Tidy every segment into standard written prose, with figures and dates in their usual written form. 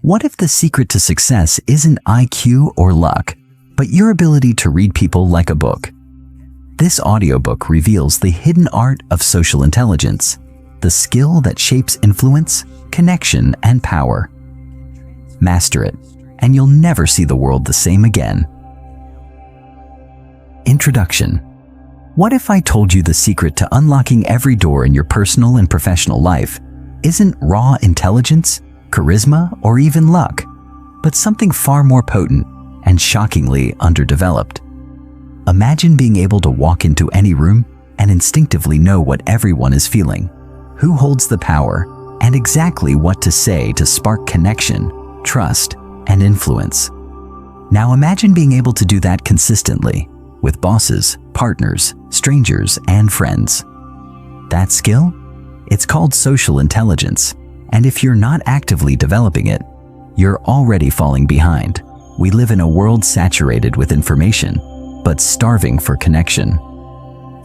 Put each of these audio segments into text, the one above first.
What if the secret to success isn't IQ or luck, but your ability to read people like a book? This audiobook reveals the hidden art of social intelligence, the skill that shapes influence, connection, and power. Master it, and you'll never see the world the same again. Introduction. What if I told you the secret to unlocking every door in your personal and professional life isn't raw intelligence, charisma, or even luck, but something far more potent and shockingly underdeveloped? Imagine being able to walk into any room and instinctively know what everyone is feeling, who holds the power, and exactly what to say to spark connection, trust, and influence. Now imagine being able to do that consistently with bosses, partners, strangers, and friends. That skill? It's called social intelligence, and if you're not actively developing it, you're already falling behind. We live in a world saturated with information, but starving for connection.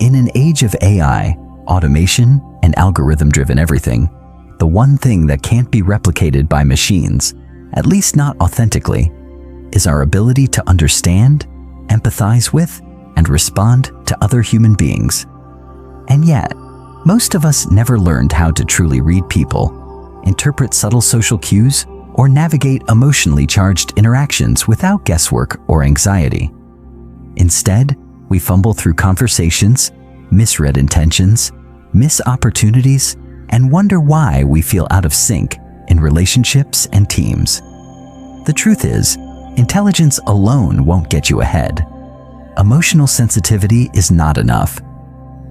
In an age of AI, automation, and algorithm-driven everything, the one thing that can't be replicated by machines, at least not authentically, is our ability to understand, empathize with, and respond to other human beings. And yet, most of us never learned how to truly read people, interpret subtle social cues, or navigate emotionally charged interactions without guesswork or anxiety. Instead, we fumble through conversations, misread intentions, miss opportunities, and wonder why we feel out of sync in relationships and teams. The truth is, intelligence alone won't get you ahead. Emotional sensitivity is not enough.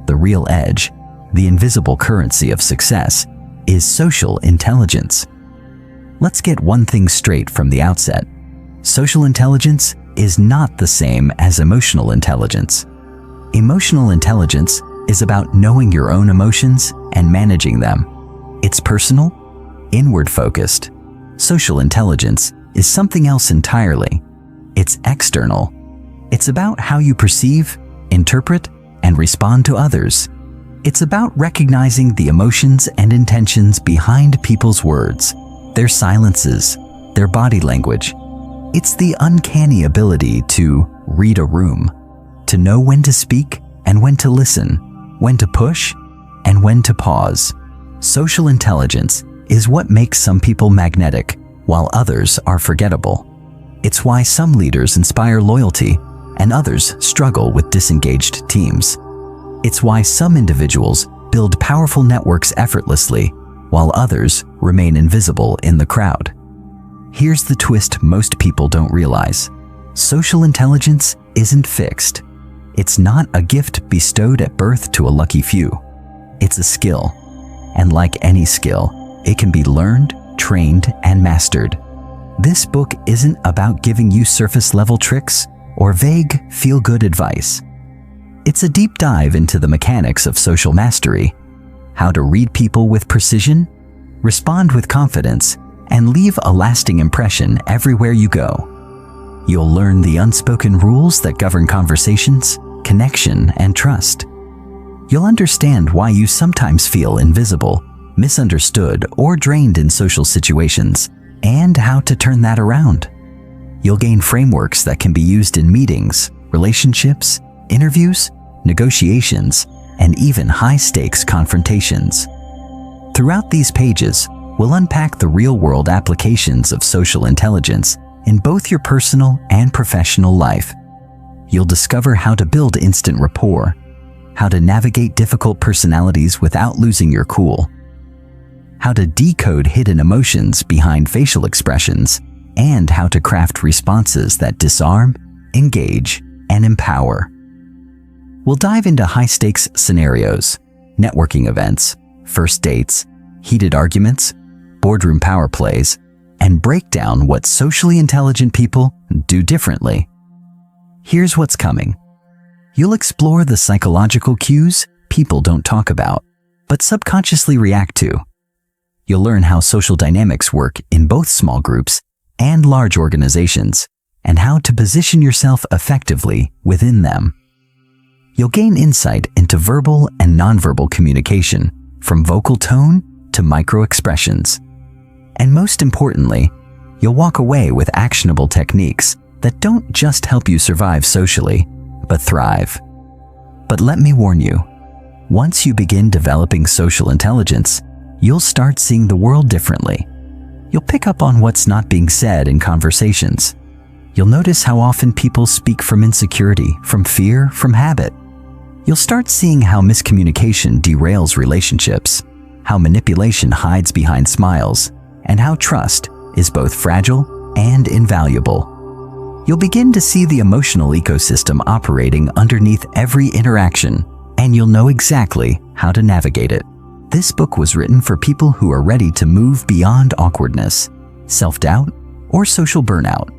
The real edge, the invisible currency of success, is social intelligence. Let's get one thing straight from the outset. Social intelligence is not the same as emotional intelligence. Emotional intelligence is about knowing your own emotions and managing them. It's personal, inward-focused. Social intelligence is something else entirely. It's external. It's about how you perceive, interpret, and respond to others. It's about recognizing the emotions and intentions behind people's words, their silences, their body language. It's the uncanny ability to read a room, to know when to speak and when to listen, when to push and when to pause. Social intelligence is what makes some people magnetic, while others are forgettable. It's why some leaders inspire loyalty and others struggle with disengaged teams. It's why some individuals build powerful networks effortlessly, while others remain invisible in the crowd. Here's the twist most people don't realize. Social intelligence isn't fixed. It's not a gift bestowed at birth to a lucky few. It's a skill. And like any skill, it can be learned, trained, and mastered. This book isn't about giving you surface-level tricks or vague, feel-good advice. It's a deep dive into the mechanics of social mastery, how to read people with precision, respond with confidence, and leave a lasting impression everywhere you go. You'll learn the unspoken rules that govern conversations, connection, and trust. You'll understand why you sometimes feel invisible, misunderstood, or drained in social situations, and how to turn that around. You'll gain frameworks that can be used in meetings, relationships, interviews, negotiations, and even high-stakes confrontations. Throughout these pages, we'll unpack the real-world applications of social intelligence in both your personal and professional life. You'll discover how to build instant rapport, how to navigate difficult personalities without losing your cool, how to decode hidden emotions behind facial expressions, and how to craft responses that disarm, engage, and empower. We'll dive into high-stakes scenarios, networking events, first dates, heated arguments, boardroom power plays, and break down what socially intelligent people do differently. Here's what's coming. You'll explore the psychological cues people don't talk about, but subconsciously react to. You'll learn how social dynamics work in both small groups and large organizations, and how to position yourself effectively within them. You'll gain insight into verbal and nonverbal communication, from vocal tone to micro-expressions. And most importantly, you'll walk away with actionable techniques that don't just help you survive socially, but thrive. But let me warn you, once you begin developing social intelligence, you'll start seeing the world differently. You'll pick up on what's not being said in conversations. You'll notice how often people speak from insecurity, from fear, from habit. You'll start seeing how miscommunication derails relationships, how manipulation hides behind smiles, and how trust is both fragile and invaluable. You'll begin to see the emotional ecosystem operating underneath every interaction, and you'll know exactly how to navigate it. This book was written for people who are ready to move beyond awkwardness, self-doubt, or social burnout.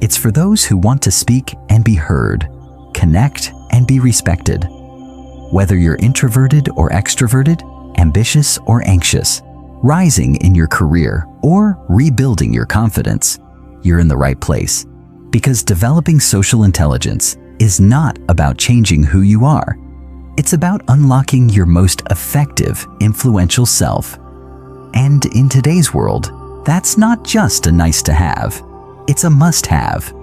It's for those who want to speak and be heard, connect and be respected. Whether you're introverted or extroverted, ambitious or anxious, rising in your career or rebuilding your confidence, you're in the right place. Because developing social intelligence is not about changing who you are. It's about unlocking your most effective, influential self. And in today's world, that's not just a nice to have, it's a must-have.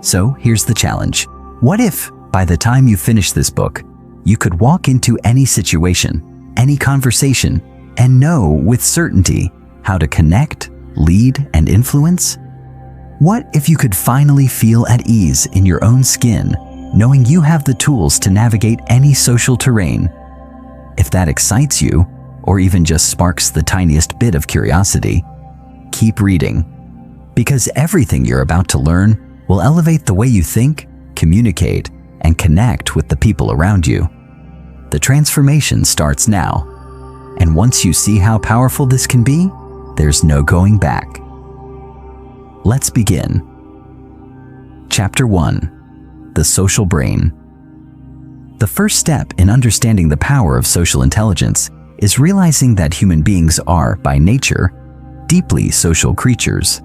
So here's the challenge. What if, by the time you finish this book, you could walk into any situation, any conversation, and know with certainty how to connect, lead, and influence? What if you could finally feel at ease in your own skin, knowing you have the tools to navigate any social terrain? If that excites you, or even just sparks the tiniest bit of curiosity, keep reading. Because everything you're about to learn will elevate the way you think, communicate, and connect with the people around you. The transformation starts now. And once you see how powerful this can be, there's no going back. Let's begin. Chapter 1. The Social Brain. The first step in understanding the power of social intelligence is realizing that human beings are, by nature, deeply social creatures.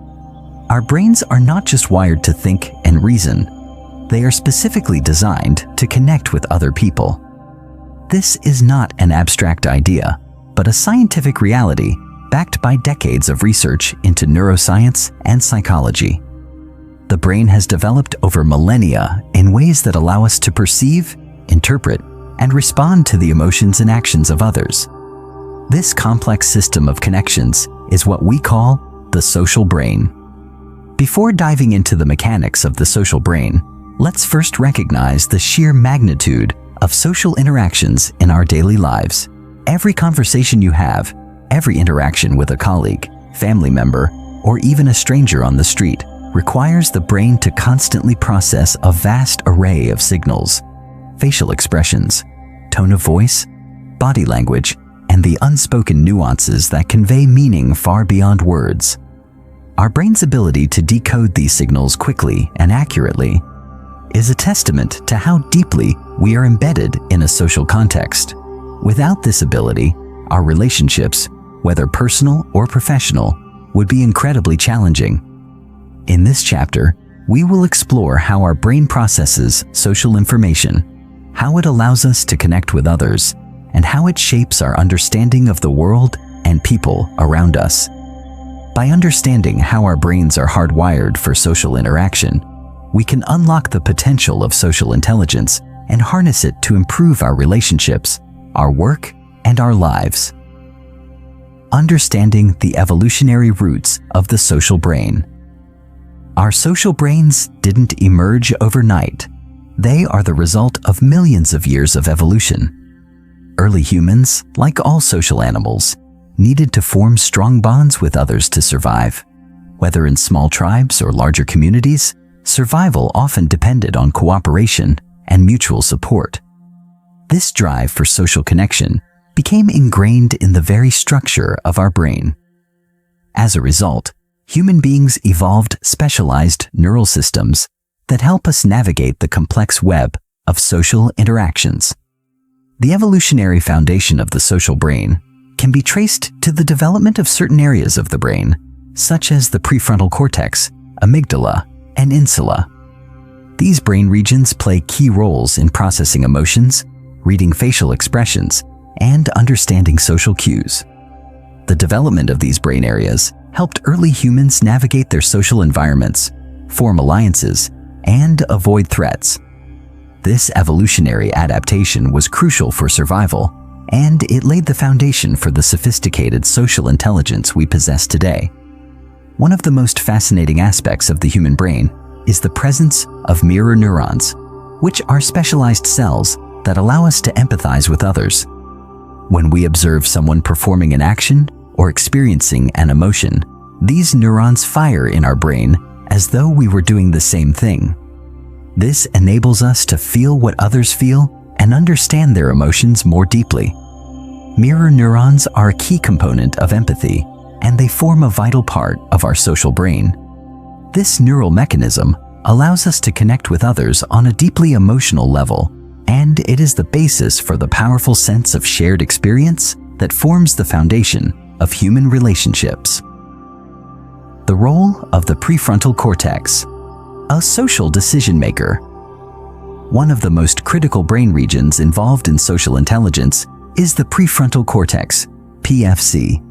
Our brains are not just wired to think and reason. They are specifically designed to connect with other people. This is not an abstract idea, but a scientific reality backed by decades of research into neuroscience and psychology. The brain has developed over millennia in ways that allow us to perceive, interpret, and respond to the emotions and actions of others. This complex system of connections is what we call the social brain. Before diving into the mechanics of the social brain, let's first recognize the sheer magnitude of social interactions in our daily lives. Every conversation you have, every interaction with a colleague, family member, or even a stranger on the street requires the brain to constantly process a vast array of signals, facial expressions, tone of voice, body language, and the unspoken nuances that convey meaning far beyond words. Our brain's ability to decode these signals quickly and accurately is a testament to how deeply we are embedded in a social context. Without this ability, our relationships, whether personal or professional, would be incredibly challenging. In this chapter, we will explore how our brain processes social information, how it allows us to connect with others, and how it shapes our understanding of the world and people around us. By understanding how our brains are hardwired for social interaction, we can unlock the potential of social intelligence and harness it to improve our relationships, our work, and our lives. Understanding the evolutionary roots of the social brain. Our social brains didn't emerge overnight. They are the result of millions of years of evolution. Early humans, like all social animals, needed to form strong bonds with others to survive. Whether in small tribes or larger communities, survival often depended on cooperation and mutual support. This drive for social connection became ingrained in the very structure of our brain. As a result, human beings evolved specialized neural systems that help us navigate the complex web of social interactions. The evolutionary foundation of the social brain can be traced to the development of certain areas of the brain, such as the prefrontal cortex, amygdala, and insula. These brain regions play key roles in processing emotions, reading facial expressions, and understanding social cues. The development of these brain areas helped early humans navigate their social environments, form alliances, and avoid threats. This evolutionary adaptation was crucial for survival, and it laid the foundation for the sophisticated social intelligence we possess today. One of the most fascinating aspects of the human brain is the presence of mirror neurons, which are specialized cells that allow us to empathize with others. When we observe someone performing an action or experiencing an emotion, these neurons fire in our brain as though we were doing the same thing. This enables us to feel what others feel and understand their emotions more deeply. Mirror neurons are a key component of empathy, and they form a vital part of our social brain. This neural mechanism allows us to connect with others on a deeply emotional level, and it is the basis for the powerful sense of shared experience that forms the foundation of human relationships. The role of the prefrontal cortex, a social decision maker. One of the most critical brain regions involved in social intelligence is the prefrontal cortex, PFC,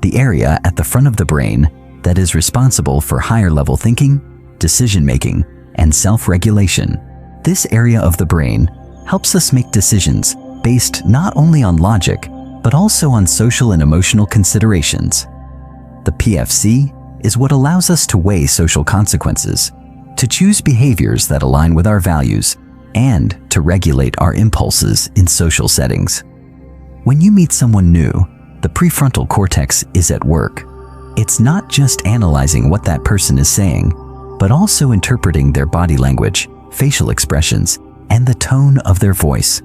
the area at the front of the brain that is responsible for higher-level thinking, decision-making, and self-regulation. This area of the brain helps us make decisions based not only on logic, but also on social and emotional considerations. The PFC is what allows us to weigh social consequences, to choose behaviors that align with our values, and to regulate our impulses in social settings. When you meet someone new, the prefrontal cortex is at work. It's not just analyzing what that person is saying, but also interpreting their body language, facial expressions, and the tone of their voice.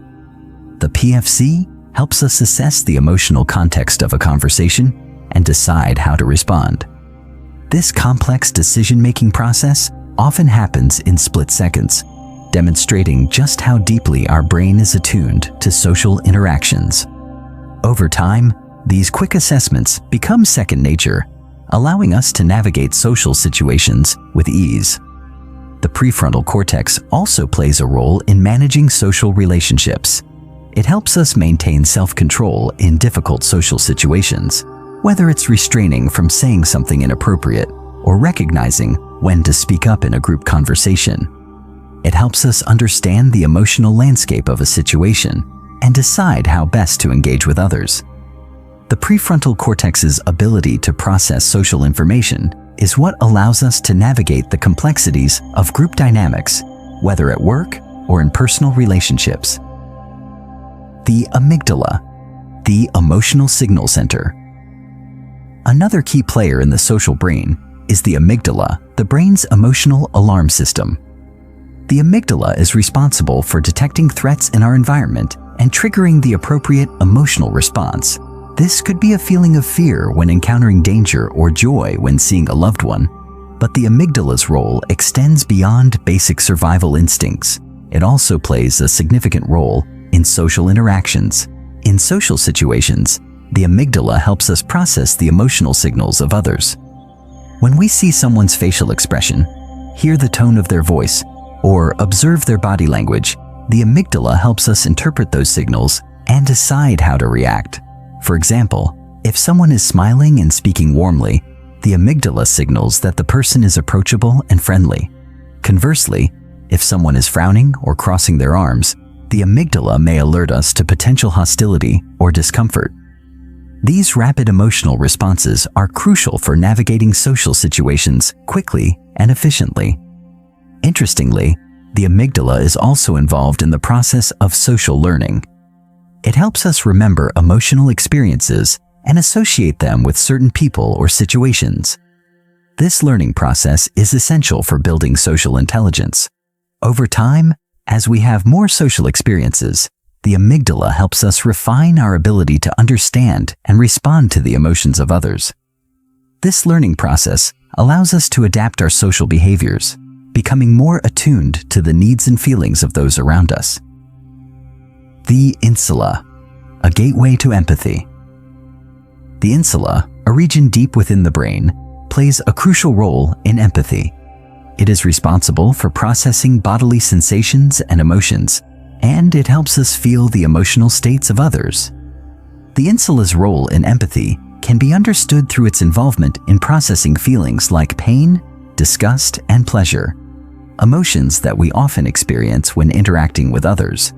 The PFC helps us assess the emotional context of a conversation and decide how to respond. This complex decision-making process often happens in split seconds, demonstrating just how deeply our brain is attuned to social interactions. Over time, these quick assessments become second nature, allowing us to navigate social situations with ease. The prefrontal cortex also plays a role in managing social relationships. It helps us maintain self-control in difficult social situations, whether it's restraining from saying something inappropriate or recognizing when to speak up in a group conversation. It helps us understand the emotional landscape of a situation and decide how best to engage with others. The prefrontal cortex's ability to process social information is what allows us to navigate the complexities of group dynamics, whether at work or in personal relationships. The amygdala, the emotional signal center. Another key player in the social brain is the amygdala, the brain's emotional alarm system. The amygdala is responsible for detecting threats in our environment and triggering the appropriate emotional response. This could be a feeling of fear when encountering danger or joy when seeing a loved one, but the amygdala's role extends beyond basic survival instincts. It also plays a significant role in social interactions. In social situations, the amygdala helps us process the emotional signals of others. When we see someone's facial expression, hear the tone of their voice, or observe their body language, the amygdala helps us interpret those signals and decide how to react. For example, if someone is smiling and speaking warmly, the amygdala signals that the person is approachable and friendly. Conversely, if someone is frowning or crossing their arms, the amygdala may alert us to potential hostility or discomfort. These rapid emotional responses are crucial for navigating social situations quickly and efficiently. Interestingly, the amygdala is also involved in the process of social learning. It helps us remember emotional experiences and associate them with certain people or situations. This learning process is essential for building social intelligence. Over time, as we have more social experiences, the amygdala helps us refine our ability to understand and respond to the emotions of others. This learning process allows us to adapt our social behaviors, becoming more attuned to the needs and feelings of those around us. The insula, a gateway to empathy. The insula, a region deep within the brain, plays a crucial role in empathy. It is responsible for processing bodily sensations and emotions, and it helps us feel the emotional states of others. The insula's role in empathy can be understood through its involvement in processing feelings like pain, disgust, and pleasure, emotions that we often experience when interacting with others.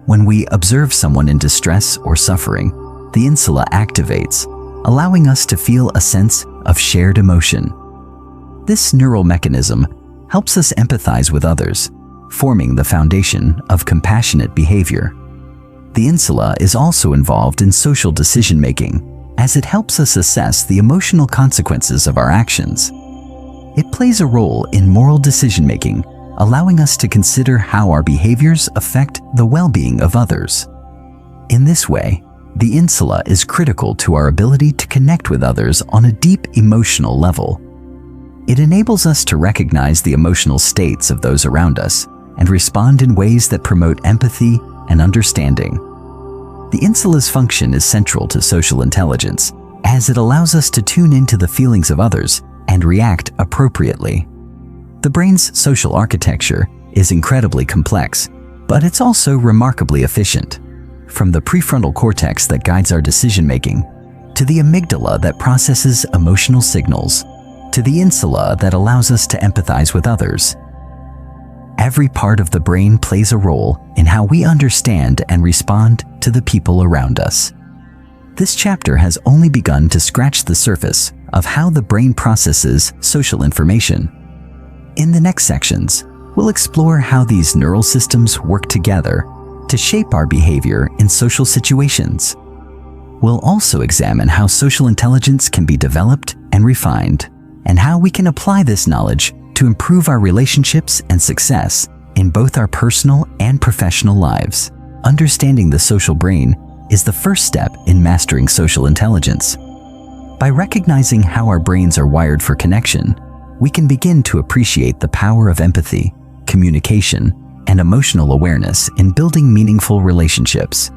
When we observe someone in distress or suffering, the insula activates, allowing us to feel a sense of shared emotion. This neural mechanism helps us empathize with others, forming the foundation of compassionate behavior. The insula is also involved in social decision-making, as it helps us assess the emotional consequences of our actions. It plays a role in moral decision-making, allowing us to consider how our behaviors affect the well-being of others. In this way, the insula is critical to our ability to connect with others on a deep emotional level. It enables us to recognize the emotional states of those around us and respond in ways that promote empathy and understanding. The insula's function is central to social intelligence, as it allows us to tune into the feelings of others and react appropriately. The brain's social architecture is incredibly complex, but it's also remarkably efficient. From the prefrontal cortex that guides our decision-making, to the amygdala that processes emotional signals, to the insula that allows us to empathize with others. Every part of the brain plays a role in how we understand and respond to the people around us. This chapter has only begun to scratch the surface of how the brain processes social information. In the next sections, we'll explore how these neural systems work together to shape our behavior in social situations. We'll also examine how social intelligence can be developed and refined, and how we can apply this knowledge to improve our relationships and success in both our personal and professional lives. Understanding the social brain is the first step in mastering social intelligence. By recognizing how our brains are wired for connection, we can begin to appreciate the power of empathy, communication, and emotional awareness in building meaningful relationships.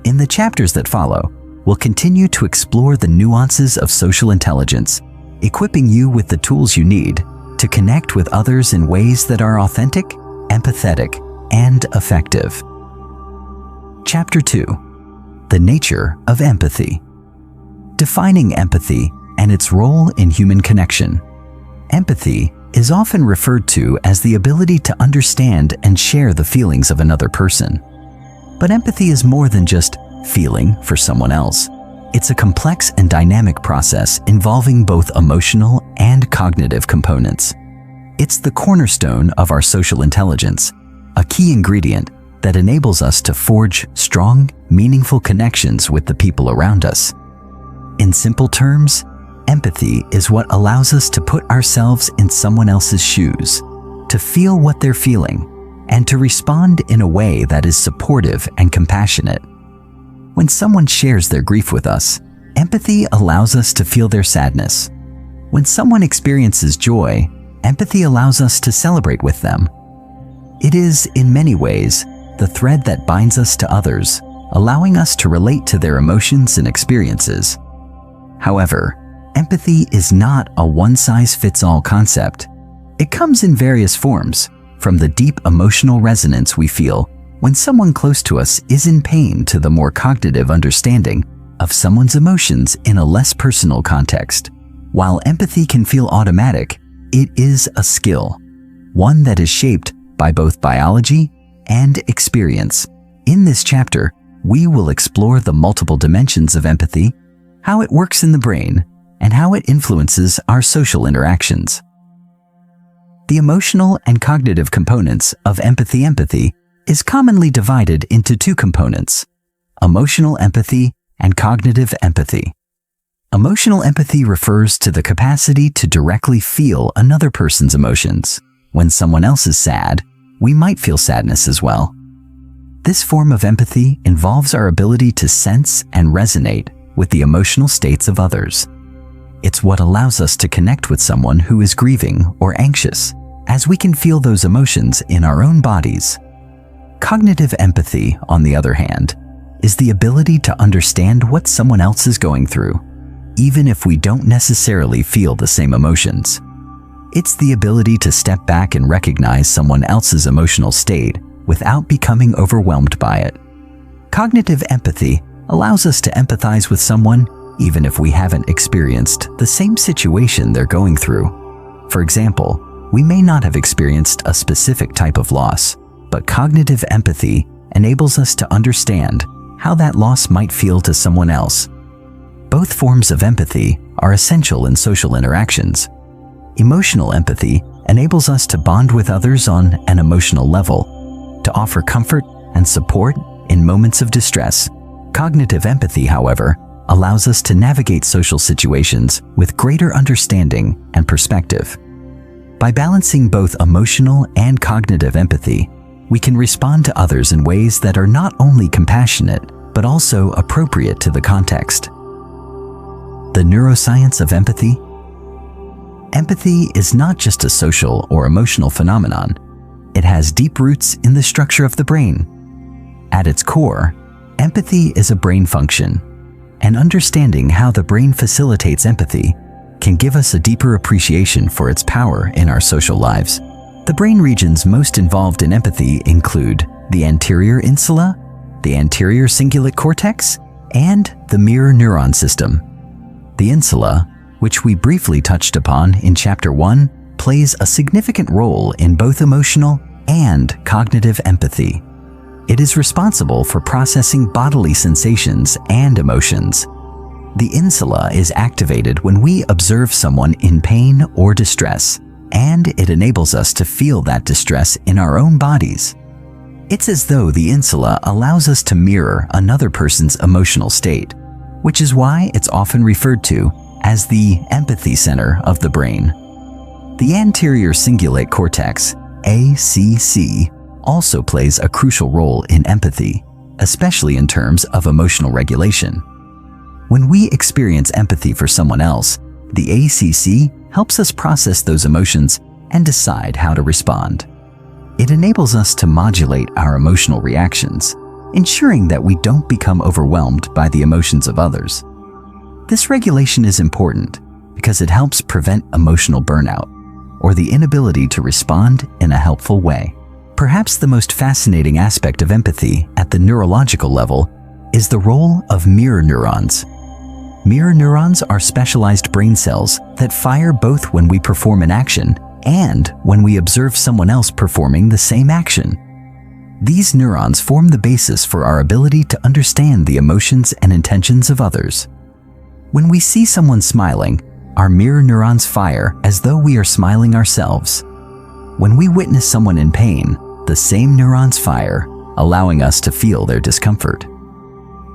In the chapters that follow, we'll continue to explore the nuances of social intelligence, equipping you with the tools you need to connect with others in ways that are authentic, empathetic, and effective. Chapter 2: The Nature of Empathy. Defining empathy and its role in human connection. Empathy is often referred to as the ability to understand and share the feelings of another person. But empathy is more than just feeling for someone else. It's a complex and dynamic process involving both emotional and cognitive components. It's the cornerstone of our social intelligence, a key ingredient that enables us to forge strong, meaningful connections with the people around us. In simple terms, empathy is what allows us to put ourselves in someone else's shoes, to feel what they're feeling, and to respond in a way that is supportive and compassionate. When someone shares their grief with us, empathy allows us to feel their sadness. When someone experiences joy, empathy allows us to celebrate with them. It is, in many ways, the thread that binds us to others, allowing us to relate to their emotions and experiences. However, empathy is not a one-size-fits-all concept. It comes in various forms, from the deep emotional resonance we feel when someone close to us is in pain to the more cognitive understanding of someone's emotions in a less personal context. While empathy can feel automatic, it is a skill, one that is shaped by both biology and experience. In this chapter, we will explore the multiple dimensions of empathy, how it works in the brain, and how it influences our social interactions. The emotional and cognitive components of empathy. Empathy is commonly divided into two components: emotional empathy and cognitive empathy. Emotional empathy refers to the capacity to directly feel another person's emotions. When someone else is sad, we might feel sadness as well. This form of empathy involves our ability to sense and resonate with the emotional states of others. It's what allows us to connect with someone who is grieving or anxious, as we can feel those emotions in our own bodies. Cognitive empathy, on the other hand, is the ability to understand what someone else is going through, even if we don't necessarily feel the same emotions. It's the ability to step back and recognize someone else's emotional state without becoming overwhelmed by it. Cognitive empathy allows us to empathize with someone even if we haven't experienced the same situation they're going through. For example, we may not have experienced a specific type of loss, but cognitive empathy enables us to understand how that loss might feel to someone else. Both forms of empathy are essential in social interactions. Emotional empathy enables us to bond with others on an emotional level, to offer comfort and support in moments of distress. Cognitive empathy, however, allows us to navigate social situations with greater understanding and perspective. By balancing both emotional and cognitive empathy, we can respond to others in ways that are not only compassionate, but also appropriate to the context. The neuroscience of empathy. Empathy is not just a social or emotional phenomenon. It has deep roots in the structure of the brain. At its core, empathy is a brain function, and understanding how the brain facilitates empathy can give us a deeper appreciation for its power in our social lives. The brain regions most involved in empathy include the anterior insula, the anterior cingulate cortex, and the mirror neuron system. The insula, which we briefly touched upon in Chapter 1, plays a significant role in both emotional and cognitive empathy. It is responsible for processing bodily sensations and emotions. The insula is activated when we observe someone in pain or distress, and it enables us to feel that distress in our own bodies. It's as though the insula allows us to mirror another person's emotional state, which is why it's often referred to as the empathy center of the brain. The anterior cingulate cortex, ACC, also plays a crucial role in empathy, especially in terms of emotional regulation. When we experience empathy for someone else, the ACC helps us process those emotions and decide how to respond. It enables us to modulate our emotional reactions, ensuring that we don't become overwhelmed by the emotions of others. This regulation is important because it helps prevent emotional burnout or the inability to respond in a helpful way. Perhaps the most fascinating aspect of empathy at the neurological level is the role of mirror neurons. Mirror neurons are specialized brain cells that fire both when we perform an action and when we observe someone else performing the same action. These neurons form the basis for our ability to understand the emotions and intentions of others. When we see someone smiling, our mirror neurons fire as though we are smiling ourselves. When we witness someone in pain, the same neurons fire, allowing us to feel their discomfort.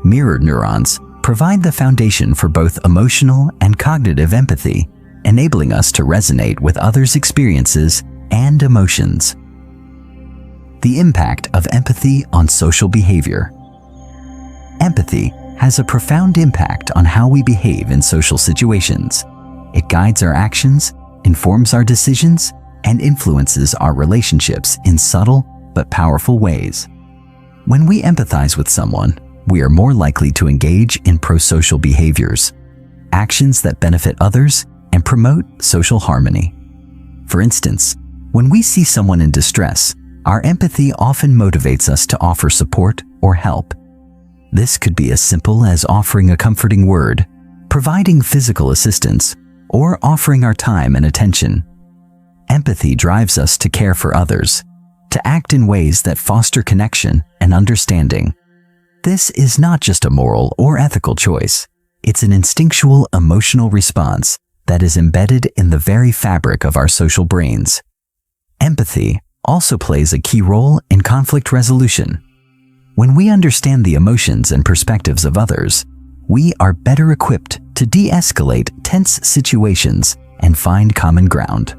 Mirror neurons provide the foundation for both emotional and cognitive empathy, enabling us to resonate with others' experiences and emotions. The impact of empathy on social behavior. Empathy has a profound impact on how we behave in social situations. It guides our actions, informs our decisions, and influences our relationships in subtle but powerful ways. When we empathize with someone, we are more likely to engage in pro-social behaviors, actions that benefit others and promote social harmony. For instance, when we see someone in distress, our empathy often motivates us to offer support or help. This could be as simple as offering a comforting word, providing physical assistance, or offering our time and attention. Empathy drives us to care for others, to act in ways that foster connection and understanding. This is not just a moral or ethical choice. It's an instinctual emotional response that is embedded in the very fabric of our social brains. Empathy also plays a key role in conflict resolution. When we understand the emotions and perspectives of others, we are better equipped to de-escalate tense situations and find common ground.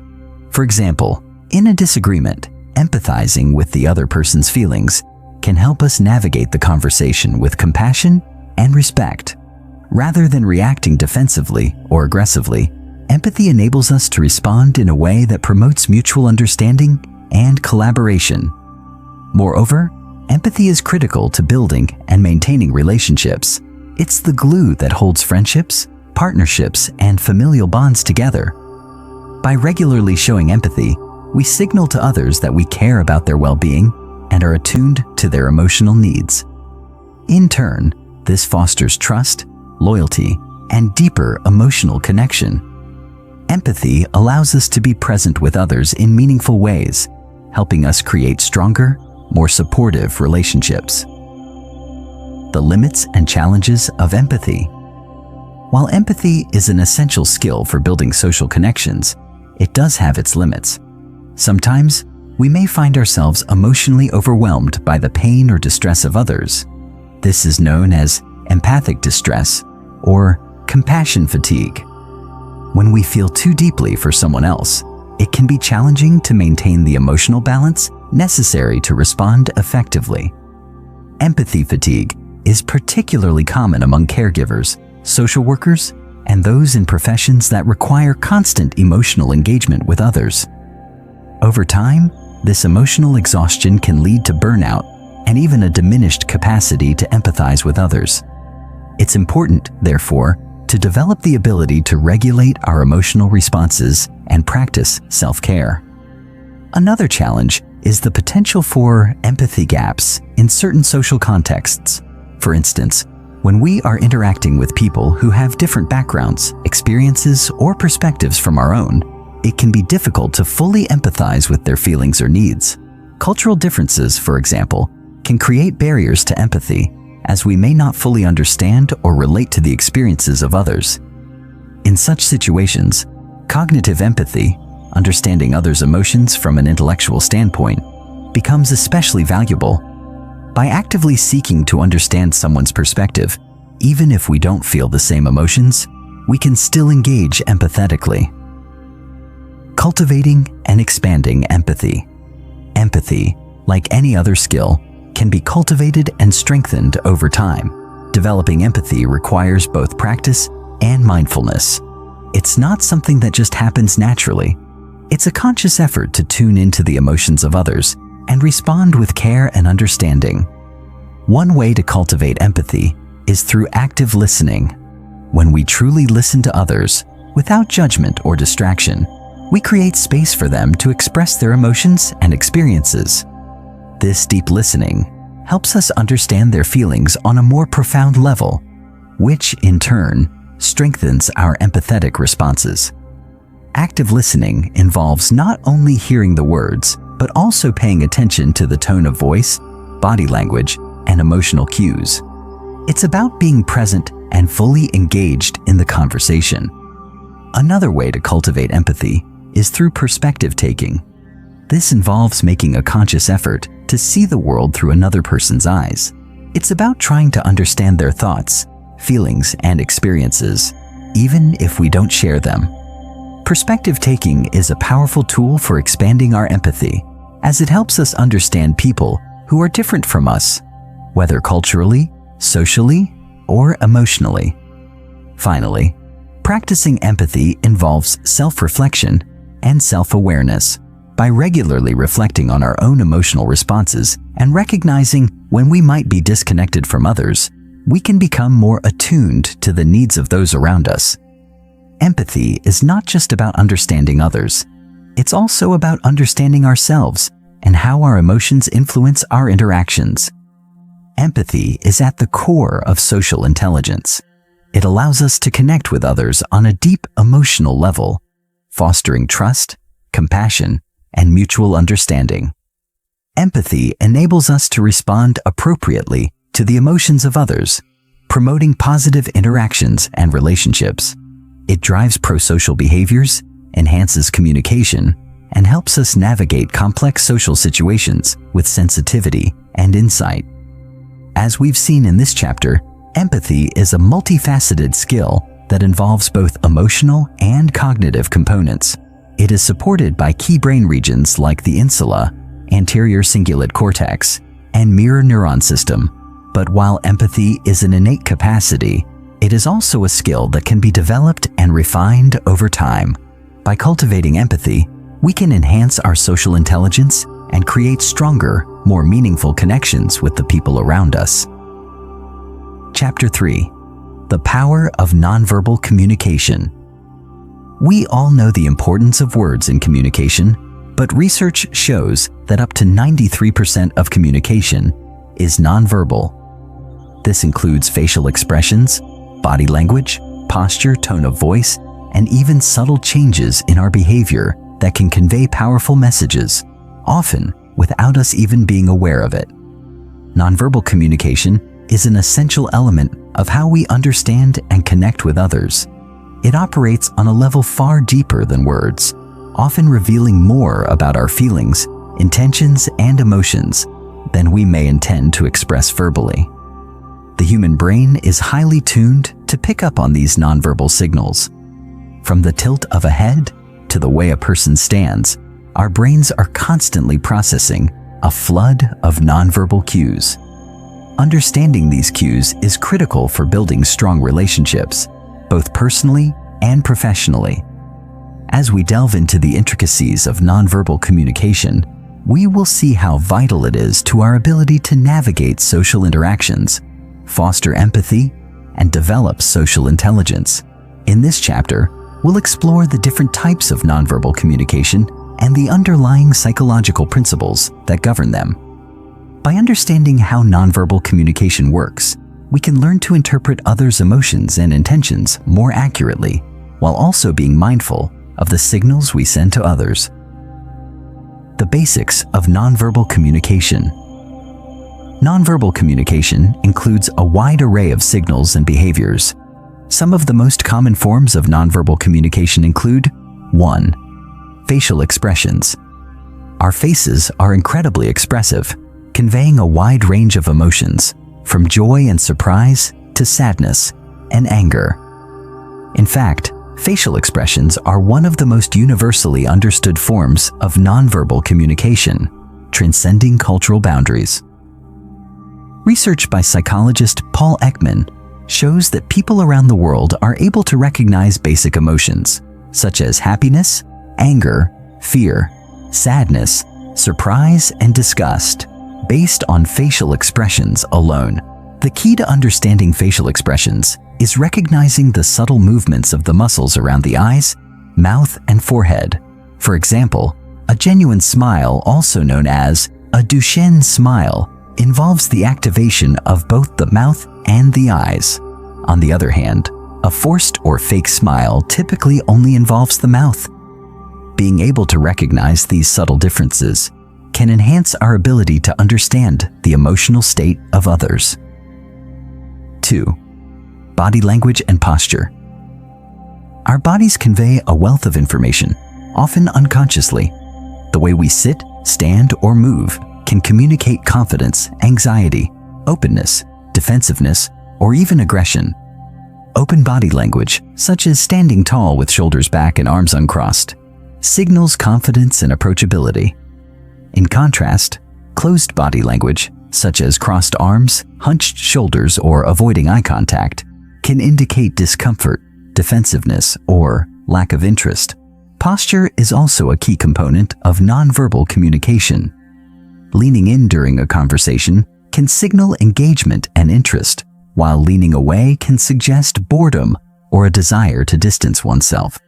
For example, in a disagreement, empathizing with the other person's feelings can help us navigate the conversation with compassion and respect. Rather than reacting defensively or aggressively, empathy enables us to respond in a way that promotes mutual understanding and collaboration. Moreover, empathy is critical to building and maintaining relationships. It's the glue that holds friendships, partnerships, and familial bonds together. By regularly showing empathy, we signal to others that we care about their well-being and are attuned to their emotional needs. In turn, this fosters trust, loyalty, and deeper emotional connection. Empathy allows us to be present with others in meaningful ways, helping us create stronger, more supportive relationships. The limits and challenges of empathy. While empathy is an essential skill for building social connections, it does have its limits. Sometimes, we may find ourselves emotionally overwhelmed by the pain or distress of others. This is known as empathic distress or compassion fatigue. When we feel too deeply for someone else, it can be challenging to maintain the emotional balance necessary to respond effectively. Empathy fatigue is particularly common among caregivers, social workers, and those in professions that require constant emotional engagement with others. Over time, this emotional exhaustion can lead to burnout and even a diminished capacity to empathize with others. It's important, therefore, to develop the ability to regulate our emotional responses and practice self-care. Another challenge is the potential for empathy gaps in certain social contexts. For instance, when we are interacting with people who have different backgrounds, experiences, or perspectives from our own, it can be difficult to fully empathize with their feelings or needs. Cultural differences, for example, can create barriers to empathy, as we may not fully understand or relate to the experiences of others. In such situations, cognitive empathy, understanding others' emotions from an intellectual standpoint, becomes especially valuable. By actively seeking to understand someone's perspective, even if we don't feel the same emotions, we can still engage empathetically. Cultivating and expanding empathy. Empathy, like any other skill, can be cultivated and strengthened over time. Developing empathy requires both practice and mindfulness. It's not something that just happens naturally. It's a conscious effort to tune into the emotions of others and respond with care and understanding. One way to cultivate empathy is through active listening. When we truly listen to others, without judgment or distraction, we create space for them to express their emotions and experiences. This deep listening helps us understand their feelings on a more profound level, which, in turn, strengthens our empathetic responses. Active listening involves not only hearing the words, but also paying attention to the tone of voice, body language, and emotional cues. It's about being present and fully engaged in the conversation. Another way to cultivate empathy is through perspective taking. This involves making a conscious effort to see the world through another person's eyes. It's about trying to understand their thoughts, feelings, and experiences, even if we don't share them. Perspective taking is a powerful tool for expanding our empathy, as it helps us understand people who are different from us, whether culturally, socially, or emotionally. Finally, practicing empathy involves self-reflection and self-awareness. By regularly reflecting on our own emotional responses and recognizing when we might be disconnected from others, we can become more attuned to the needs of those around us. Empathy is not just about understanding others. It's also about understanding ourselves and how our emotions influence our interactions. Empathy is at the core of social intelligence. It allows us to connect with others on a deep emotional level, fostering trust, compassion, and mutual understanding. Empathy enables us to respond appropriately to the emotions of others, promoting positive interactions and relationships. It drives pro-social behaviors, enhances communication, and helps us navigate complex social situations with sensitivity and insight. As we've seen in this chapter, empathy is a multifaceted skill that involves both emotional and cognitive components. It is supported by key brain regions like the insula, anterior cingulate cortex, and mirror neuron system. But while empathy is an innate capacity, it is also a skill that can be developed and refined over time. By cultivating empathy, we can enhance our social intelligence and create stronger, more meaningful connections with the people around us. Chapter 3. The Power of Nonverbal Communication. We all know the importance of words in communication, but research shows that up to 93% of communication is nonverbal. This includes facial expressions, body language, posture, tone of voice, and even subtle changes in our behavior that can convey powerful messages, often without us even being aware of it. Nonverbal communication is an essential element of how we understand and connect with others. It operates on a level far deeper than words, often revealing more about our feelings, intentions, and emotions than we may intend to express verbally. The human brain is highly tuned to pick up on these nonverbal signals. From the tilt of a head to the way a person stands, our brains are constantly processing a flood of nonverbal cues. Understanding these cues is critical for building strong relationships, both personally and professionally. As we delve into the intricacies of nonverbal communication, we will see how vital it is to our ability to navigate social interactions, foster empathy, and develop social intelligence. In this chapter, we'll explore the different types of nonverbal communication and the underlying psychological principles that govern them. By understanding how nonverbal communication works, we can learn to interpret others' emotions and intentions more accurately, while also being mindful of the signals we send to others. The basics of nonverbal communication. Nonverbal communication includes a wide array of signals and behaviors. Some of the most common forms of nonverbal communication include 1. Facial expressions. Our faces are incredibly expressive, conveying a wide range of emotions, from joy and surprise to sadness and anger. In fact, facial expressions are one of the most universally understood forms of nonverbal communication, transcending cultural boundaries. Research by psychologist Paul Ekman shows that people around the world are able to recognize basic emotions, such as happiness, anger, fear, sadness, surprise, and disgust, based on facial expressions alone. The key to understanding facial expressions is recognizing the subtle movements of the muscles around the eyes, mouth, and forehead. For example, a genuine smile, also known as a Duchenne smile, involves the activation of both the mouth and the eyes. On the other hand, a forced or fake smile typically only involves the mouth. Being able to recognize these subtle differences can enhance our ability to understand the emotional state of others. 2. Body language and posture. Our bodies convey a wealth of information, often unconsciously. The way we sit, stand, or move can communicate confidence, anxiety, openness, defensiveness, or even aggression. Open body language, such as standing tall with shoulders back and arms uncrossed, signals confidence and approachability. In contrast, closed body language, such as crossed arms, hunched shoulders, or avoiding eye contact, can indicate discomfort, defensiveness, or lack of interest. Posture is also a key component of nonverbal communication. Leaning in during a conversation can signal engagement and interest, while leaning away can suggest boredom or a desire to distance oneself.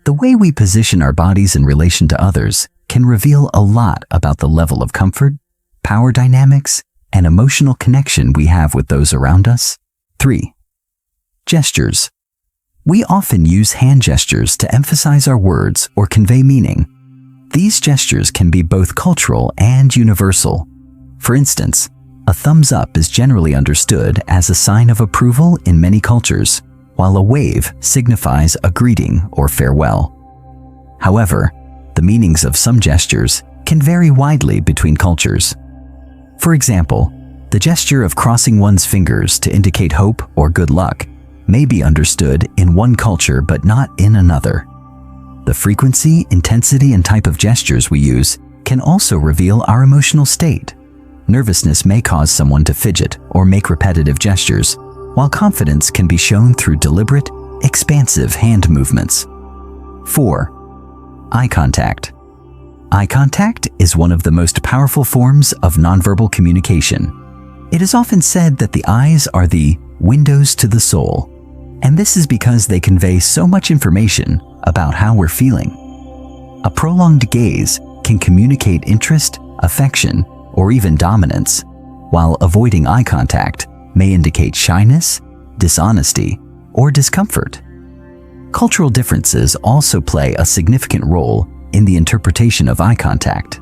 The way we position our bodies in relation to others can reveal a lot about the level of comfort, power dynamics, and emotional connection we have with those around us. 3. Gestures. We often use hand gestures to emphasize our words or convey meaning. These gestures can be both cultural and universal. For instance, a thumbs up is generally understood as a sign of approval in many cultures, while a wave signifies a greeting or farewell. However, the meanings of some gestures can vary widely between cultures. For example, the gesture of crossing one's fingers to indicate hope or good luck may be understood in one culture but not in another. The frequency, intensity, and type of gestures we use can also reveal our emotional state. Nervousness may cause someone to fidget or make repetitive gestures, while confidence can be shown through deliberate, expansive hand movements. 4. Eye contact. Eye contact is one of the most powerful forms of nonverbal communication. It is often said that the eyes are the windows to the soul, and this is because they convey so much information about how we're feeling. A prolonged gaze can communicate interest, affection, or even dominance, while avoiding eye contact may indicate shyness, dishonesty, or discomfort. Cultural differences also play a significant role in the interpretation of eye contact.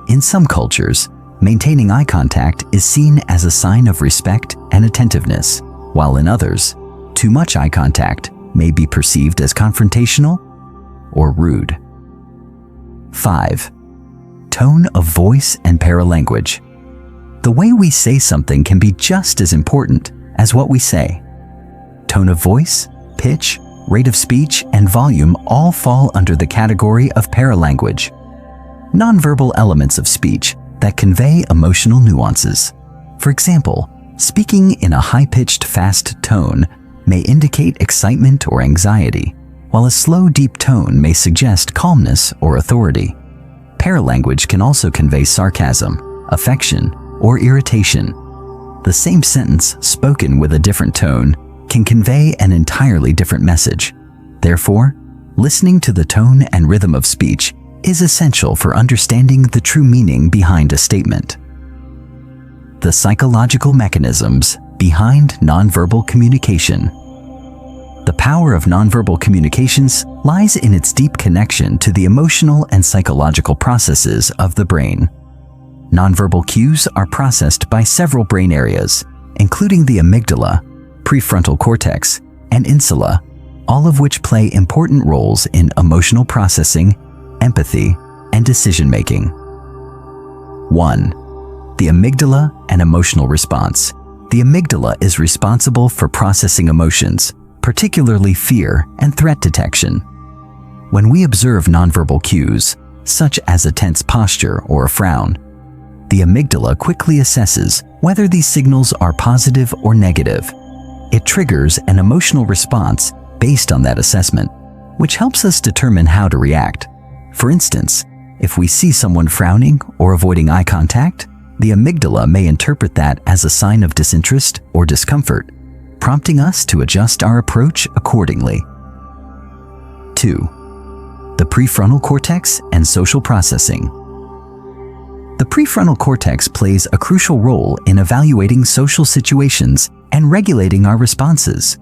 In some cultures, maintaining eye contact is seen as a sign of respect and attentiveness, while in others, too much eye contact may be perceived as confrontational or rude. 5. Tone of voice and paralanguage. The way we say something can be just as important as what we say. Tone of voice, pitch, rate of speech, and volume all fall under the category of paralanguage, nonverbal elements of speech that convey emotional nuances. For example, speaking in a high-pitched, fast tone may indicate excitement or anxiety, while a slow, deep tone may suggest calmness or authority. Paralanguage can also convey sarcasm, affection, or irritation. The same sentence spoken with a different tone can convey an entirely different message. Therefore, listening to the tone and rhythm of speech is essential for understanding the true meaning behind a statement. The psychological mechanisms behind nonverbal communication. The power of nonverbal communications lies in its deep connection to the emotional and psychological processes of the brain. Nonverbal cues are processed by several brain areas, including the amygdala, prefrontal cortex, and insula, all of which play important roles in emotional processing, empathy, and decision-making. 1. The amygdala and emotional response. The amygdala is responsible for processing emotions, particularly fear and threat detection. When we observe nonverbal cues, such as a tense posture or a frown, the amygdala quickly assesses whether these signals are positive or negative. It triggers an emotional response based on that assessment, which helps us determine how to react. For instance, if we see someone frowning or avoiding eye contact, the amygdala may interpret that as a sign of disinterest or discomfort, prompting us to adjust our approach accordingly. 2. The prefrontal cortex and social processing. The prefrontal cortex plays a crucial role in evaluating social situations and regulating our responses.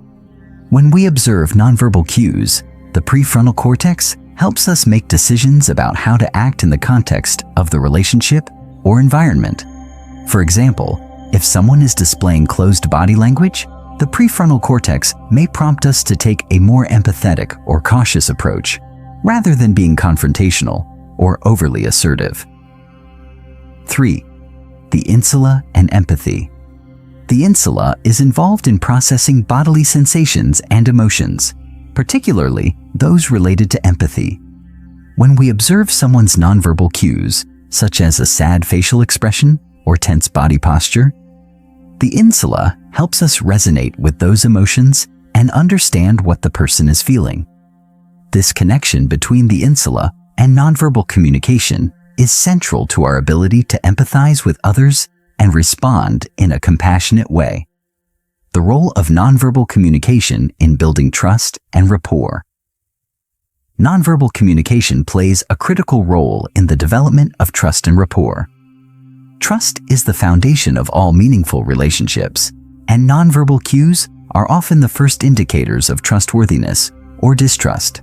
When we observe nonverbal cues, the prefrontal cortex helps us make decisions about how to act in the context of the relationship or environment. For example, if someone is displaying closed body language, the prefrontal cortex may prompt us to take a more empathetic or cautious approach, rather than being confrontational or overly assertive. 3. The insula and empathy. The insula is involved in processing bodily sensations and emotions, particularly those related to empathy. When we observe someone's nonverbal cues, such as a sad facial expression or tense body posture, the insula helps us resonate with those emotions and understand what the person is feeling. This connection between the insula and nonverbal communication is central to our ability to empathize with others and respond in a compassionate way. The role of nonverbal communication in building trust and rapport. Nonverbal communication plays a critical role in the development of trust and rapport. Trust is the foundation of all meaningful relationships, and nonverbal cues are often the first indicators of trustworthiness or distrust.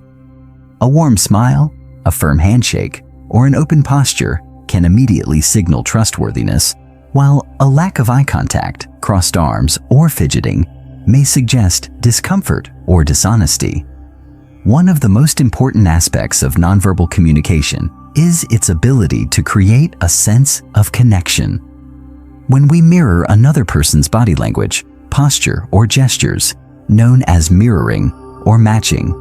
A warm smile, a firm handshake, or an open posture can immediately signal trustworthiness, while a lack of eye contact, crossed arms, or fidgeting may suggest discomfort or dishonesty. One of the most important aspects of nonverbal communication is its ability to create a sense of connection. When we mirror another person's body language, posture, or gestures, known as mirroring or matching,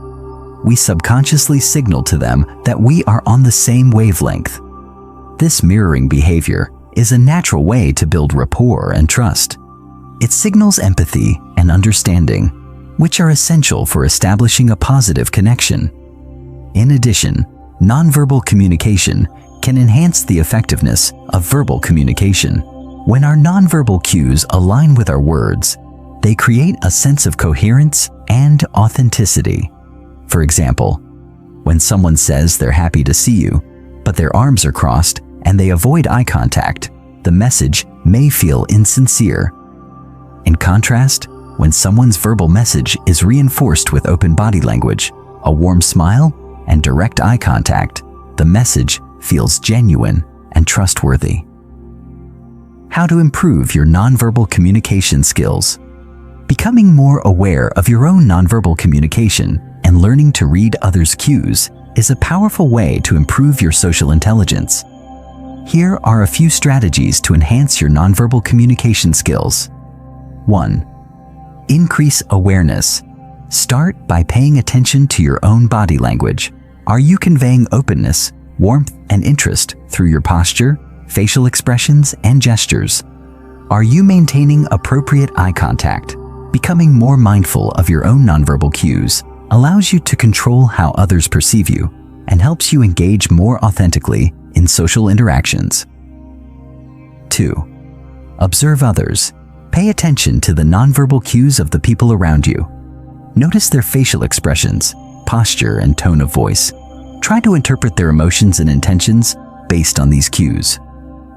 we subconsciously signal to them that we are on the same wavelength. This mirroring behavior is a natural way to build rapport and trust. It signals empathy and understanding, which are essential for establishing a positive connection. In addition, nonverbal communication can enhance the effectiveness of verbal communication. When our nonverbal cues align with our words, they create a sense of coherence and authenticity. For example, when someone says they're happy to see you, but their arms are crossed and they avoid eye contact, the message may feel insincere. In contrast, when someone's verbal message is reinforced with open body language, a warm smile, and direct eye contact, the message feels genuine and trustworthy. How to improve your nonverbal communication skills. Becoming more aware of your own nonverbal communication and learning to read others' cues is a powerful way to improve your social intelligence. Here are a few strategies to enhance your nonverbal communication skills. 1. Increase awareness. Start by paying attention to your own body language. Are you conveying openness, warmth, and interest through your posture, facial expressions, and gestures? Are you maintaining appropriate eye contact? Becoming more mindful of your own nonverbal cues allows you to control how others perceive you and helps you engage more authentically in social interactions. 2. Observe others. Pay attention to the nonverbal cues of the people around you. Notice their facial expressions, posture, and tone of voice. Try to interpret their emotions and intentions based on these cues.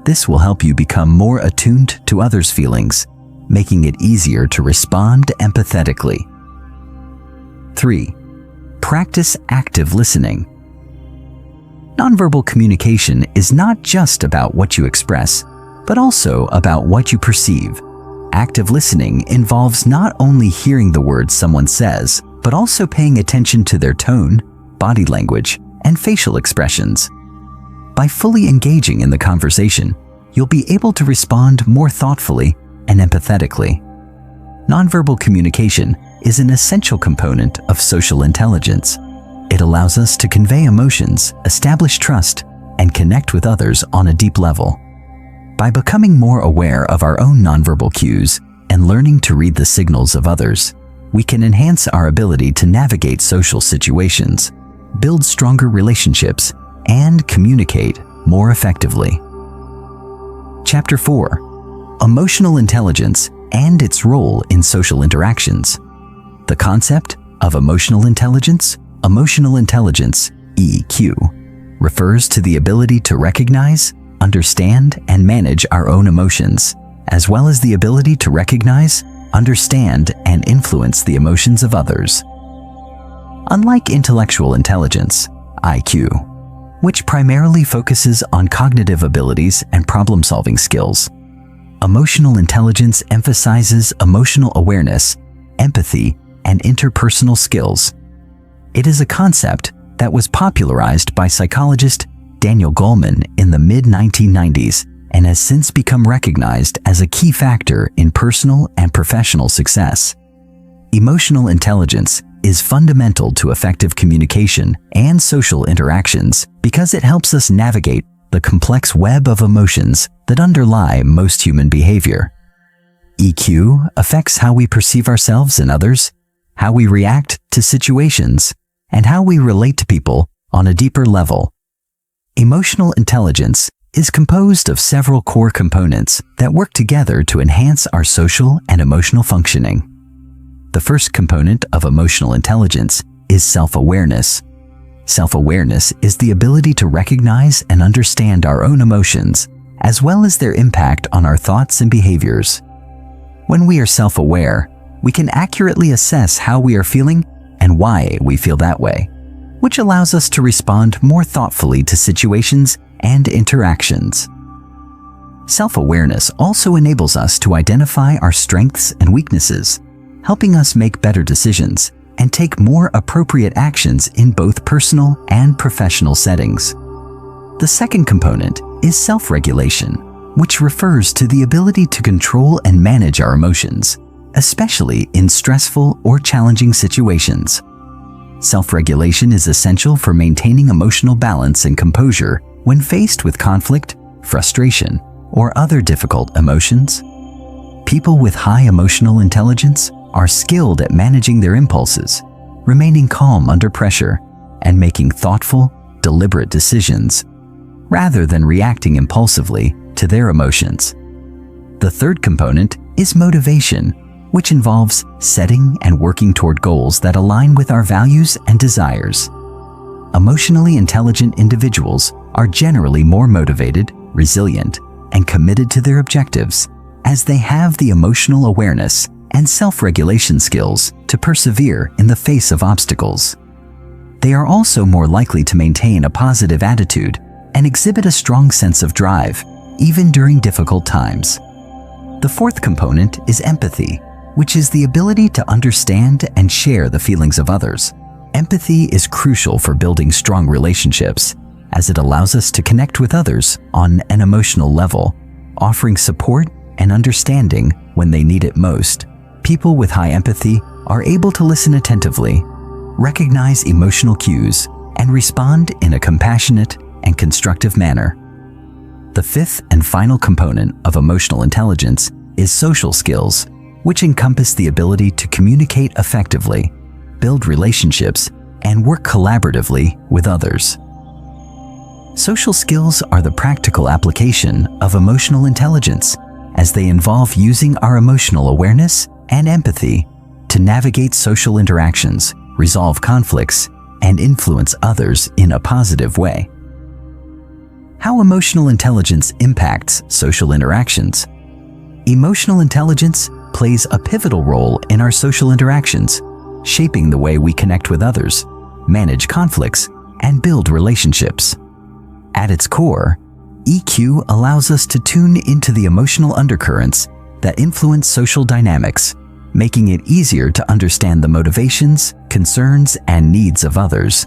This will help you become more attuned to others' feelings, making it easier to respond empathetically. 3. Practice active listening. Nonverbal communication is not just about what you express, but also about what you perceive. Active listening involves not only hearing the words someone says, but also paying attention to their tone, body language, and facial expressions. By fully engaging in the conversation, you'll be able to respond more thoughtfully and empathetically. Nonverbal communication is an essential component of social intelligence. It allows us to convey emotions, establish trust, and connect with others on a deep level. By becoming more aware of our own nonverbal cues and learning to read the signals of others, we can enhance our ability to navigate social situations, build stronger relationships, and communicate more effectively. Chapter 4. Emotional Intelligence and its Role in Social Interactions. The concept of emotional intelligence, EQ, refers to the ability to recognize, understand, and manage our own emotions, as well as the ability to recognize, understand, and influence the emotions of others. Unlike intellectual intelligence, IQ, which primarily focuses on cognitive abilities and problem-solving skills, emotional intelligence emphasizes emotional awareness, empathy, and interpersonal skills. It is a concept that was popularized by psychologist Daniel Goleman in the mid-1990s and has since become recognized as a key factor in personal and professional success. Emotional intelligence is fundamental to effective communication and social interactions because it helps us navigate the complex web of emotions that underlie most human behavior. EQ affects how we perceive ourselves and others, how we react to situations, and how we relate to people on a deeper level. Emotional intelligence is composed of several core components that work together to enhance our social and emotional functioning. The first component of emotional intelligence is self-awareness. Self-awareness is the ability to recognize and understand our own emotions, as well as their impact on our thoughts and behaviors. When we are self-aware, we can accurately assess how we are feeling and why we feel that way, which allows us to respond more thoughtfully to situations and interactions. Self-awareness also enables us to identify our strengths and weaknesses, helping us make better decisions and take more appropriate actions in both personal and professional settings. The second component is self-regulation, which refers to the ability to control and manage our emotions, especially in stressful or challenging situations. Self-regulation is essential for maintaining emotional balance and composure when faced with conflict, frustration, or other difficult emotions. People with high emotional intelligence are skilled at managing their impulses, remaining calm under pressure, and making thoughtful, deliberate decisions, rather than reacting impulsively to their emotions. The third component is motivation, which involves setting and working toward goals that align with our values and desires. Emotionally intelligent individuals are generally more motivated, resilient, and committed to their objectives, as they have the emotional awareness and self-regulation skills to persevere in the face of obstacles. They are also more likely to maintain a positive attitude and exhibit a strong sense of drive, even during difficult times. The fourth component is empathy, which is the ability to understand and share the feelings of others. Empathy is crucial for building strong relationships, as it allows us to connect with others on an emotional level, offering support and understanding when they need it most. People with high empathy are able to listen attentively, recognize emotional cues, and respond in a compassionate and constructive manner. The fifth and final component of emotional intelligence is social skills, which encompass the ability to communicate effectively, build relationships, and work collaboratively with others. Social skills are the practical application of emotional intelligence, as they involve using our emotional awareness and empathy to navigate social interactions, resolve conflicts, and influence others in a positive way. How emotional intelligence impacts social interactions. Emotional intelligence plays a pivotal role in our social interactions, shaping the way we connect with others, manage conflicts, and build relationships. At its core, EQ allows us to tune into the emotional undercurrents that influence social dynamics, making it easier to understand the motivations, concerns, and needs of others.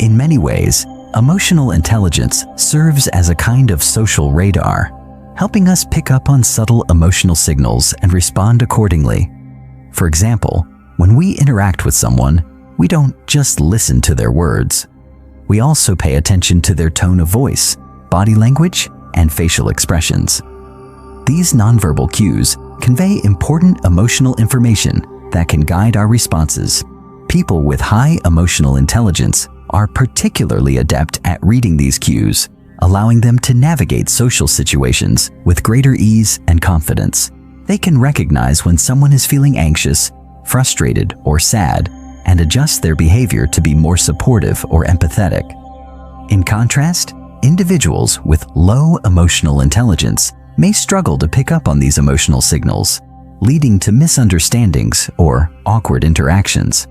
In many ways, emotional intelligence serves as a kind of social radar, helping us pick up on subtle emotional signals and respond accordingly. For example, when we interact with someone, we don't just listen to their words. We also pay attention to their tone of voice, body language, and facial expressions. These nonverbal cues convey important emotional information that can guide our responses. People with high emotional intelligence are particularly adept at reading these cues, allowing them to navigate social situations with greater ease and confidence. They can recognize when someone is feeling anxious, frustrated, or sad, and adjust their behavior to be more supportive or empathetic. In contrast, individuals with low emotional intelligence may struggle to pick up on these emotional signals, leading to misunderstandings or awkward interactions.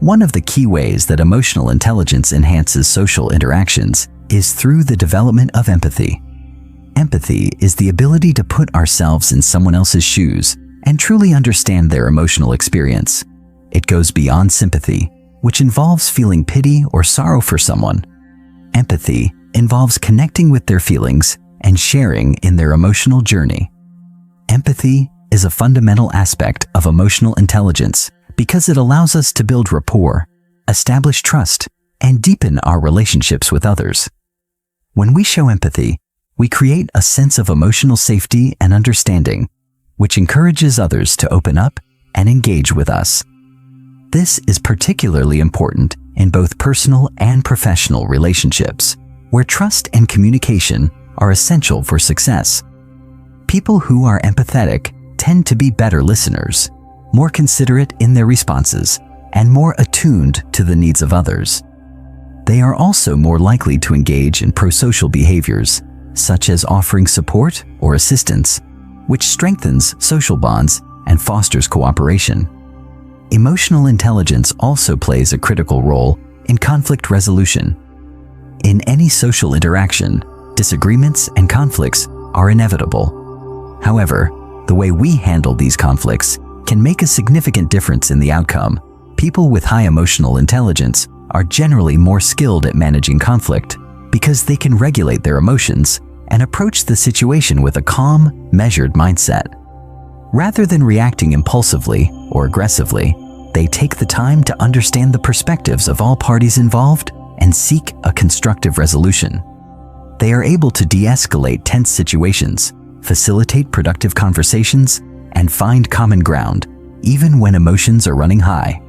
One of the key ways that emotional intelligence enhances social interactions is through the development of empathy. Empathy is the ability to put ourselves in someone else's shoes and truly understand their emotional experience. It goes beyond sympathy, which involves feeling pity or sorrow for someone. Empathy involves connecting with their feelings and sharing in their emotional journey. Empathy is a fundamental aspect of emotional intelligence because it allows us to build rapport, establish trust, and deepen our relationships with others. When we show empathy, we create a sense of emotional safety and understanding, which encourages others to open up and engage with us. This is particularly important in both personal and professional relationships, where trust and communication are essential for success. People who are empathetic tend to be better listeners, more considerate in their responses, and more attuned to the needs of others. They are also more likely to engage in prosocial behaviors, such as offering support or assistance, which strengthens social bonds and fosters cooperation. Emotional intelligence also plays a critical role in conflict resolution. In any social interaction, disagreements and conflicts are inevitable. However, the way we handle these conflicts can make a significant difference in the outcome. People with high emotional intelligence are generally more skilled at managing conflict because they can regulate their emotions and approach the situation with a calm, measured mindset. Rather than reacting impulsively or aggressively, they take the time to understand the perspectives of all parties involved and seek a constructive resolution. They are able to de-escalate tense situations, facilitate productive conversations, and find common ground, even when emotions are running high.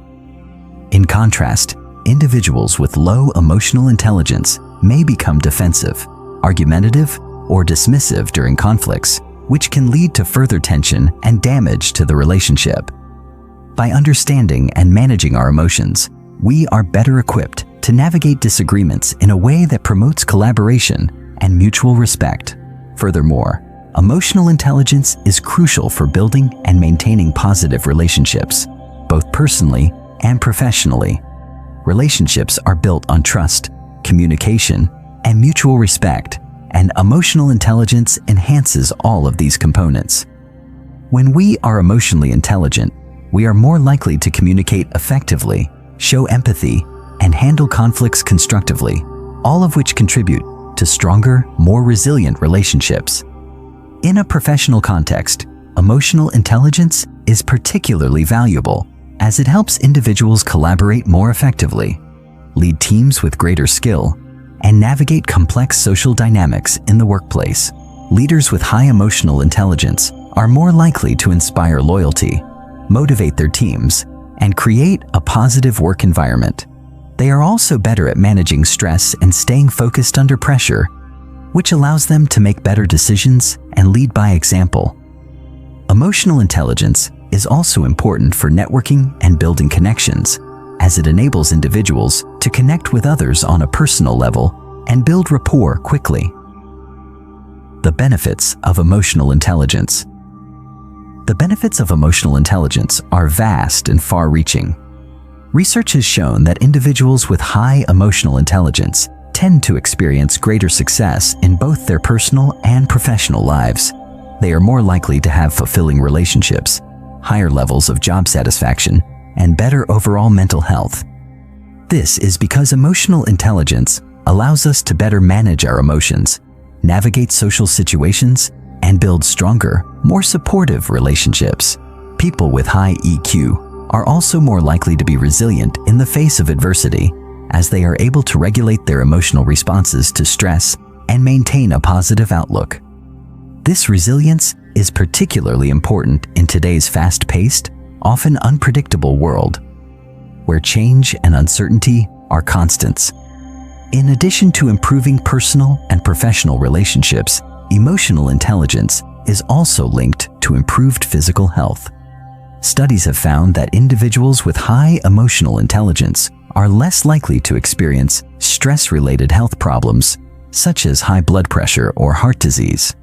In contrast, individuals with low emotional intelligence may become defensive, argumentative, or dismissive during conflicts, which can lead to further tension and damage to the relationship. By understanding and managing our emotions, we are better equipped to navigate disagreements in a way that promotes collaboration and mutual respect. Furthermore, Emotional intelligence is crucial for building and maintaining positive relationships, both personally and professionally. Relationships are built on trust, communication, and mutual respect, and emotional intelligence enhances all of these components. When we are emotionally intelligent, we are more likely to communicate effectively, show empathy, and handle conflicts constructively, all of which contribute to stronger, more resilient relationships. In a professional context, emotional intelligence is particularly valuable as it helps individuals collaborate more effectively, lead teams with greater skill, and navigate complex social dynamics in the workplace. Leaders with high emotional intelligence are more likely to inspire loyalty, motivate their teams, and create a positive work environment. They are also better at managing stress and staying focused under pressure, which allows them to make better decisions and lead by example. Emotional intelligence is also important for networking and building connections, as it enables individuals to connect with others on a personal level and build rapport quickly. The benefits of emotional intelligence. The benefits of emotional intelligence are vast and far-reaching. Research has shown that individuals with high emotional intelligence tend to experience greater success in both their personal and professional lives. They are more likely to have fulfilling relationships, higher levels of job satisfaction, and better overall mental health. This is because emotional intelligence allows us to better manage our emotions, navigate social situations, and build stronger, more supportive relationships. People with high EQ are also more likely to be resilient in the face of adversity, as they are able to regulate their emotional responses to stress and maintain a positive outlook. This resilience is particularly important in today's fast-paced, often unpredictable world, where change and uncertainty are constants. In addition to improving personal and professional relationships, emotional intelligence is also linked to improved physical health. Studies have found that individuals with high emotional intelligence are less likely to experience stress-related health problems, such as high blood pressure or heart disease.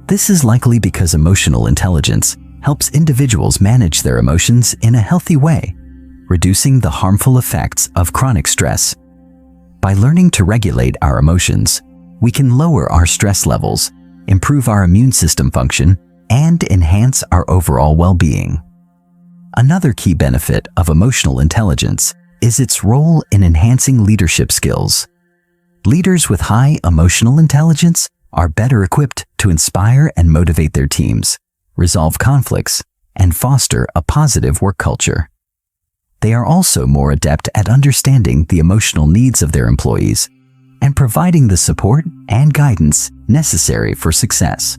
This is likely because emotional intelligence helps individuals manage their emotions in a healthy way, reducing the harmful effects of chronic stress. By learning to regulate our emotions, we can lower our stress levels, improve our immune system function, and enhance our overall well-being. Another key benefit of emotional intelligence is its role in enhancing leadership skills. Leaders with high emotional intelligence are better equipped to inspire and motivate their teams, resolve conflicts, and foster a positive work culture. They are also more adept at understanding the emotional needs of their employees and providing the support and guidance necessary for success.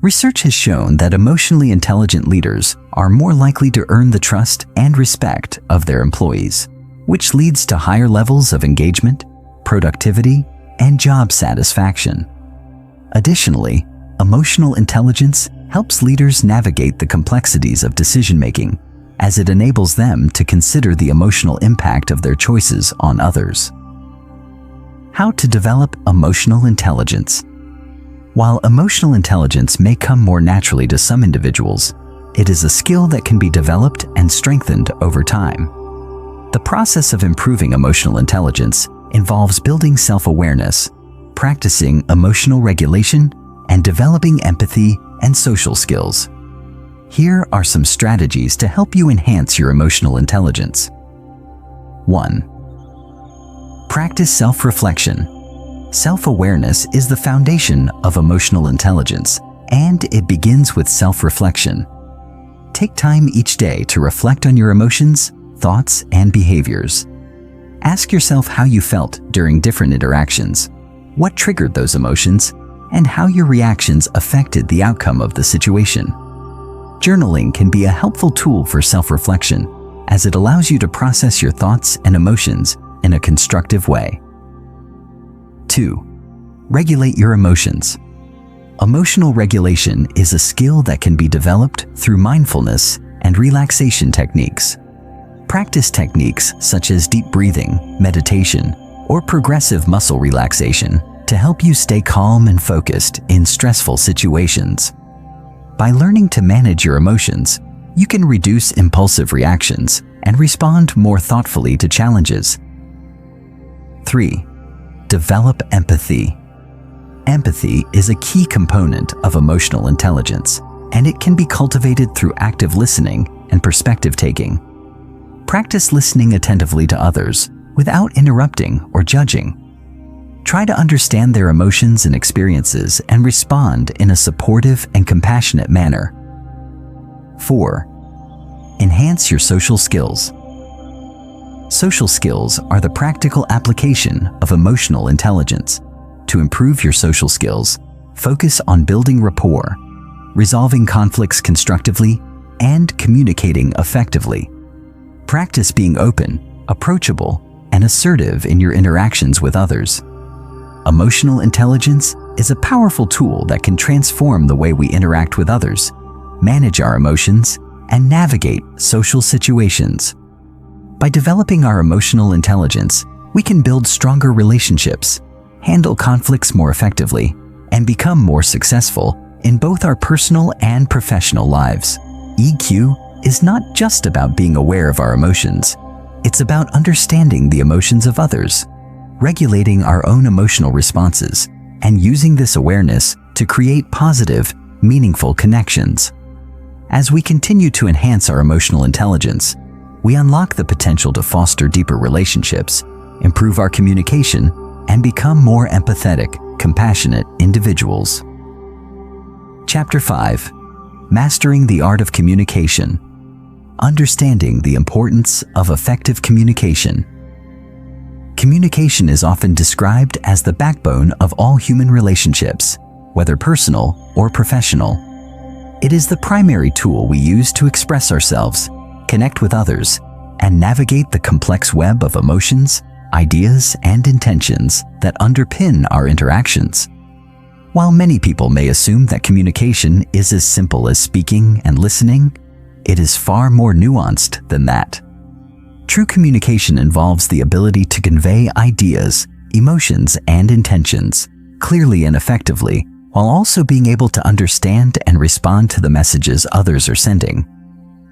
Research has shown that emotionally intelligent leaders are more likely to earn the trust and respect of their employees, which leads to higher levels of engagement, productivity, and job satisfaction. Additionally, emotional intelligence helps leaders navigate the complexities of decision-making, as it enables them to consider the emotional impact of their choices on others. How to develop emotional intelligence. While emotional intelligence may come more naturally to some individuals, it is a skill that can be developed and strengthened over time. The process of improving emotional intelligence involves building self-awareness, practicing emotional regulation, and developing empathy and social skills. Here are some strategies to help you enhance your emotional intelligence. 1. Practice self-reflection. Self-awareness is the foundation of emotional intelligence, and it begins with self-reflection. Take time each day to reflect on your emotions, thoughts, and behaviors. Ask yourself how you felt during different interactions, what triggered those emotions, and how your reactions affected the outcome of the situation. Journaling can be a helpful tool for self-reflection, as it allows you to process your thoughts and emotions in a constructive way. 2. Regulate your emotions. Emotional regulation is a skill that can be developed through mindfulness and relaxation techniques. Practice techniques such as deep breathing, meditation, or progressive muscle relaxation to help you stay calm and focused in stressful situations. By learning to manage your emotions, you can reduce impulsive reactions and respond more thoughtfully to challenges. 3. Develop empathy. Empathy is a key component of emotional intelligence, and it can be cultivated through active listening and perspective-taking. Practice listening attentively to others without interrupting or judging. Try to understand their emotions and experiences and respond in a supportive and compassionate manner. 4. Enhance your social skills. Social skills are the practical application of emotional intelligence. To improve your social skills, focus on building rapport, resolving conflicts constructively, and communicating effectively. Practice being open, approachable, and assertive in your interactions with others. Emotional intelligence is a powerful tool that can transform the way we interact with others, manage our emotions, and navigate social situations. By developing our emotional intelligence, we can build stronger relationships, handle conflicts more effectively, and become more successful in both our personal and professional lives. EQ is not just about being aware of our emotions. It's about understanding the emotions of others, regulating our own emotional responses, and using this awareness to create positive, meaningful connections. As we continue to enhance our emotional intelligence, we unlock the potential to foster deeper relationships, improve our communication, and become more empathetic, compassionate individuals. Chapter 5. Mastering the Art of Communication. Understanding the importance of effective communication. Communication is often described as the backbone of all human relationships, whether personal or professional. It is the primary tool we use to express ourselves, connect with others, and navigate the complex web of emotions, ideas, and intentions that underpin our interactions. While many people may assume that communication is as simple as speaking and listening, it is far more nuanced than that. True communication involves the ability to convey ideas, emotions, and intentions clearly and effectively, while also being able to understand and respond to the messages others are sending.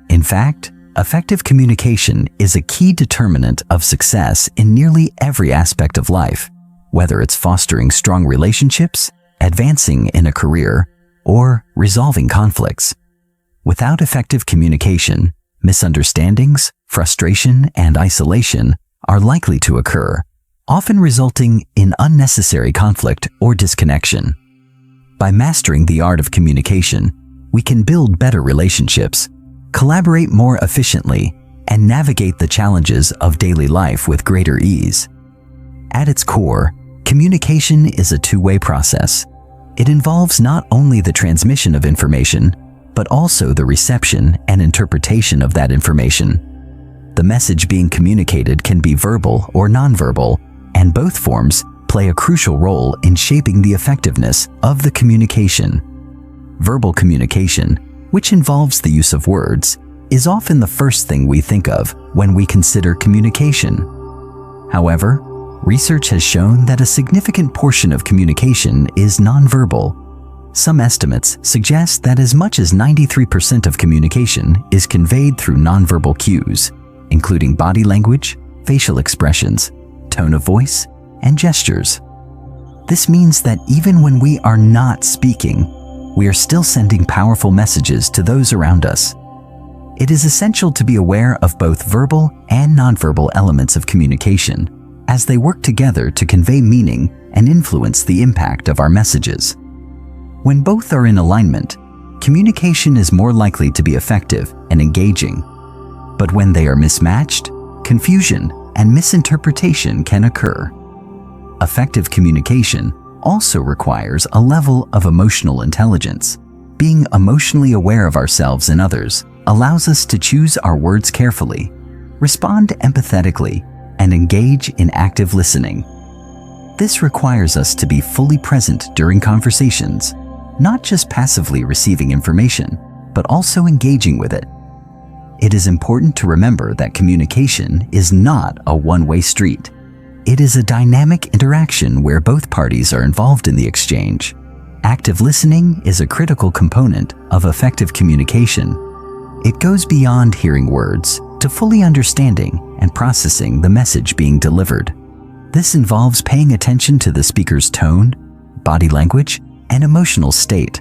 In fact, effective communication is a key determinant of success in nearly every aspect of life, whether it's fostering strong relationships, advancing in a career, or resolving conflicts. Without effective communication, misunderstandings, frustration, and isolation are likely to occur, often resulting in unnecessary conflict or disconnection. By mastering the art of communication, we can build better relationships, collaborate more efficiently, and navigate the challenges of daily life with greater ease. At its core, communication is a two-way process. It involves not only the transmission of information, but also the reception and interpretation of that information. The message being communicated can be verbal or nonverbal, and both forms play a crucial role in shaping the effectiveness of the communication. Verbal communication, which involves the use of words, is often the first thing we think of when we consider communication. However, research has shown that a significant portion of communication is nonverbal. Some estimates suggest that as much as 93% of communication is conveyed through nonverbal cues, including body language, facial expressions, tone of voice, and gestures. This means that even when we are not speaking, we are still sending powerful messages to those around us. It is essential to be aware of both verbal and nonverbal elements of communication, as they work together to convey meaning and influence the impact of our messages. When both are in alignment, communication is more likely to be effective and engaging. But when they are mismatched, confusion and misinterpretation can occur. Effective communication also requires a level of emotional intelligence. Being emotionally aware of ourselves and others allows us to choose our words carefully, respond empathetically, and engage in active listening. This requires us to be fully present during conversations, not just passively receiving information, but also engaging with it. It is important to remember that communication is not a one-way street. it is a dynamic interaction where both parties are involved in the exchange. Active listening is a critical component of effective communication. It goes beyond hearing words to fully understanding and processing the message being delivered. This involves paying attention to the speaker's tone, body language, and emotional state,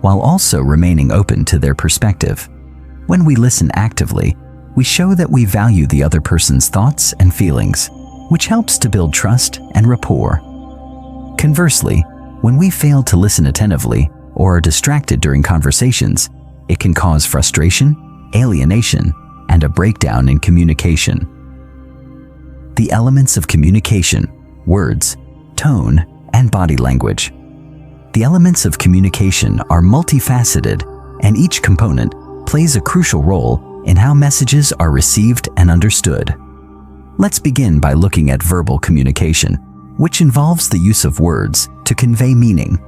while also remaining open to their perspective. When we listen actively, we show that we value the other person's thoughts and feelings, which helps to build trust and rapport. Conversely, when we fail to listen attentively or are distracted during conversations, it can cause frustration, alienation, and a breakdown in communication. The elements of communication: words, tone, and body language. The elements of communication are multifaceted, and each component plays a crucial role in how messages are received and understood. Let's begin by looking at verbal communication, which involves the use of words to convey meaning.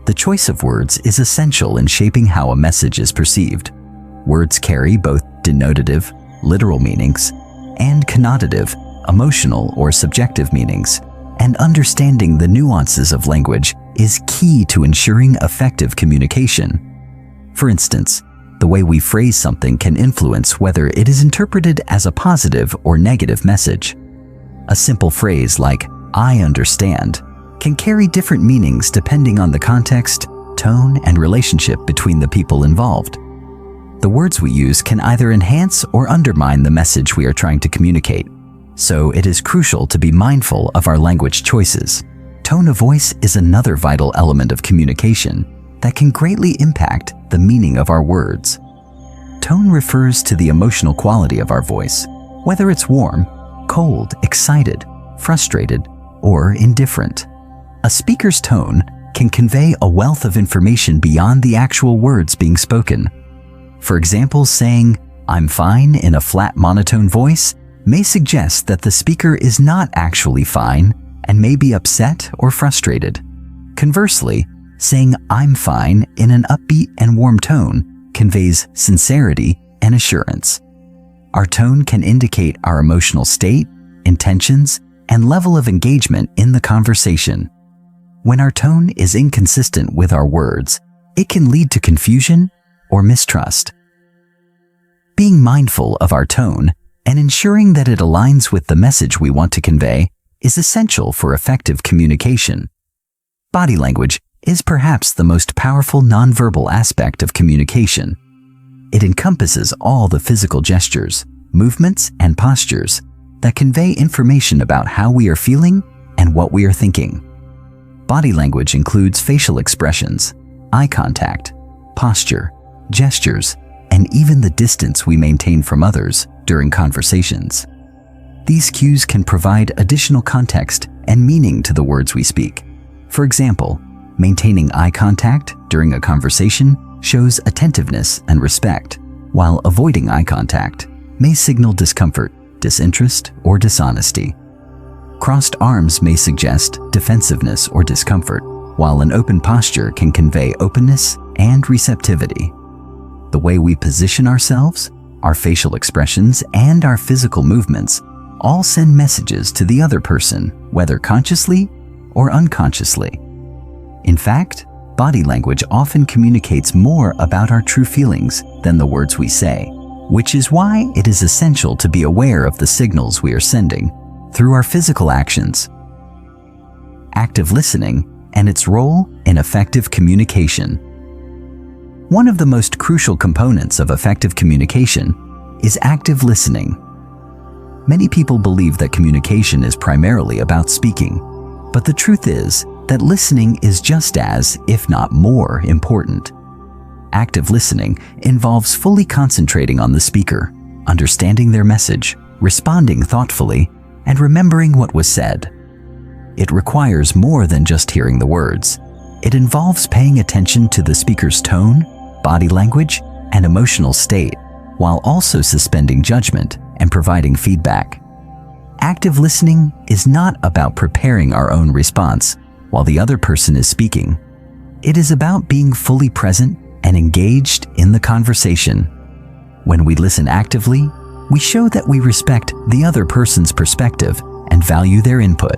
The choice of words is essential in shaping how a message is perceived. Words carry both denotative, literal meanings, and connotative, emotional or subjective meanings, and understanding the nuances of language is key to ensuring effective communication. For instance, the way we phrase something can influence whether it is interpreted as a positive or negative message. A simple phrase like, "I understand," can carry different meanings depending on the context, tone, and relationship between the people involved. The words we use can either enhance or undermine the message we are trying to communicate, so it is crucial to be mindful of our language choices. Tone of voice is another vital element of communication that can greatly impact the meaning of our words. Tone refers to the emotional quality of our voice, whether it's warm, cold, excited, frustrated, or indifferent. A speaker's tone can convey a wealth of information beyond the actual words being spoken. For example, saying, "I'm fine" in a flat monotone voice may suggest that the speaker is not actually fine and may be upset or frustrated. Conversely, saying "I'm fine" in an upbeat and warm tone conveys sincerity and assurance. Our tone can indicate our emotional state, intentions, and level of engagement in the conversation. When our tone is inconsistent with our words, it can lead to confusion or mistrust. Being mindful of our tone and ensuring that it aligns with the message we want to convey is essential for effective communication. Body language is perhaps the most powerful nonverbal aspect of communication. It encompasses all the physical gestures, movements, and postures that convey information about how we are feeling and what we are thinking. Body language includes facial expressions, eye contact, posture, gestures, and even the distance we maintain from others during conversations. These cues can provide additional context and meaning to the words we speak. For example, maintaining eye contact during a conversation shows attentiveness and respect, while avoiding eye contact may signal discomfort, disinterest, or dishonesty. Crossed arms may suggest defensiveness or discomfort, while an open posture can convey openness and receptivity. The way we position ourselves, our facial expressions, and our physical movements all send messages to the other person, whether consciously or unconsciously. In fact, body language often communicates more about our true feelings than the words we say, which is why it is essential to be aware of the signals we are sending through our physical actions. Active listening and its role in effective communication. One of the most crucial components of effective communication is active listening. Many people believe that communication is primarily about speaking, but the truth is that listening is just as, if not more, important. Active listening involves fully concentrating on the speaker, understanding their message, responding thoughtfully, and remembering what was said. It requires more than just hearing the words. It involves paying attention to the speaker's tone, body language, and emotional state, while also suspending judgment and providing feedback. Active listening is not about preparing our own response while the other person is speaking. It is about being fully present and engaged in the conversation. When we listen actively, we show that we respect the other person's perspective and value their input.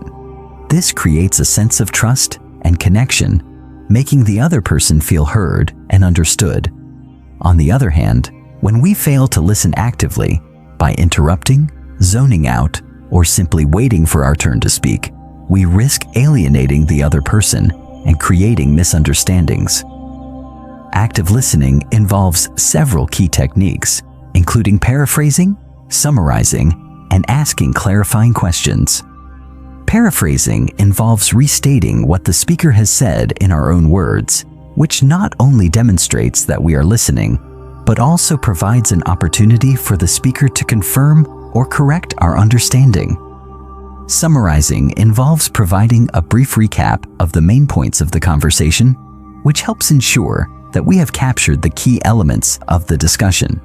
This creates a sense of trust and connection, making the other person feel heard and understood. On the other hand, when we fail to listen actively by interrupting, zoning out, or simply waiting for our turn to speak, we risk alienating the other person and creating misunderstandings. Active listening involves several key techniques, including paraphrasing, summarizing, and asking clarifying questions. Paraphrasing involves restating what the speaker has said in our own words, which not only demonstrates that we are listening, but also provides an opportunity for the speaker to confirm or correct our understanding. Summarizing involves providing a brief recap of the main points of the conversation, which helps ensure that we have captured the key elements of the discussion.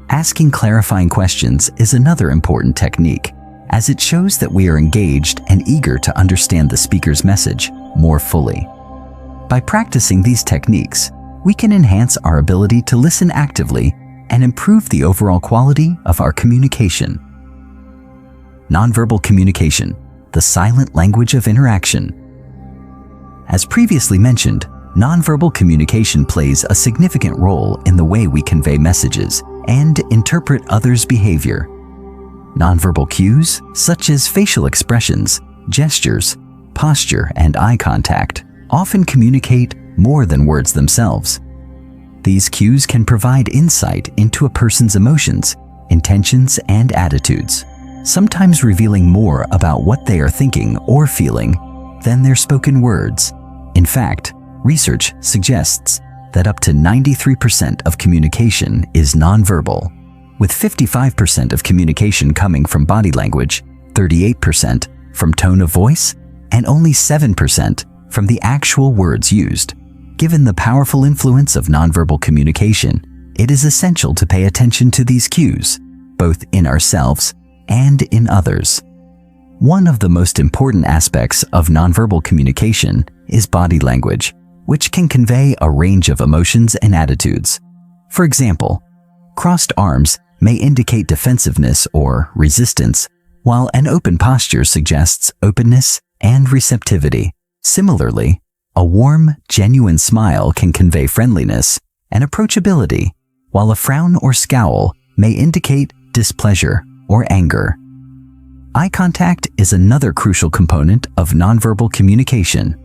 Asking clarifying questions is another important technique, as it shows that we are engaged and eager to understand the speaker's message more fully. By practicing these techniques, we can enhance our ability to listen actively and improve the overall quality of our communication. Nonverbal communication, the silent language of interaction. As previously mentioned, nonverbal communication plays a significant role in the way we convey messages and interpret others' behavior. Nonverbal cues, such as facial expressions, gestures, posture, and eye contact, often communicate more than words themselves. These cues can provide insight into a person's emotions, intentions, and attitudes, sometimes revealing more about what they are thinking or feeling than their spoken words. In fact, research suggests that up to 93% of communication is nonverbal, with 55% of communication coming from body language, 38% from tone of voice, and only 7% from the actual words used. Given the powerful influence of nonverbal communication, it is essential to pay attention to these cues, both in ourselves and in others. One of the most important aspects of nonverbal communication is body language, which can convey a range of emotions and attitudes. For example, crossed arms may indicate defensiveness or resistance, while an open posture suggests openness and receptivity. Similarly, a warm, genuine smile can convey friendliness and approachability, while a frown or scowl may indicate displeasure or anger. Eye contact is another crucial component of nonverbal communication.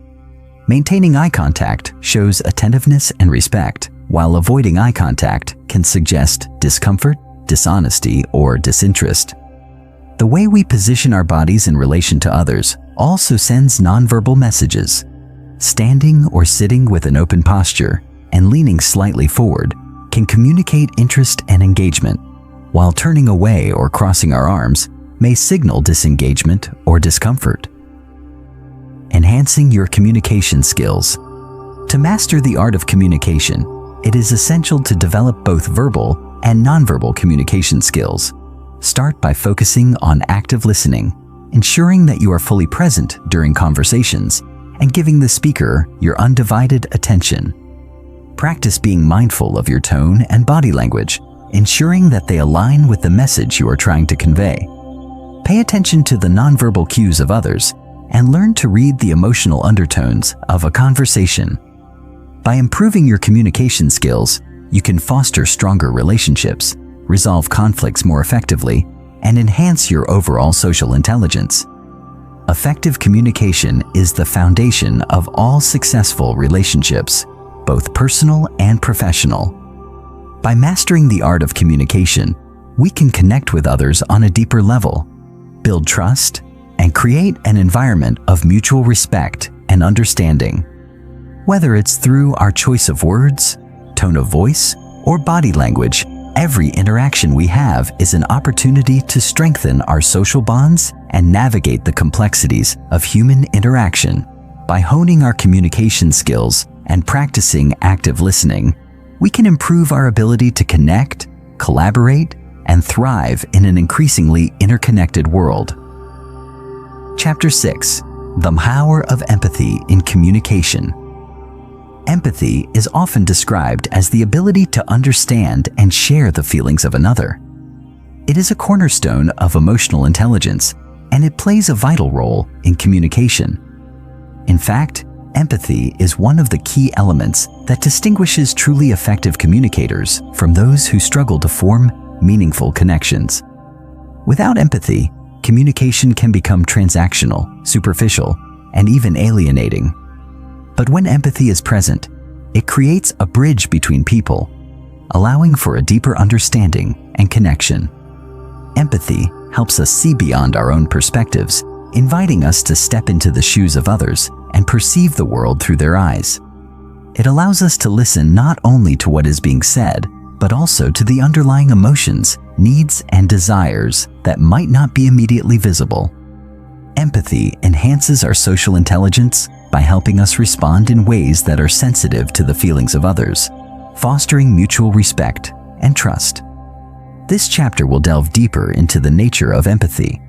Maintaining eye contact shows attentiveness and respect, while avoiding eye contact can suggest discomfort, dishonesty, or disinterest. The way we position our bodies in relation to others also sends nonverbal messages. Standing or sitting with an open posture and leaning slightly forward can communicate interest and engagement, while turning away or crossing our arms may signal disengagement or discomfort. Enhancing your communication skills. To master the art of communication, it is essential to develop both verbal and nonverbal communication skills. Start by focusing on active listening, ensuring that you are fully present during conversations and giving the speaker your undivided attention. Practice being mindful of your tone and body language, ensuring that they align with the message you are trying to convey. Pay attention to the nonverbal cues of others and learn to read the emotional undertones of a conversation. By improving your communication skills, you can foster stronger relationships, resolve conflicts more effectively, and enhance your overall social intelligence. Effective communication is the foundation of all successful relationships, both personal and professional. By mastering the art of communication, we can connect with others on a deeper level, build trust, and create an environment of mutual respect and understanding. Whether it's through our choice of words, tone of voice, or body language, every interaction we have is an opportunity to strengthen our social bonds and navigate the complexities of human interaction. By honing our communication skills and practicing active listening, we can improve our ability to connect, collaborate, and thrive in an increasingly interconnected world. Chapter 6: The Power of Empathy in Communication. Empathy is often described as the ability to understand and share the feelings of another. It is a cornerstone of emotional intelligence and it plays a vital role in communication. In fact, empathy is one of the key elements that distinguishes truly effective communicators from those who struggle to form meaningful connections. Without empathy, communication can become transactional, superficial, and even alienating. But when empathy is present, it creates a bridge between people, allowing for a deeper understanding and connection. Empathy helps us see beyond our own perspectives, inviting us to step into the shoes of others and perceive the world through their eyes. It allows us to listen not only to what is being said, but also to the underlying emotions, needs, and desires that might not be immediately visible. Empathy enhances our social intelligence by helping us respond in ways that are sensitive to the feelings of others, fostering mutual respect and trust. This chapter will delve deeper into the nature of empathy,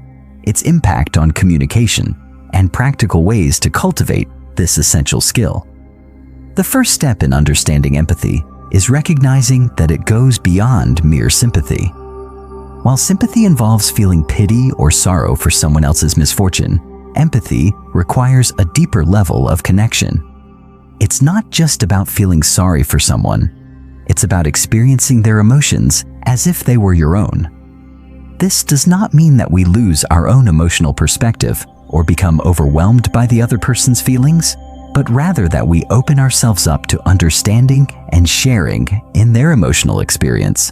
its impact on communication, and practical ways to cultivate this essential skill. The first step in understanding empathy is recognizing that it goes beyond mere sympathy. While sympathy involves feeling pity or sorrow for someone else's misfortune, empathy requires a deeper level of connection. It's not just about feeling sorry for someone, it's about experiencing their emotions as if they were your own. This does not mean that we lose our own emotional perspective or become overwhelmed by the other person's feelings, but rather that we open ourselves up to understanding and sharing in their emotional experience.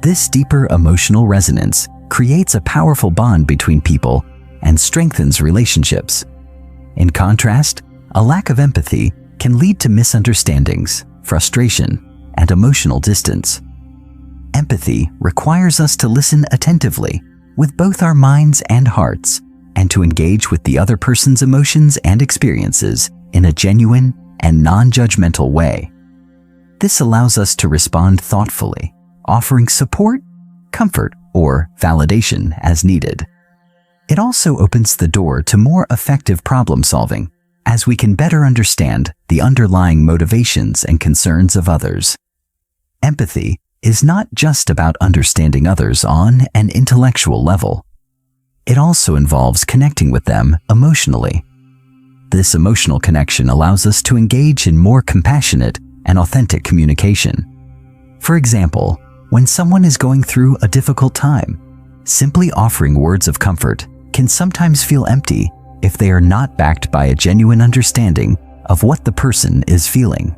This deeper emotional resonance creates a powerful bond between people and strengthens relationships. In contrast, a lack of empathy can lead to misunderstandings, frustration, and emotional distance. Empathy requires us to listen attentively with both our minds and hearts, and to engage with the other person's emotions and experiences in a genuine and non-judgmental way. This allows us to respond thoughtfully, offering support, comfort, or validation as needed. It also opens the door to more effective problem solving, as we can better understand the underlying motivations and concerns of others. Empathy is not just about understanding others on an intellectual level. It also involves connecting with them emotionally. This emotional connection allows us to engage in more compassionate and authentic communication. For example, when someone is going through a difficult time, simply offering words of comfort can sometimes feel empty if they are not backed by a genuine understanding of what the person is feeling.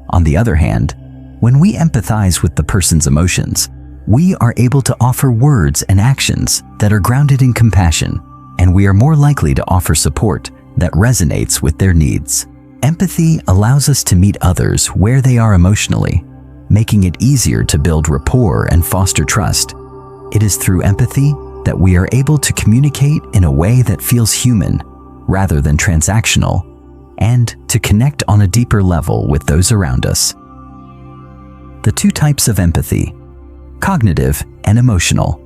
On the other hand, when we empathize with the person's emotions, we are able to offer words and actions that are grounded in compassion, and we are more likely to offer support that resonates with their needs. Empathy allows us to meet others where they are emotionally, making it easier to build rapport and foster trust. It is through empathy that we are able to communicate in a way that feels human rather than transactional, and to connect on a deeper level with those around us. The two types of empathy: cognitive and emotional.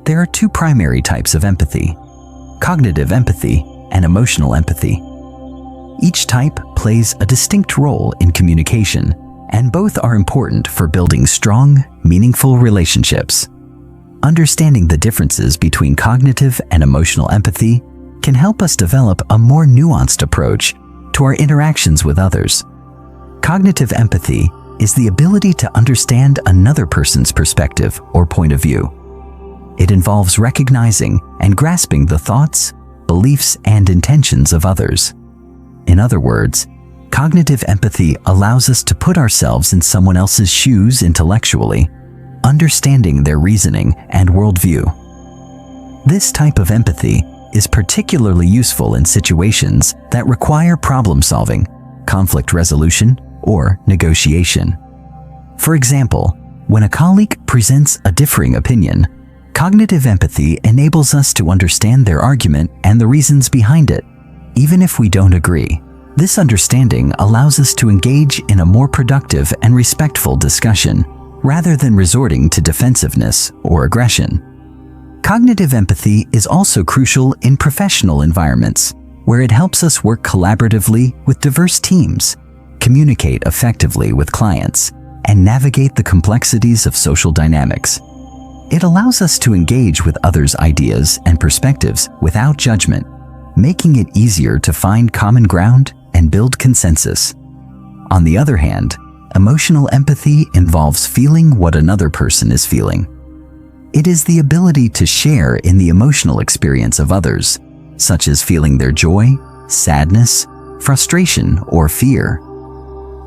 There are two primary types of empathy: cognitive empathy and emotional empathy. Each type plays a distinct role in communication, and both are important for building strong, meaningful relationships. Understanding the differences between cognitive and emotional empathy can help us develop a more nuanced approach to our interactions with others. Cognitive empathy is the ability to understand another person's perspective or point of view. It involves recognizing and grasping the thoughts, beliefs, and intentions of others. In other words, cognitive empathy allows us to put ourselves in someone else's shoes intellectually, understanding their reasoning and worldview. This type of empathy is particularly useful in situations that require problem solving, conflict resolution, or negotiation. For example, when a colleague presents a differing opinion, cognitive empathy enables us to understand their argument and the reasons behind it, even if we don't agree. This understanding allows us to engage in a more productive and respectful discussion, rather than resorting to defensiveness or aggression. Cognitive empathy is also crucial in professional environments, where it helps us work collaboratively with diverse teams, communicate effectively with clients, and navigate the complexities of social dynamics. It allows us to engage with others' ideas and perspectives without judgment, making it easier to find common ground and build consensus. On the other hand, emotional empathy involves feeling what another person is feeling. It is the ability to share in the emotional experience of others, such as feeling their joy, sadness, frustration, or fear.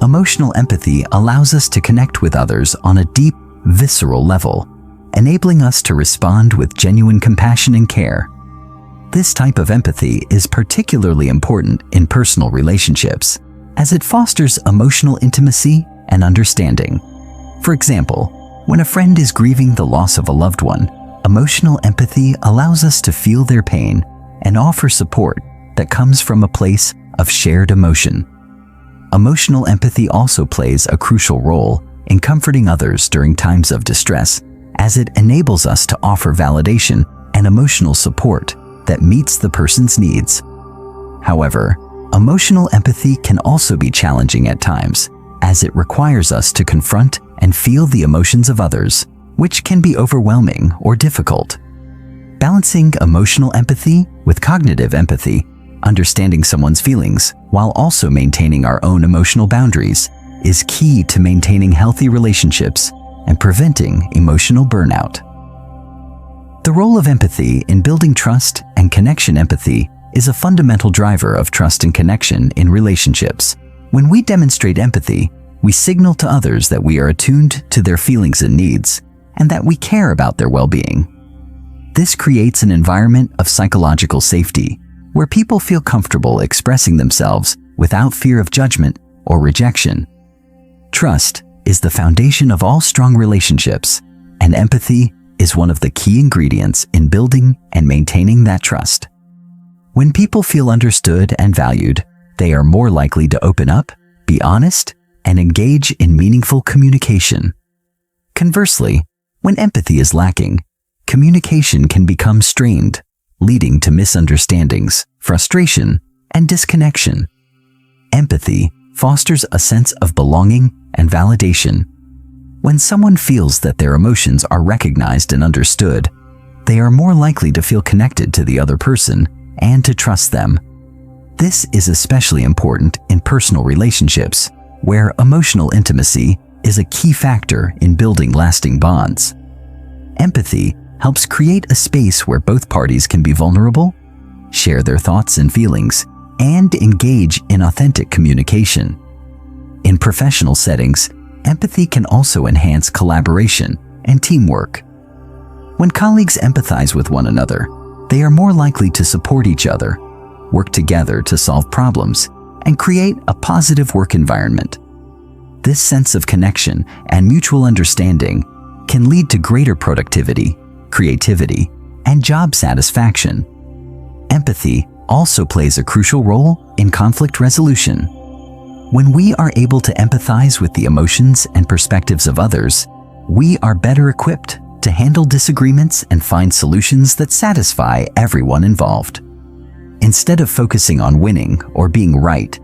Emotional empathy allows us to connect with others on a deep, visceral level, enabling us to respond with genuine compassion and care. This type of empathy is particularly important in personal relationships, as it fosters emotional intimacy and understanding. For example, when a friend is grieving the loss of a loved one, emotional empathy allows us to feel their pain and offer support that comes from a place of shared emotion. Emotional empathy also plays a crucial role in comforting others during times of distress, as it enables us to offer validation and emotional support that meets the person's needs. However, emotional empathy can also be challenging at times, as it requires us to confront and feel the emotions of others, which can be overwhelming or difficult. Balancing emotional empathy with cognitive empathy, understanding someone's feelings while also maintaining our own emotional boundaries, is key to maintaining healthy relationships and preventing emotional burnout. The role of empathy in building trust and connection. Empathy is a fundamental driver of trust and connection in relationships. When we demonstrate empathy, we signal to others that we are attuned to their feelings and needs, and that we care about their well-being. This creates an environment of psychological safety, where people feel comfortable expressing themselves without fear of judgment or rejection. Trust is the foundation of all strong relationships, and empathy is one of the key ingredients in building and maintaining that trust. When people feel understood and valued, they are more likely to open up, be honest, and engage in meaningful communication. Conversely, when empathy is lacking, communication can become strained, leading to misunderstandings, frustration, and disconnection. Empathy fosters a sense of belonging and validation. When someone feels that their emotions are recognized and understood, they are more likely to feel connected to the other person and to trust them. This is especially important in personal relationships, where emotional intimacy is a key factor in building lasting bonds. Empathy helps create a space where both parties can be vulnerable, share their thoughts and feelings, and engage in authentic communication. In professional settings, empathy can also enhance collaboration and teamwork. When colleagues empathize with one another, they are more likely to support each other, work together to solve problems, and create a positive work environment. This sense of connection and mutual understanding can lead to greater productivity, creativity, and job satisfaction. Empathy also plays a crucial role in conflict resolution. When we are able to empathize with the emotions and perspectives of others, we are better equipped to handle disagreements and find solutions that satisfy everyone involved. Instead of focusing on winning or being right,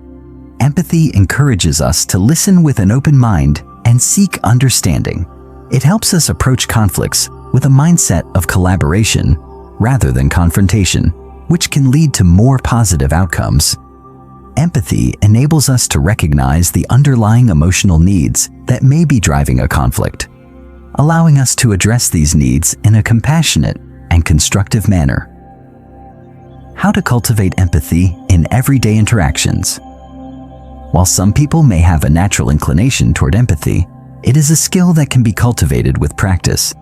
empathy encourages us to listen with an open mind and seek understanding. It helps us approach conflicts with a mindset of collaboration rather than confrontation, which can lead to more positive outcomes. Empathy enables us to recognize the underlying emotional needs that may be driving a conflict, allowing us to address these needs in a compassionate and constructive manner. How to cultivate empathy in everyday interactions. While some people may have a natural inclination toward empathy, it is a skill that can be cultivated with practice.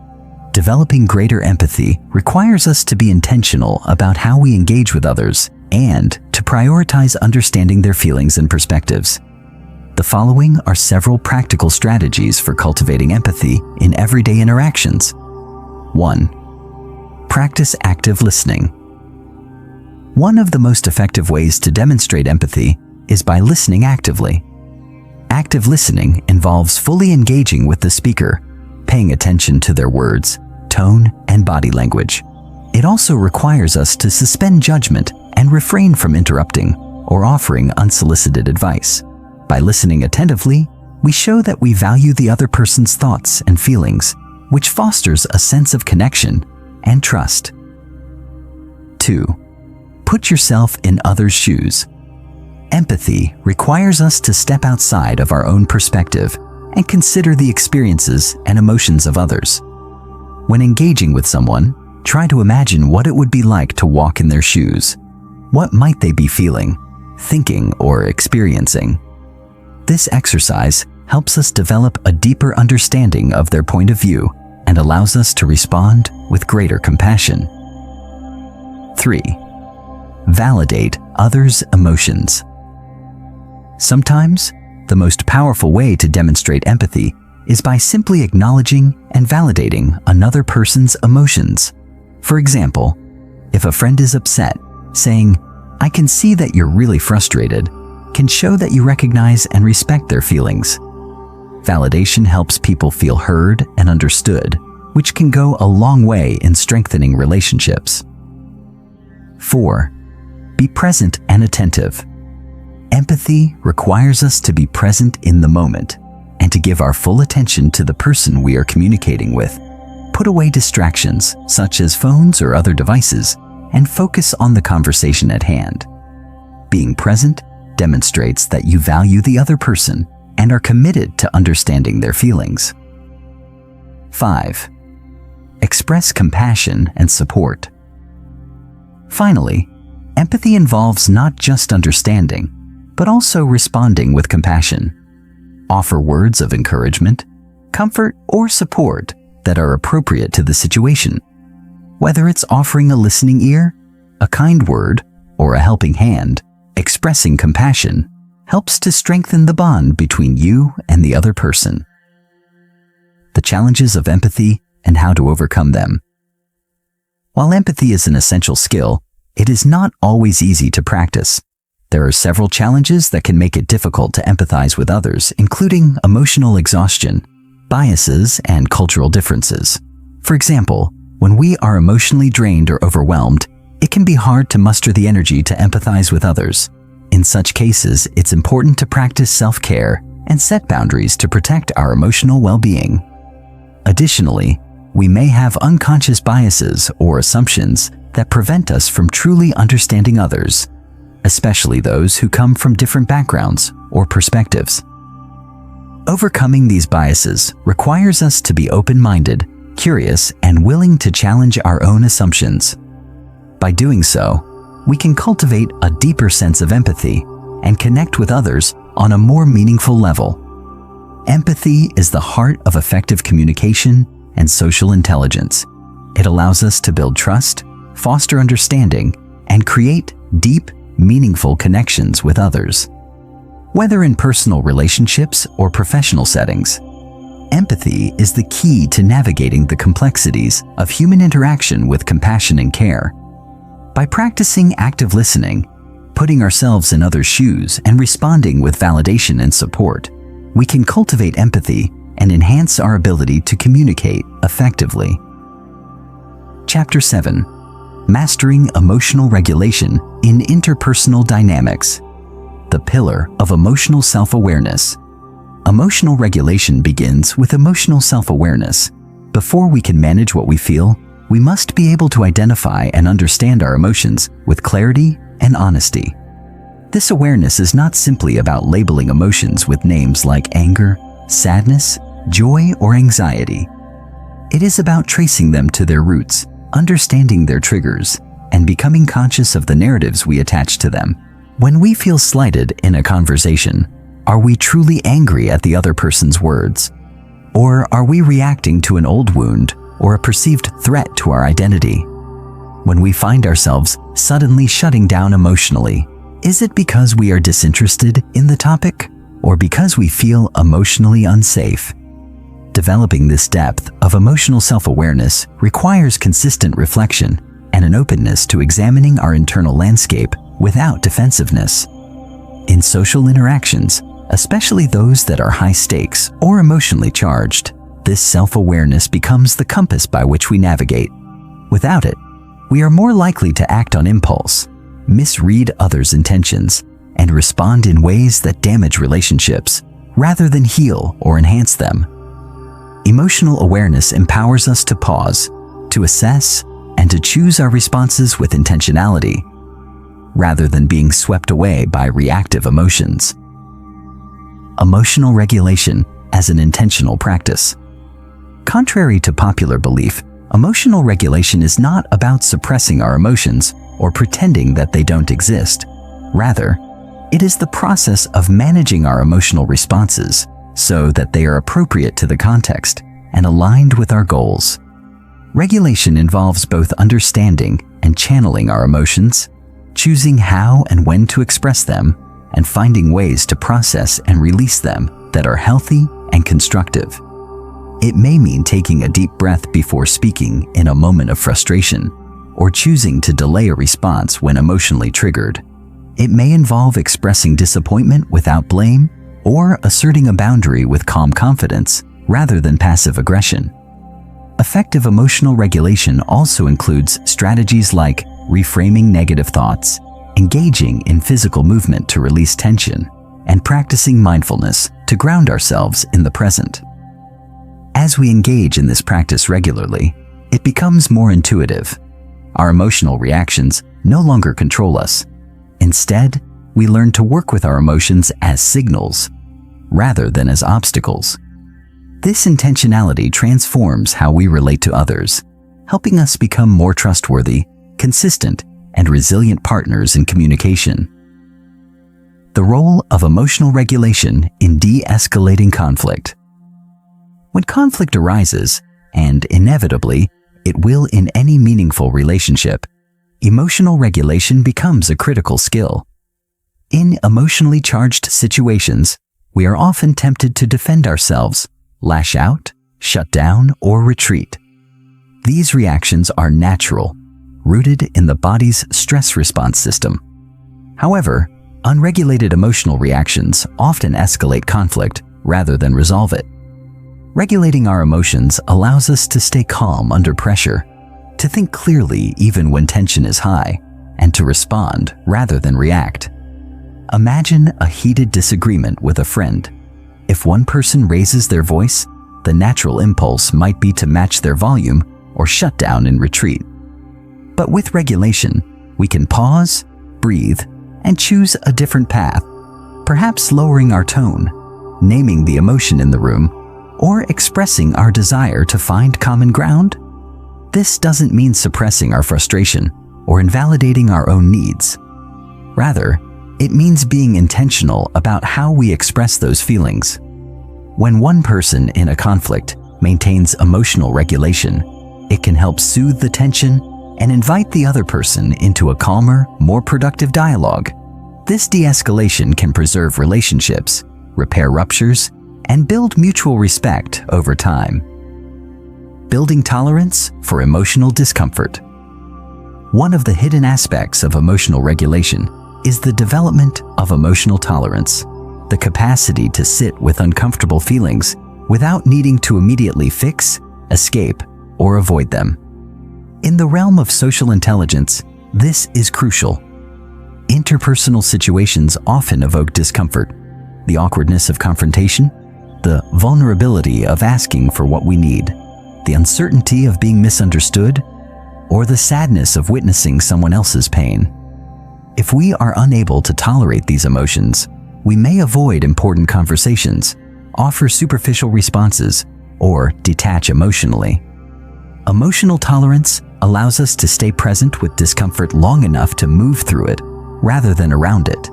Developing greater empathy requires us to be intentional about how we engage with others and to prioritize understanding their feelings and perspectives. The following are several practical strategies for cultivating empathy in everyday interactions. 1. Practice active listening. One of the most effective ways to demonstrate empathy is by listening actively. Active listening involves fully engaging with the speaker, paying attention to their words, tone, and body language. It also requires us to suspend judgment and refrain from interrupting or offering unsolicited advice. By listening attentively, we show that we value the other person's thoughts and feelings which fosters a sense of connection and trust. 2. Put yourself in others' shoes. Empathy requires us to step outside of our own perspective and consider the experiences and emotions of others. When engaging with someone, try to imagine what it would be like to walk in their shoes. What might they be feeling, thinking, or experiencing? This exercise helps us develop a deeper understanding of their point of view and allows us to respond with greater compassion. 3. Validate others' emotions. Sometimes, the most powerful way to demonstrate empathy is by simply acknowledging and validating another person's emotions. For example, if a friend is upset, saying, "I can see that you're really frustrated," can show that you recognize and respect their feelings. Validation helps people feel heard and understood, which can go a long way in strengthening relationships. 4. Be present and attentive. Empathy requires us to be present in the moment and to give our full attention to the person we are communicating with. Put away distractions, such as phones or other devices, and focus on the conversation at hand. Being present demonstrates that you value the other person and are committed to understanding their feelings. 5. Express compassion and support. Finally, empathy involves not just understanding, but also responding with compassion. Offer words of encouragement, comfort, or support that are appropriate to the situation. Whether it's offering a listening ear, a kind word, or a helping hand, expressing compassion helps to strengthen the bond between you and the other person. The challenges of empathy and how to overcome them. While empathy is an essential skill, it is not always easy to practice. There are several challenges that can make it difficult to empathize with others, including emotional exhaustion, biases, and cultural differences. For example, when we are emotionally drained or overwhelmed, it can be hard to muster the energy to empathize with others. In such cases, it's important to practice self-care and set boundaries to protect our emotional well-being. Additionally, we may have unconscious biases or assumptions that prevent us from truly understanding others, especially those who come from different backgrounds or perspectives. Overcoming these biases requires us to be open-minded, curious, and willing to challenge our own assumptions. By doing so, we can cultivate a deeper sense of empathy and connect with others on a more meaningful level. Empathy is the heart of effective communication and social intelligence. It allows us to build trust, foster understanding, and create deep, meaningful connections with others. Whether in personal relationships or professional settings, empathy is the key to navigating the complexities of human interaction with compassion and care. By practicing active listening, putting ourselves in others' shoes, and responding with validation and support, we can cultivate empathy and enhance our ability to communicate effectively. Chapter 7. Mastering Emotional Regulation in Interpersonal Dynamics. The pillar of emotional self-awareness. Emotional regulation begins with emotional self-awareness. Before we can manage what we feel, we must be able to identify and understand our emotions with clarity and honesty. This awareness is not simply about labeling emotions with names like anger, sadness, joy, or anxiety. It is about tracing them to their roots, understanding their triggers, and becoming conscious of the narratives we attach to them. When we feel slighted in a conversation, are we truly angry at the other person's words? Or are we reacting to an old wound or a perceived threat to our identity? When we find ourselves suddenly shutting down emotionally, is it because we are disinterested in the topic or because we feel emotionally unsafe? Developing this depth of emotional self-awareness requires consistent reflection and an openness to examining our internal landscape without defensiveness. In social interactions, especially those that are high stakes or emotionally charged, this self-awareness becomes the compass by which we navigate. Without it, we are more likely to act on impulse, misread others' intentions, and respond in ways that damage relationships rather than heal or enhance them. Emotional awareness empowers us to pause, to assess, and to choose our responses with intentionality, rather than being swept away by reactive emotions. Emotional regulation as an intentional practice. Contrary to popular belief, emotional regulation is not about suppressing our emotions or pretending that they don't exist. Rather, it is the process of managing our emotional responses so that they are appropriate to the context and aligned with our goals. Regulation involves both understanding and channeling our emotions, choosing how and when to express them, and finding ways to process and release them that are healthy and constructive. It may mean taking a deep breath before speaking in a moment of frustration, or choosing to delay a response when emotionally triggered. It may involve expressing disappointment without blame, or asserting a boundary with calm confidence rather than passive aggression. Effective emotional regulation also includes strategies like reframing negative thoughts, engaging in physical movement to release tension, and practicing mindfulness to ground ourselves in the present. As we engage in this practice regularly, it becomes more intuitive. Our emotional reactions no longer control us. Instead, we learn to work with our emotions as signals, rather than as obstacles. This intentionality transforms how we relate to others, helping us become more trustworthy, consistent, and resilient partners in communication. The role of emotional regulation in de-escalating conflict. When conflict arises, and inevitably it will in any meaningful relationship, emotional regulation becomes a critical skill. In emotionally charged situations, we are often tempted to defend ourselves, lash out, shut down, or retreat. These reactions are natural, rooted in the body's stress response system. However, unregulated emotional reactions often escalate conflict rather than resolve it. Regulating our emotions allows us to stay calm under pressure, to think clearly even when tension is high, and to respond rather than react. Imagine a heated disagreement with a friend. If one person raises their voice, the natural impulse might be to match their volume or shut down and retreat. But with regulation, we can pause, breathe, and choose a different path, perhaps lowering our tone, naming the emotion in the room, or expressing our desire to find common ground. This doesn't mean suppressing our frustration or invalidating our own needs. Rather, it means being intentional about how we express those feelings. When one person in a conflict maintains emotional regulation, it can help soothe the tension and invite the other person into a calmer, more productive dialogue. This de-escalation can preserve relationships, repair ruptures, and build mutual respect over time. Building tolerance for emotional discomfort. One of the hidden aspects of emotional regulation is the development of emotional tolerance, the capacity to sit with uncomfortable feelings without needing to immediately fix, escape, or avoid them. In the realm of social intelligence, this is crucial. Interpersonal situations often evoke discomfort, the awkwardness of confrontation, the vulnerability of asking for what we need, the uncertainty of being misunderstood, or the sadness of witnessing someone else's pain. If we are unable to tolerate these emotions, we may avoid important conversations, offer superficial responses, or detach emotionally. Emotional tolerance allows us to stay present with discomfort long enough to move through it rather than around it.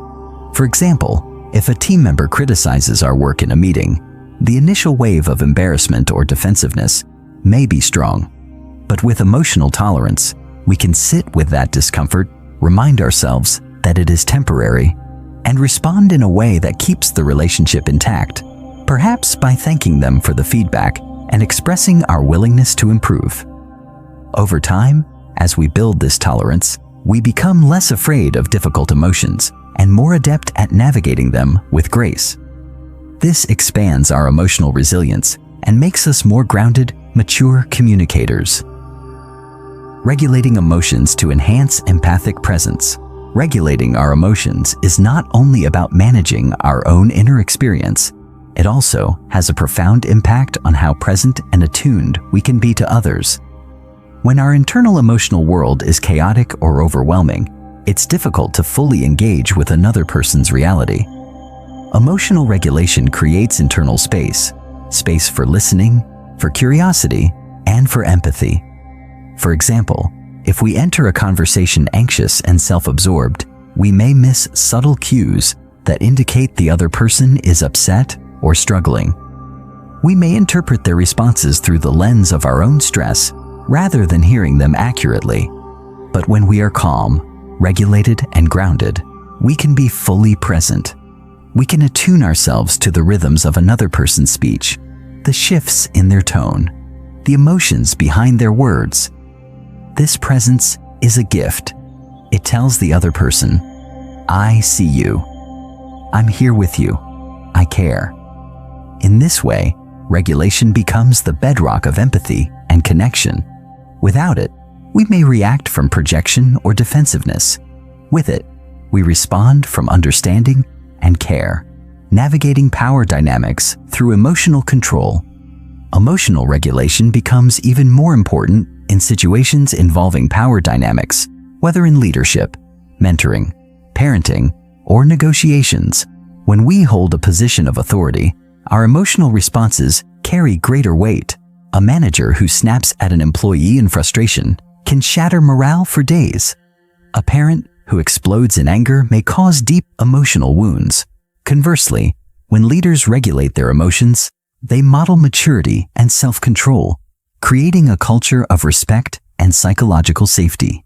For example, if a team member criticizes our work in a meeting, the initial wave of embarrassment or defensiveness may be strong. But with emotional tolerance, we can sit with that discomfort, remind ourselves that it is temporary, and respond in a way that keeps the relationship intact, perhaps by thanking them for the feedback and expressing our willingness to improve. Over time, as we build this tolerance, we become less afraid of difficult emotions and more adept at navigating them with grace. This expands our emotional resilience and makes us more grounded, mature communicators. Regulating emotions to enhance empathic presence. Regulating our emotions is not only about managing our own inner experience, it also has a profound impact on how present and attuned we can be to others. When our internal emotional world is chaotic or overwhelming, it's difficult to fully engage with another person's reality. Emotional regulation creates internal space for listening, for curiosity, and for empathy. For example, if we enter a conversation anxious and self-absorbed, we may miss subtle cues that indicate the other person is upset or struggling. We may interpret their responses through the lens of our own stress rather than hearing them accurately. But when we are calm, regulated, and grounded, we can be fully present. We can attune ourselves to the rhythms of another person's speech, the shifts in their tone, the emotions behind their words. This presence is a gift. It tells the other person, "I see you. I'm here with you. I care." In this way, regulation becomes the bedrock of empathy and connection. Without it, we may react from projection or defensiveness. With it, we respond from understanding and care, navigating power dynamics through emotional control. Emotional regulation becomes even more important in situations involving power dynamics, whether in leadership, mentoring, parenting, or negotiations. When we hold a position of authority, our emotional responses carry greater weight. A manager who snaps at an employee in frustration can shatter morale for days. A parent who explodes in anger may cause deep emotional wounds. Conversely, when leaders regulate their emotions, they model maturity and self-control, creating a culture of respect and psychological safety.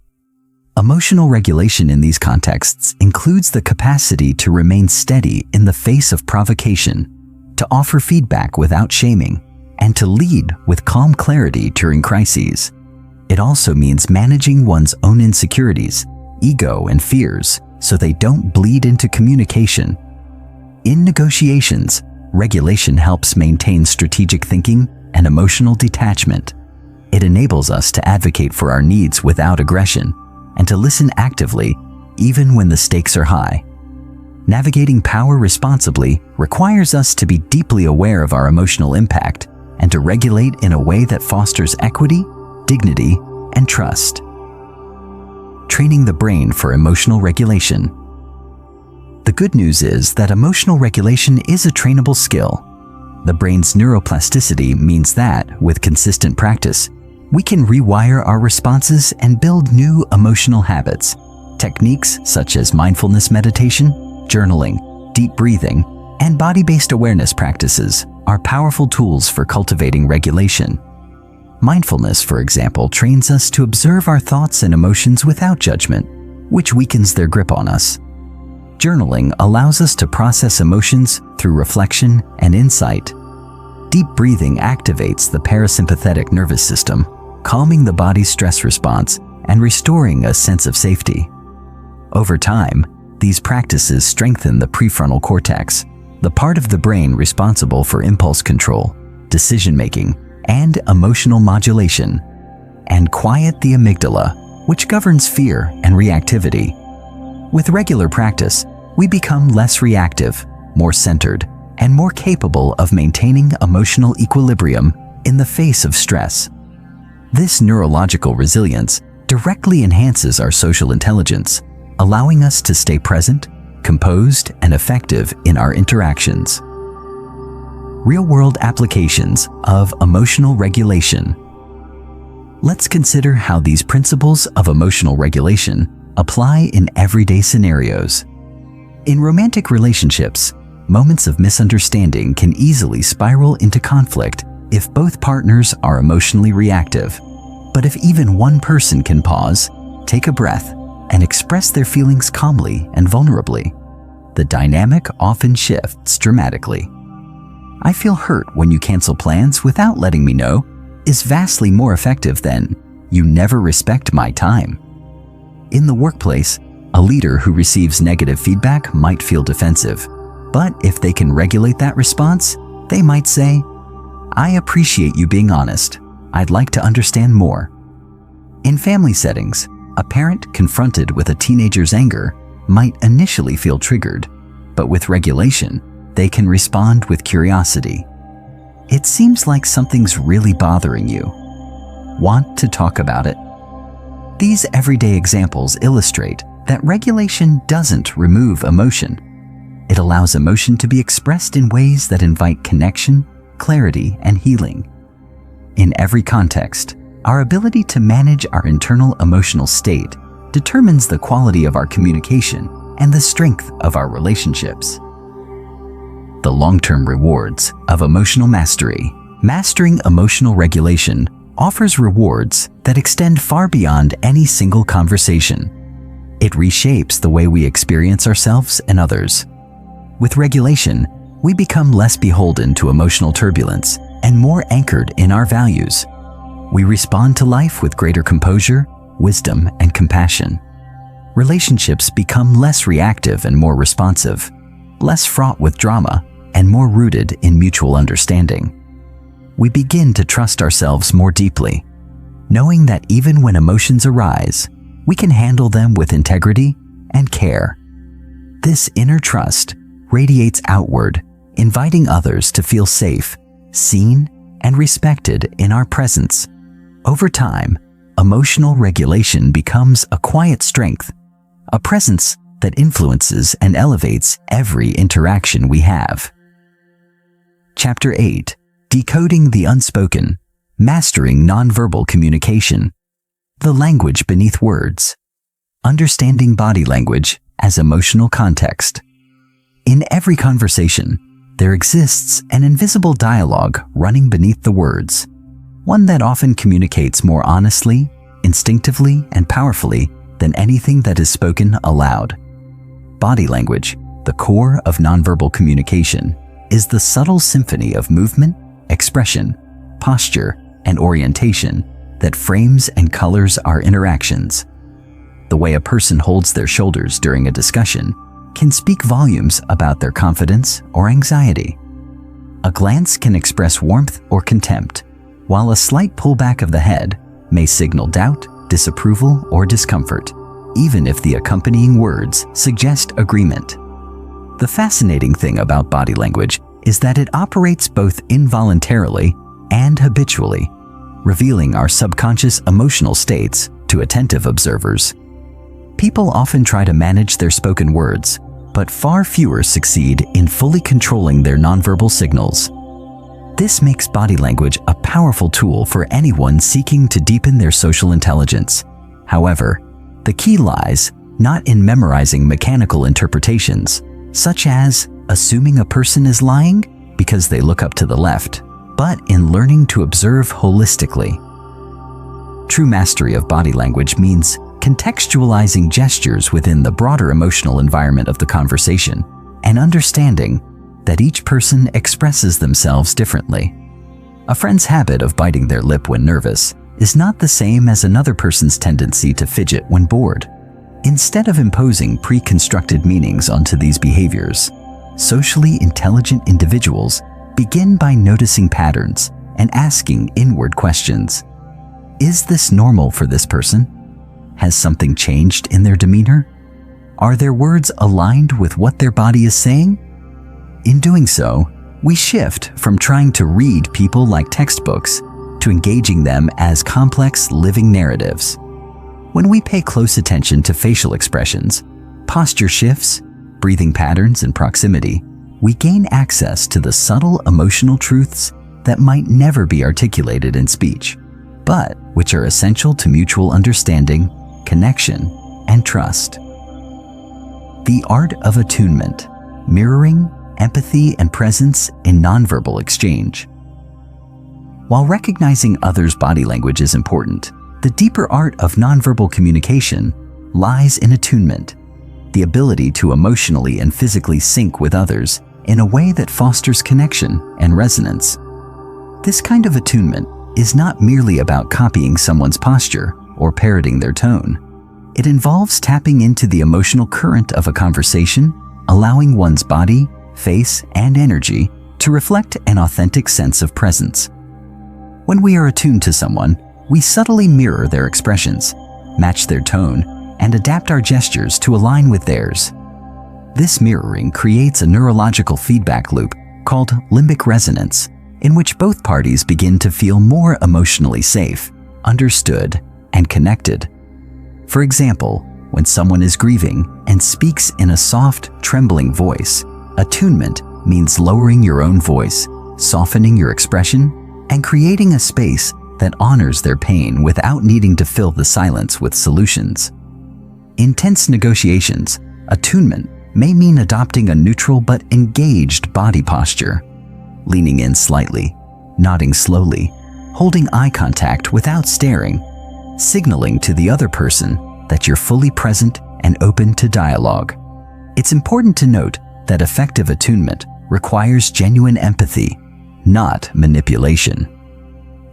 Emotional regulation in these contexts includes the capacity to remain steady in the face of provocation, to offer feedback without shaming, and to lead with calm clarity during crises. It also means managing one's own insecurities, ego, and fears so they don't bleed into communication. In negotiations, regulation helps maintain strategic thinking and emotional detachment. It enables us to advocate for our needs without aggression and to listen actively even when the stakes are high. Navigating power responsibly requires us to be deeply aware of our emotional impact and to regulate in a way that fosters equity, dignity, and trust. Training the brain for emotional regulation. The good news is that emotional regulation is a trainable skill. The brain's neuroplasticity means that, with consistent practice, we can rewire our responses and build new emotional habits. Techniques such as mindfulness meditation, journaling, deep breathing, and body-based awareness practices are powerful tools for cultivating regulation. Mindfulness, for example, trains us to observe our thoughts and emotions without judgment, which weakens their grip on us. Journaling allows us to process emotions through reflection and insight. Deep breathing activates the parasympathetic nervous system, calming the body's stress response and restoring a sense of safety. Over time, these practices strengthen the prefrontal cortex, the part of the brain responsible for impulse control, decision-making, and emotional modulation, and quiet the amygdala, which governs fear and reactivity. With regular practice, we become less reactive, more centered, and more capable of maintaining emotional equilibrium in the face of stress. This neurological resilience directly enhances our social intelligence, allowing us to stay present, composed, and effective in our interactions. Real-world applications of emotional regulation. Let's consider how these principles of emotional regulation apply in everyday scenarios. In romantic relationships, moments of misunderstanding can easily spiral into conflict if both partners are emotionally reactive. But if even one person can pause, take a breath, and express their feelings calmly and vulnerably, the dynamic often shifts dramatically. "I feel hurt when you cancel plans without letting me know" is vastly more effective than "you never respect my time." In the workplace, a leader who receives negative feedback might feel defensive, but if they can regulate that response, they might say, "I appreciate you being honest. I'd like to understand more." In family settings, a parent confronted with a teenager's anger might initially feel triggered, but with regulation, they can respond with curiosity. It seems like something's really bothering you. Want to talk about it? These everyday examples illustrate that regulation doesn't remove emotion. It allows emotion to be expressed in ways that invite connection, clarity, and healing. In every context, our ability to manage our internal emotional state determines the quality of our communication and the strength of our relationships. The long-term rewards of emotional mastery. Mastering emotional regulation offers rewards that extend far beyond any single conversation. It reshapes the way we experience ourselves and others. With regulation, we become less beholden to emotional turbulence and more anchored in our values. We respond to life with greater composure, wisdom, and compassion. Relationships become less reactive and more responsive, less fraught with drama, and more rooted in mutual understanding. We begin to trust ourselves more deeply, knowing that even when emotions arise, we can handle them with integrity and care. This inner trust radiates outward, inviting others to feel safe, seen, and respected in our presence. Over time, emotional regulation becomes a quiet strength, a presence that influences and elevates every interaction we have. Chapter 8. Decoding the Unspoken. Mastering Nonverbal Communication. The language beneath words. Understanding body language as emotional context. In every conversation, there exists an invisible dialogue running beneath the words, one that often communicates more honestly, instinctively, and powerfully than anything that is spoken aloud. Body language, the core of nonverbal communication, is the subtle symphony of movement, expression, posture, and orientation that frames and colors our interactions. The way a person holds their shoulders during a discussion can speak volumes about their confidence or anxiety. A glance can express warmth or contempt, while a slight pullback of the head may signal doubt, disapproval, or discomfort, even if the accompanying words suggest agreement. The fascinating thing about body language is that it operates both involuntarily and habitually, revealing our subconscious emotional states to attentive observers. People often try to manage their spoken words, but far fewer succeed in fully controlling their nonverbal signals. This makes body language a powerful tool for anyone seeking to deepen their social intelligence. However, the key lies not in memorizing mechanical interpretations, such as assuming a person is lying because they look up to the left, but in learning to observe holistically. True mastery of body language means contextualizing gestures within the broader emotional environment of the conversation and understanding that each person expresses themselves differently. A friend's habit of biting their lip when nervous is not the same as another person's tendency to fidget when bored. Instead of imposing pre-constructed meanings onto these behaviors, socially intelligent individuals begin by noticing patterns and asking inward questions. Is this normal for this person? Has something changed in their demeanor? Are their words aligned with what their body is saying? In doing so, we shift from trying to read people like textbooks to engaging them as complex living narratives. When we pay close attention to facial expressions, posture shifts, breathing patterns, and proximity, we gain access to the subtle emotional truths that might never be articulated in speech, but which are essential to mutual understanding, connection, and trust. The art of attunement, mirroring, empathy, and presence in nonverbal exchange. While recognizing others' body language is important, the deeper art of nonverbal communication lies in attunement, the ability to emotionally and physically sync with others in a way that fosters connection and resonance. This kind of attunement is not merely about copying someone's posture or parroting their tone. It involves tapping into the emotional current of a conversation, allowing one's body, face, and energy to reflect an authentic sense of presence. When we are attuned to someone, we subtly mirror their expressions, match their tone, and adapt our gestures to align with theirs. This mirroring creates a neurological feedback loop called limbic resonance, in which both parties begin to feel more emotionally safe, understood, and connected. For example, when someone is grieving and speaks in a soft, trembling voice, attunement means lowering your own voice, softening your expression, and creating a space that honors their pain without needing to fill the silence with solutions. In tense negotiations, attunement may mean adopting a neutral but engaged body posture, leaning in slightly, nodding slowly, holding eye contact without staring, signaling to the other person that you're fully present and open to dialogue. It's important to note that effective attunement requires genuine empathy, not manipulation.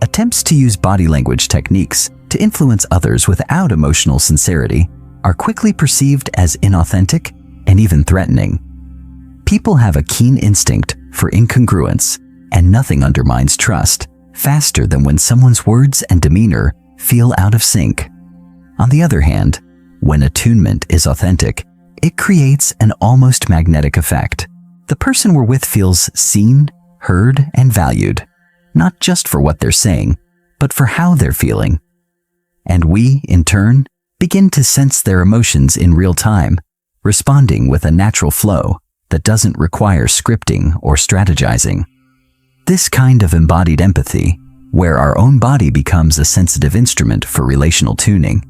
Attempts to use body language techniques to influence others without emotional sincerity are quickly perceived as inauthentic and even threatening. People have a keen instinct for incongruence, and nothing undermines trust faster than when someone's words and demeanor feel out of sync. On the other hand, when attunement is authentic, it creates an almost magnetic effect. The person we're with feels seen, heard, and valued, not just for what they're saying, but for how they're feeling. And we, in turn, begin to sense their emotions in real time, responding with a natural flow that doesn't require scripting or strategizing. This kind of embodied empathy, where our own body becomes a sensitive instrument for relational tuning,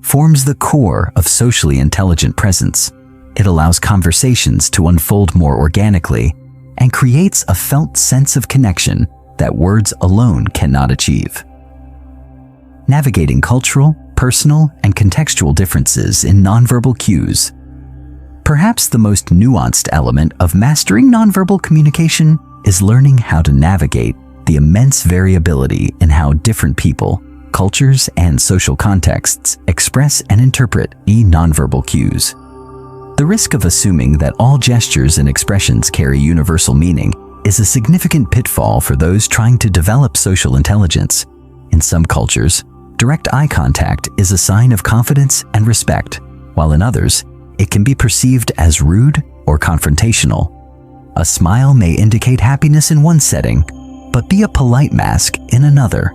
forms the core of socially intelligent presence. It allows conversations to unfold more organically and creates a felt sense of connection that words alone cannot achieve. Navigating cultural, personal, and contextual differences in nonverbal cues. Perhaps the most nuanced element of mastering nonverbal communication is learning how to navigate the immense variability in how different people, cultures, and social contexts express and interpret nonverbal cues. The risk of assuming that all gestures and expressions carry universal meaning is a significant pitfall for those trying to develop social intelligence. In some cultures, direct eye contact is a sign of confidence and respect, while in others, it can be perceived as rude or confrontational. A smile may indicate happiness in one setting, but be a polite mask in another.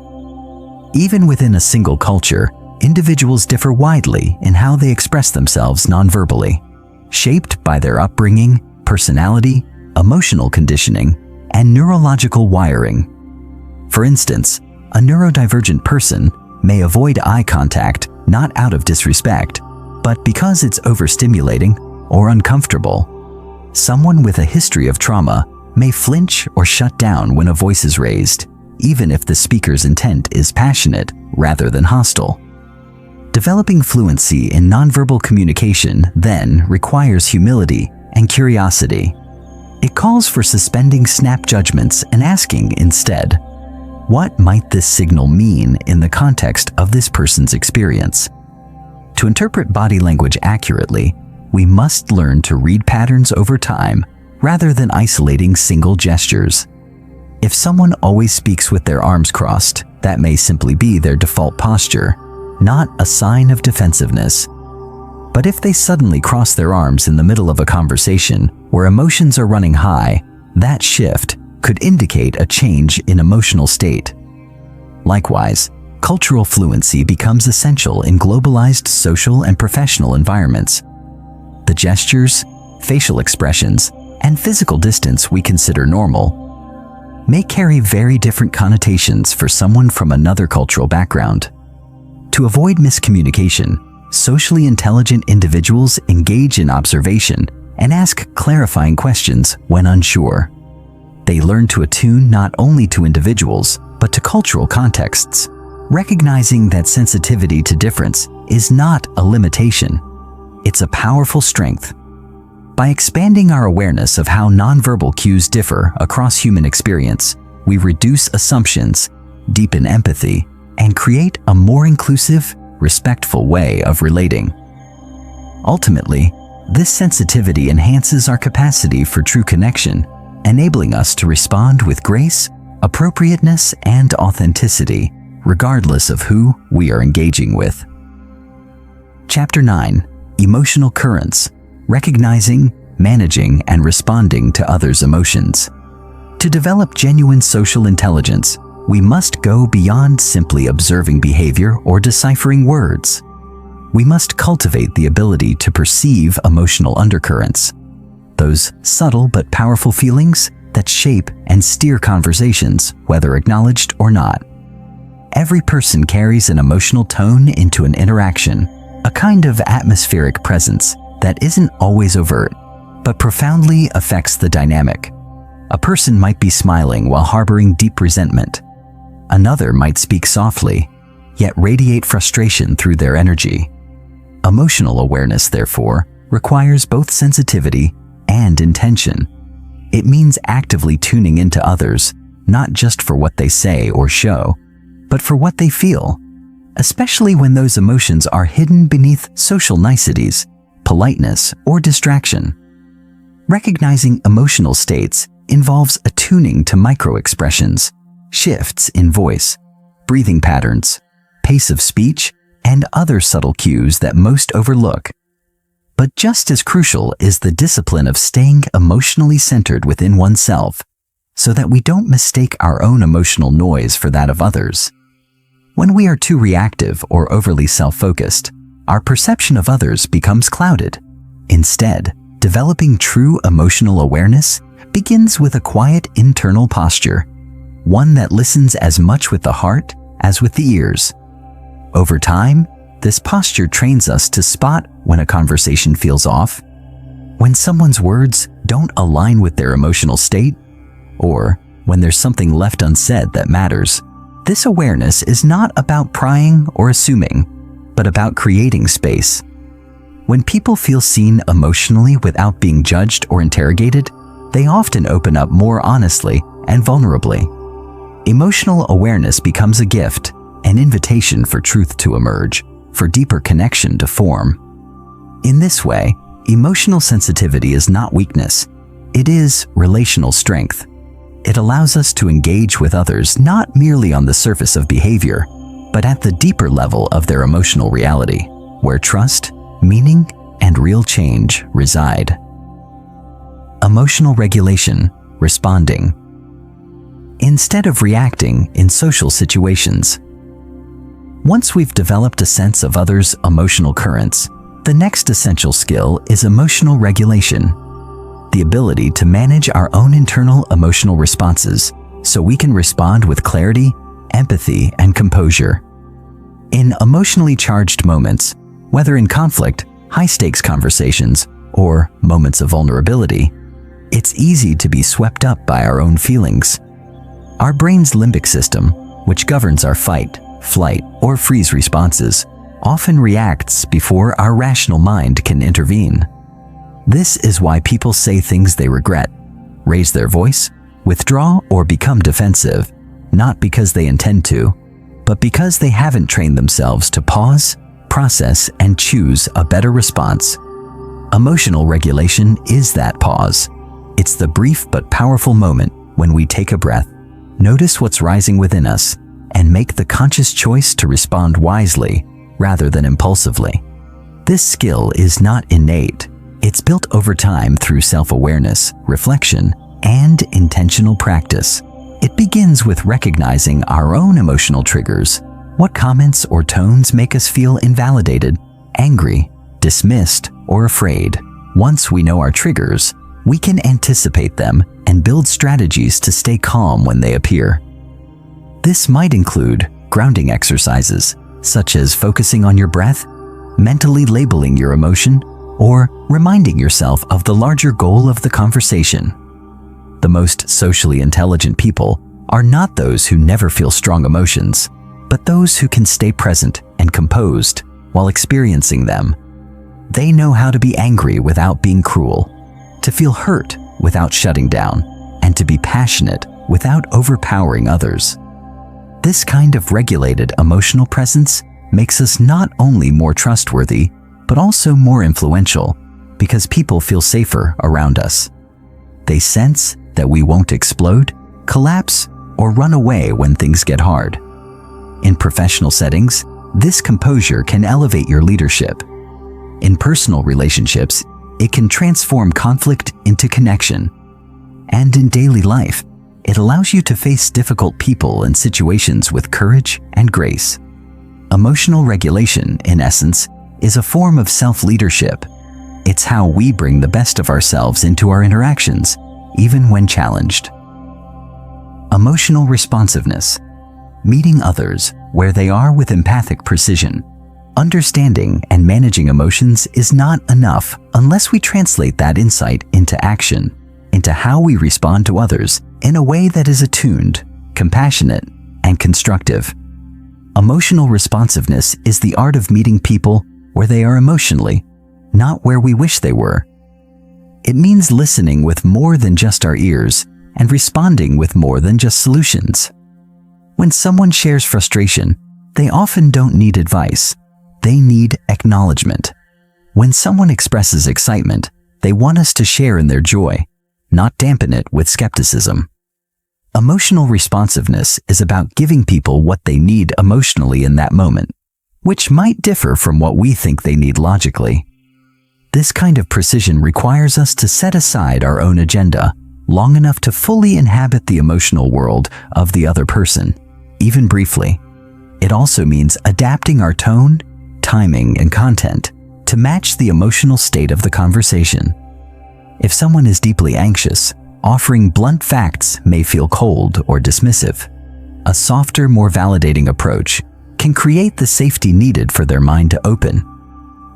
Even within a single culture, individuals differ widely in how they express themselves nonverbally, shaped by their upbringing, personality, emotional conditioning, and neurological wiring. For instance, a neurodivergent person may avoid eye contact not out of disrespect, but because it's overstimulating or uncomfortable. Someone with a history of trauma may flinch or shut down when a voice is raised, even if the speaker's intent is passionate rather than hostile. Developing fluency in nonverbal communication then requires humility and curiosity. It calls for suspending snap judgments and asking instead, what might this signal mean in the context of this person's experience? To interpret body language accurately, we must learn to read patterns over time rather than isolating single gestures. If someone always speaks with their arms crossed, that may simply be their default posture, not a sign of defensiveness. But if they suddenly cross their arms in the middle of a conversation where emotions are running high, that shift could indicate a change in emotional state. Likewise, cultural fluency becomes essential in globalized social and professional environments. The gestures, facial expressions, and physical distance we consider normal may carry very different connotations for someone from another cultural background. To avoid miscommunication, socially intelligent individuals engage in observation and ask clarifying questions when unsure. They learn to attune not only to individuals, but to cultural contexts, recognizing that sensitivity to difference is not a limitation. It's a powerful strength. By expanding our awareness of how nonverbal cues differ across human experience, we reduce assumptions, deepen empathy, and create a more inclusive, respectful way of relating. Ultimately, this sensitivity enhances our capacity for true connection, enabling us to respond with grace, appropriateness, and authenticity, regardless of who we are engaging with. Chapter 9: Emotional Currents: Recognizing, managing, and responding to others' emotions. To develop genuine social intelligence, we must go beyond simply observing behavior or deciphering words. We must cultivate the ability to perceive emotional undercurrents, those subtle but powerful feelings that shape and steer conversations, whether acknowledged or not. Every person carries an emotional tone into an interaction, a kind of atmospheric presence that isn't always overt, but profoundly affects the dynamic. A person might be smiling while harboring deep resentment. Another might speak softly, yet radiate frustration through their energy. Emotional awareness, therefore, requires both sensitivity and intention. It means actively tuning into others, not just for what they say or show, but for what they feel, especially when those emotions are hidden beneath social niceties, politeness, or distraction. Recognizing emotional states involves attuning to micro-expressions, shifts in voice, breathing patterns, pace of speech, and other subtle cues that most overlook. But just as crucial is the discipline of staying emotionally centered within oneself, so that we don't mistake our own emotional noise for that of others. When we are too reactive or overly self-focused, our perception of others becomes clouded. Instead, developing true emotional awareness begins with a quiet internal posture, one that listens as much with the heart as with the ears. Over time, this posture trains us to spot when a conversation feels off, when someone's words don't align with their emotional state, or when there's something left unsaid that matters. This awareness is not about prying or assuming, but about creating space. When people feel seen emotionally without being judged or interrogated, they often open up more honestly and vulnerably. Emotional awareness becomes a gift, an invitation for truth to emerge, for deeper connection to form. In this way, emotional sensitivity is not weakness, it is relational strength. It allows us to engage with others not merely on the surface of behavior, but at the deeper level of their emotional reality, where trust, meaning, and real change reside. Emotional regulation, responding. Instead of reacting in social situations. Once we've developed a sense of others' emotional currents, the next essential skill is emotional regulation, the ability to manage our own internal emotional responses so we can respond with clarity, empathy, and composure. In emotionally charged moments, whether in conflict, high-stakes conversations, or moments of vulnerability, it's easy to be swept up by our own feelings. Our brain's limbic system, which governs our fight, flight, or freeze responses, often reacts before our rational mind can intervene. This is why people say things they regret, raise their voice, withdraw, or become defensive, not because they intend to, but because they haven't trained themselves to pause, process, and choose a better response. Emotional regulation is that pause. It's the brief but powerful moment when we take a breath, notice what's rising within us, and make the conscious choice to respond wisely rather than impulsively. This skill is not innate. It's built over time through self-awareness, reflection, and intentional practice. It begins with recognizing our own emotional triggers. What comments or tones make us feel invalidated, angry, dismissed, or afraid? Once we know our triggers, we can anticipate them and build strategies to stay calm when they appear. This might include grounding exercises, such as focusing on your breath, mentally labeling your emotion, or reminding yourself of the larger goal of the conversation. The most socially intelligent people are not those who never feel strong emotions, but those who can stay present and composed while experiencing them. They know how to be angry without being cruel, to feel hurt without shutting down, and to be passionate without overpowering others. This kind of regulated emotional presence makes us not only more trustworthy, but also more influential, because people feel safer around us. They sense that we won't explode, collapse, or run away when things get hard. In professional settings, this composure can elevate your leadership. In personal relationships, it can transform conflict into connection. And in daily life, it allows you to face difficult people and situations with courage and grace. Emotional regulation, in essence, is a form of self-leadership. It's how we bring the best of ourselves into our interactions, even when challenged. Emotional responsiveness. Meeting others where they are with empathic precision. Understanding and managing emotions is not enough unless we translate that insight into action, into how we respond to others in a way that is attuned, compassionate, and constructive. Emotional responsiveness is the art of meeting people where they are emotionally, not where we wish they were. It means listening with more than just our ears and responding with more than just solutions. When someone shares frustration, they often don't need advice. They need acknowledgement. When someone expresses excitement, they want us to share in their joy, not dampen it with skepticism. Emotional responsiveness is about giving people what they need emotionally in that moment, which might differ from what we think they need logically. This kind of precision requires us to set aside our own agenda long enough to fully inhabit the emotional world of the other person, even briefly. It also means adapting our tone, timing, and content to match the emotional state of the conversation. If someone is deeply anxious, offering blunt facts may feel cold or dismissive. A softer, more validating approach can create the safety needed for their mind to open.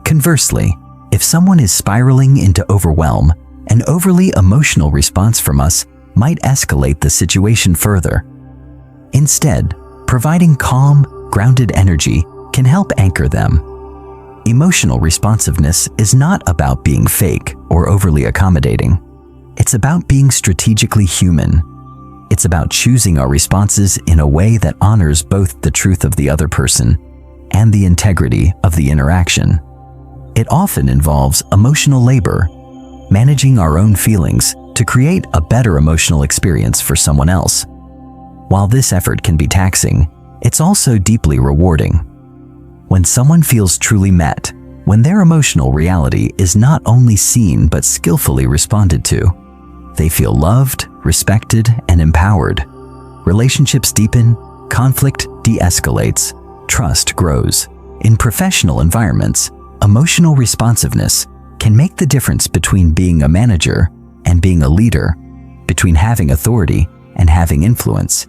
Conversely, if someone is spiraling into overwhelm, an overly emotional response from us might escalate the situation further. Instead, providing calm, grounded energy can help anchor them. Emotional responsiveness is not about being fake or overly accommodating. It's about being strategically human. It's about choosing our responses in a way that honors both the truth of the other person and the integrity of the interaction. It often involves emotional labor, managing our own feelings to create a better emotional experience for someone else. While this effort can be taxing, it's also deeply rewarding. When someone feels truly met, when their emotional reality is not only seen but skillfully responded to, they feel loved, respected, and empowered. Relationships deepen, conflict de-escalates, trust grows. In professional environments, emotional responsiveness can make the difference between being a manager and being a leader, between having authority and having influence.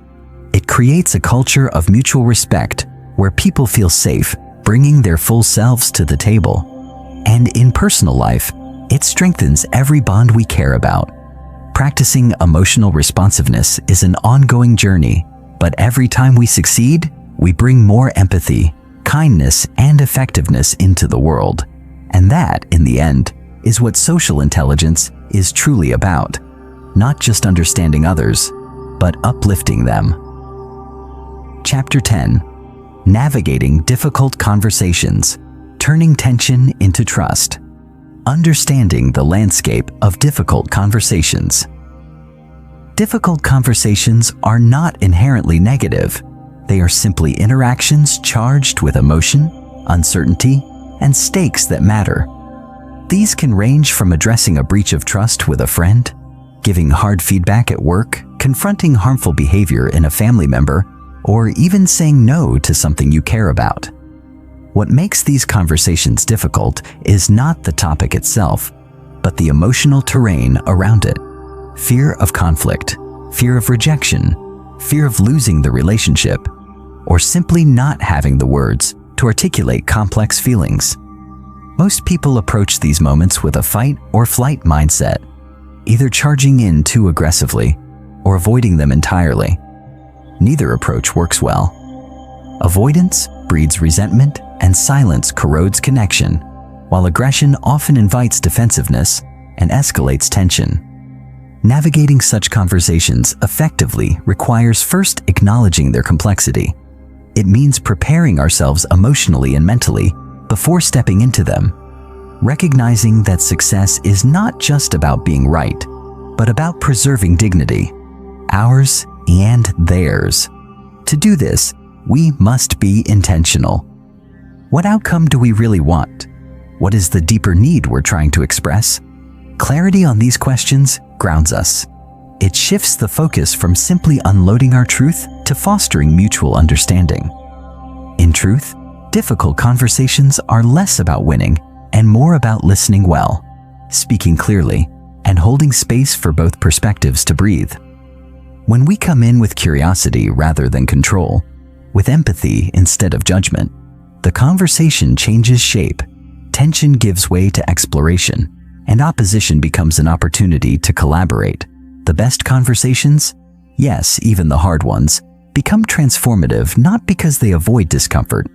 It creates a culture of mutual respect where people feel safe bringing their full selves to the table. And in personal life, it strengthens every bond we care about. Practicing emotional responsiveness is an ongoing journey, but every time we succeed, we bring more empathy, kindness, and effectiveness into the world. And that, in the end, is what social intelligence is truly about. Not just understanding others, but uplifting them. Chapter 10. Navigating difficult conversations, turning tension into trust. Understanding the landscape of difficult conversations. Difficult conversations are not inherently negative. They are simply interactions charged with emotion, uncertainty, and stakes that matter. These can range from addressing a breach of trust with a friend, giving hard feedback at work, confronting harmful behavior in a family member, or even saying no to something you care about. What makes these conversations difficult is not the topic itself, but the emotional terrain around it. Fear of conflict, fear of rejection, fear of losing the relationship, or simply not having the words to articulate complex feelings. Most people approach these moments with a fight or flight mindset, either charging in too aggressively or avoiding them entirely. Neither approach works well. Avoidance breeds resentment and silence corrodes connection, while aggression often invites defensiveness and escalates tension. Navigating such conversations effectively requires first acknowledging their complexity. It means preparing ourselves emotionally and mentally before stepping into them, recognizing that success is not just about being right, but about preserving dignity, ours and theirs. To do this, we must be intentional. What outcome do we really want? What is the deeper need we're trying to express? Clarity on these questions grounds us. It shifts the focus from simply unloading our truth to fostering mutual understanding. In truth, difficult conversations are less about winning and more about listening well, speaking clearly, and holding space for both perspectives to breathe. When we come in with curiosity rather than control, with empathy instead of judgment, the conversation changes shape, tension gives way to exploration, and opposition becomes an opportunity to collaborate. The best conversations, yes, even the hard ones, become transformative not because they avoid discomfort,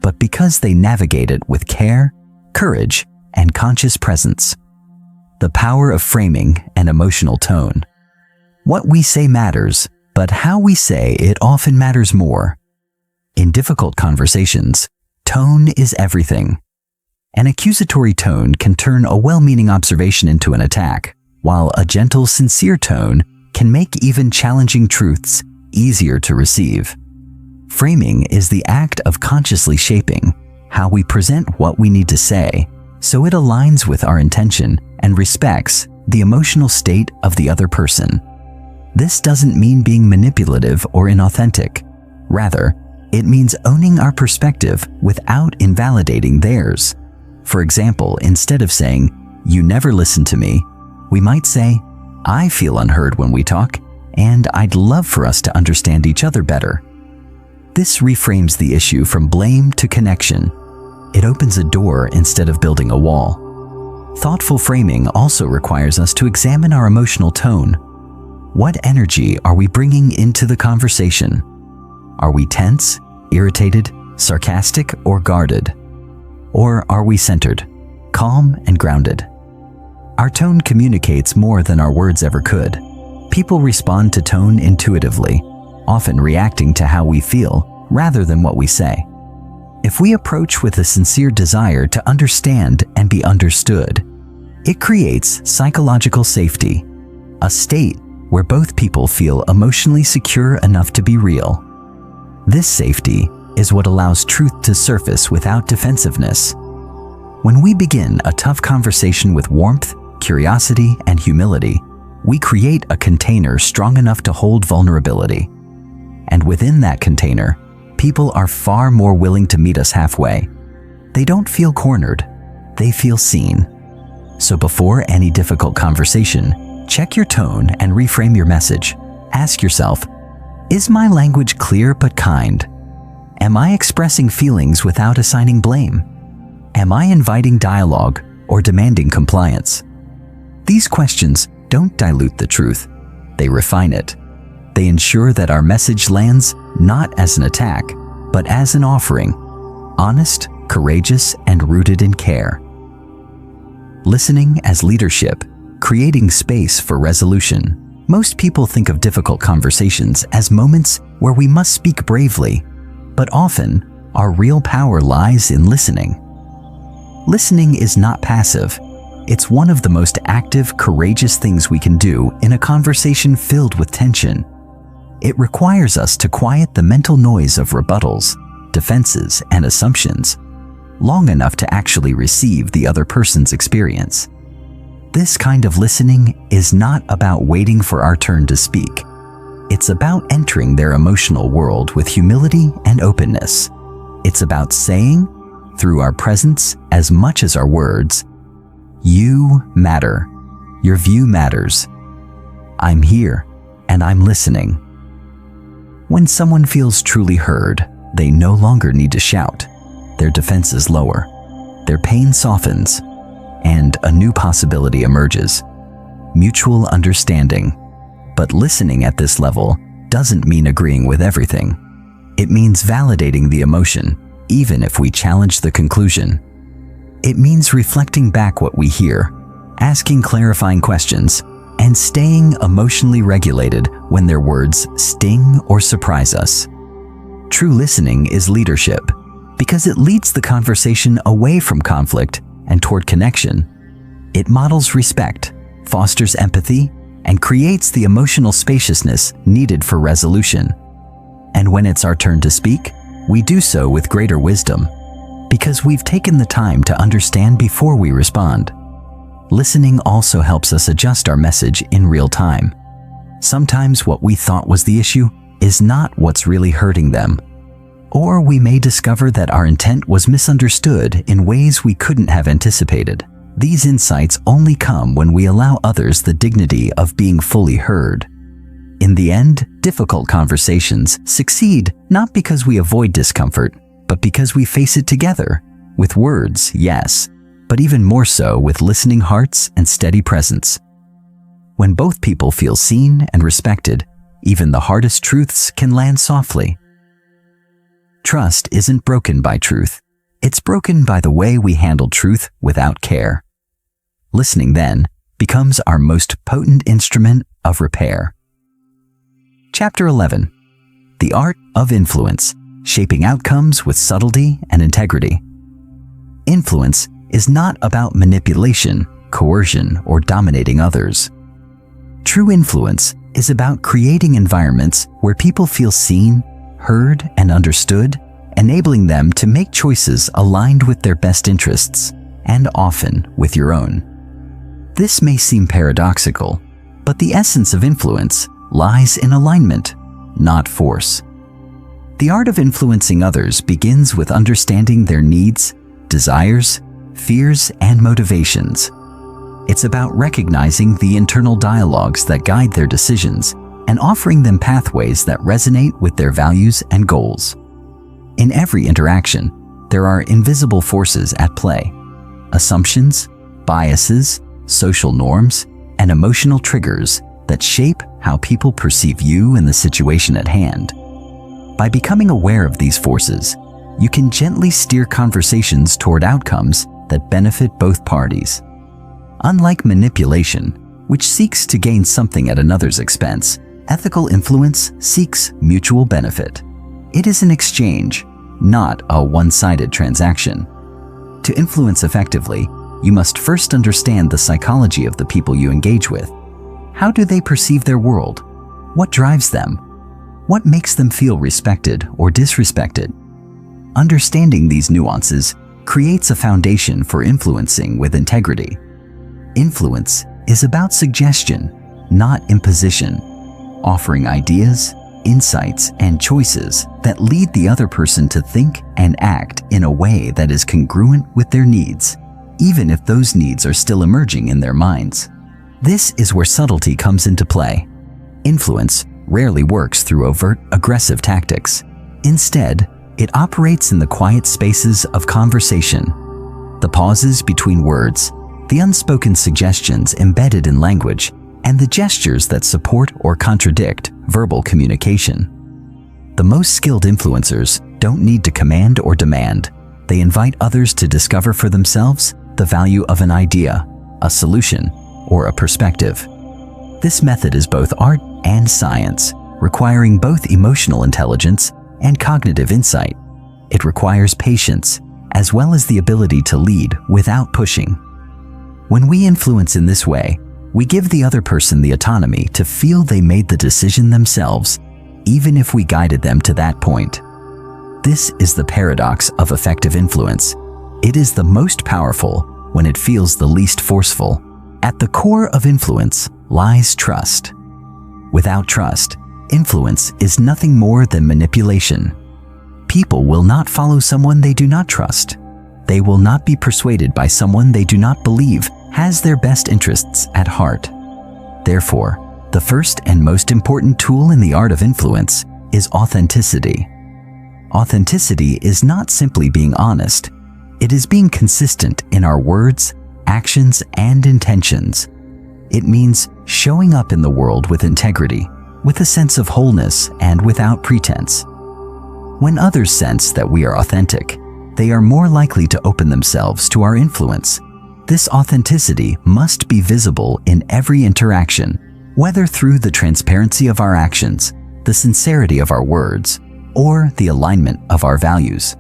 but because they navigate it with care, courage, and conscious presence. The power of framing and emotional tone. What we say matters, but how we say it often matters more. In difficult conversations, tone is everything. An accusatory tone can turn a well-meaning observation into an attack, while a gentle, sincere tone can make even challenging truths easier to receive. Framing is the act of consciously shaping how we present what we need to say, so it aligns with our intention and respects the emotional state of the other person. This doesn't mean being manipulative or inauthentic. Rather, it means owning our perspective without invalidating theirs. For example, instead of saying, "You never listen to me," we might say, "I feel unheard when we talk, and I'd love for us to understand each other better." This reframes the issue from blame to connection. It opens a door instead of building a wall. Thoughtful framing also requires us to examine our emotional tone. What energy are we bringing into the conversation? Are we tense, irritated, sarcastic, or guarded? Or are we centered, calm, and grounded? Our tone communicates more than our words ever could. People respond to tone intuitively, often reacting to how we feel rather than what we say. If we approach with a sincere desire to understand and be understood, it creates psychological safety, a state where both people feel emotionally secure enough to be real. This safety is what allows truth to surface without defensiveness. When we begin a tough conversation with warmth, curiosity, and humility, we create a container strong enough to hold vulnerability. And within that container, people are far more willing to meet us halfway. They don't feel cornered, they feel seen. So before any difficult conversation, check your tone and reframe your message. Ask yourself, is my language clear but kind? Am I expressing feelings without assigning blame? Am I inviting dialogue or demanding compliance? These questions don't dilute the truth, they refine it. They ensure that our message lands not as an attack, but as an offering, honest, courageous, and rooted in care. Listening as leadership, creating space for resolution. Most people think of difficult conversations as moments where we must speak bravely, but often our real power lies in listening. Listening is not passive. It's one of the most active, courageous things we can do in a conversation filled with tension. It requires us to quiet the mental noise of rebuttals, defenses, and assumptions long enough to actually receive the other person's experience. This kind of listening is not about waiting for our turn to speak. It's about entering their emotional world with humility and openness. It's about saying, through our presence as much as our words, "You matter. Your view matters. I'm here, and I'm listening." When someone feels truly heard, they no longer need to shout. Their defenses lower, their pain softens, and a new possibility emerges: mutual understanding. But listening at this level doesn't mean agreeing with everything. It means validating the emotion, even if we challenge the conclusion. It means reflecting back what we hear, asking clarifying questions, and staying emotionally regulated when their words sting or surprise us. True listening is leadership because it leads the conversation away from conflict and toward connection. It models respect, fosters empathy, and creates the emotional spaciousness needed for resolution. And when it's our turn to speak, we do so with greater wisdom, because we've taken the time to understand before we respond. Listening also helps us adjust our message in real time. Sometimes what we thought was the issue is not what's really hurting them. Or we may discover that our intent was misunderstood in ways we couldn't have anticipated. These insights only come when we allow others the dignity of being fully heard. In the end, difficult conversations succeed not because we avoid discomfort, but because we face it together. With words, yes, but even more so with listening hearts and steady presence. When both people feel seen and respected, even the hardest truths can land softly. Trust isn't broken by truth. It's broken by the way we handle truth without care. Listening, then, becomes our most potent instrument of repair. Chapter 11. The Art of Influence, Shaping Outcomes with Subtlety and Integrity. Influence is not about manipulation, coercion, or dominating others. True influence is about creating environments where people feel seen, heard, and understood, enabling them to make choices aligned with their best interests, and often with your own. This may seem paradoxical, but the essence of influence lies in alignment, not force. The art of influencing others begins with understanding their needs, desires, fears, and motivations. It's about recognizing the internal dialogues that guide their decisions and offering them pathways that resonate with their values and goals. In every interaction, there are invisible forces at play: assumptions, biases, social norms, and emotional triggers that shape how people perceive you and the situation at hand. By becoming aware of these forces, you can gently steer conversations toward outcomes that benefit both parties. Unlike manipulation, which seeks to gain something at another's expense, ethical influence seeks mutual benefit. It is an exchange, not a one-sided transaction. To influence effectively, you must first understand the psychology of the people you engage with. How do they perceive their world? What drives them? What makes them feel respected or disrespected? Understanding these nuances creates a foundation for influencing with integrity. Influence is about suggestion, not imposition, offering ideas, insights, and choices that lead the other person to think and act in a way that is congruent with their needs, even if those needs are still emerging in their minds. This is where subtlety comes into play. Influence rarely works through overt, aggressive tactics. Instead, it operates in the quiet spaces of conversation, the pauses between words, the unspoken suggestions embedded in language, and the gestures that support or contradict verbal communication. The most skilled influencers don't need to command or demand. They invite others to discover for themselves the value of an idea, a solution, or a perspective. This method is both art and science, requiring both emotional intelligence and cognitive insight. It requires patience, as well as the ability to lead without pushing. When we influence in this way, we give the other person the autonomy to feel they made the decision themselves, even if we guided them to that point. This is the paradox of effective influence. It is the most powerful when it feels the least forceful. At the core of influence lies trust. Without trust, influence is nothing more than manipulation. People will not follow someone they do not trust. They will not be persuaded by someone they do not believe has their best interests at heart. Therefore, the first and most important tool in the art of influence is authenticity. Authenticity is not simply being honest. It is being consistent in our words, actions, and intentions. It means showing up in the world with integrity, with a sense of wholeness, and without pretense. When others sense that we are authentic, they are more likely to open themselves to our influence. This authenticity must be visible in every interaction, whether through the transparency of our actions, the sincerity of our words, or the alignment of our values.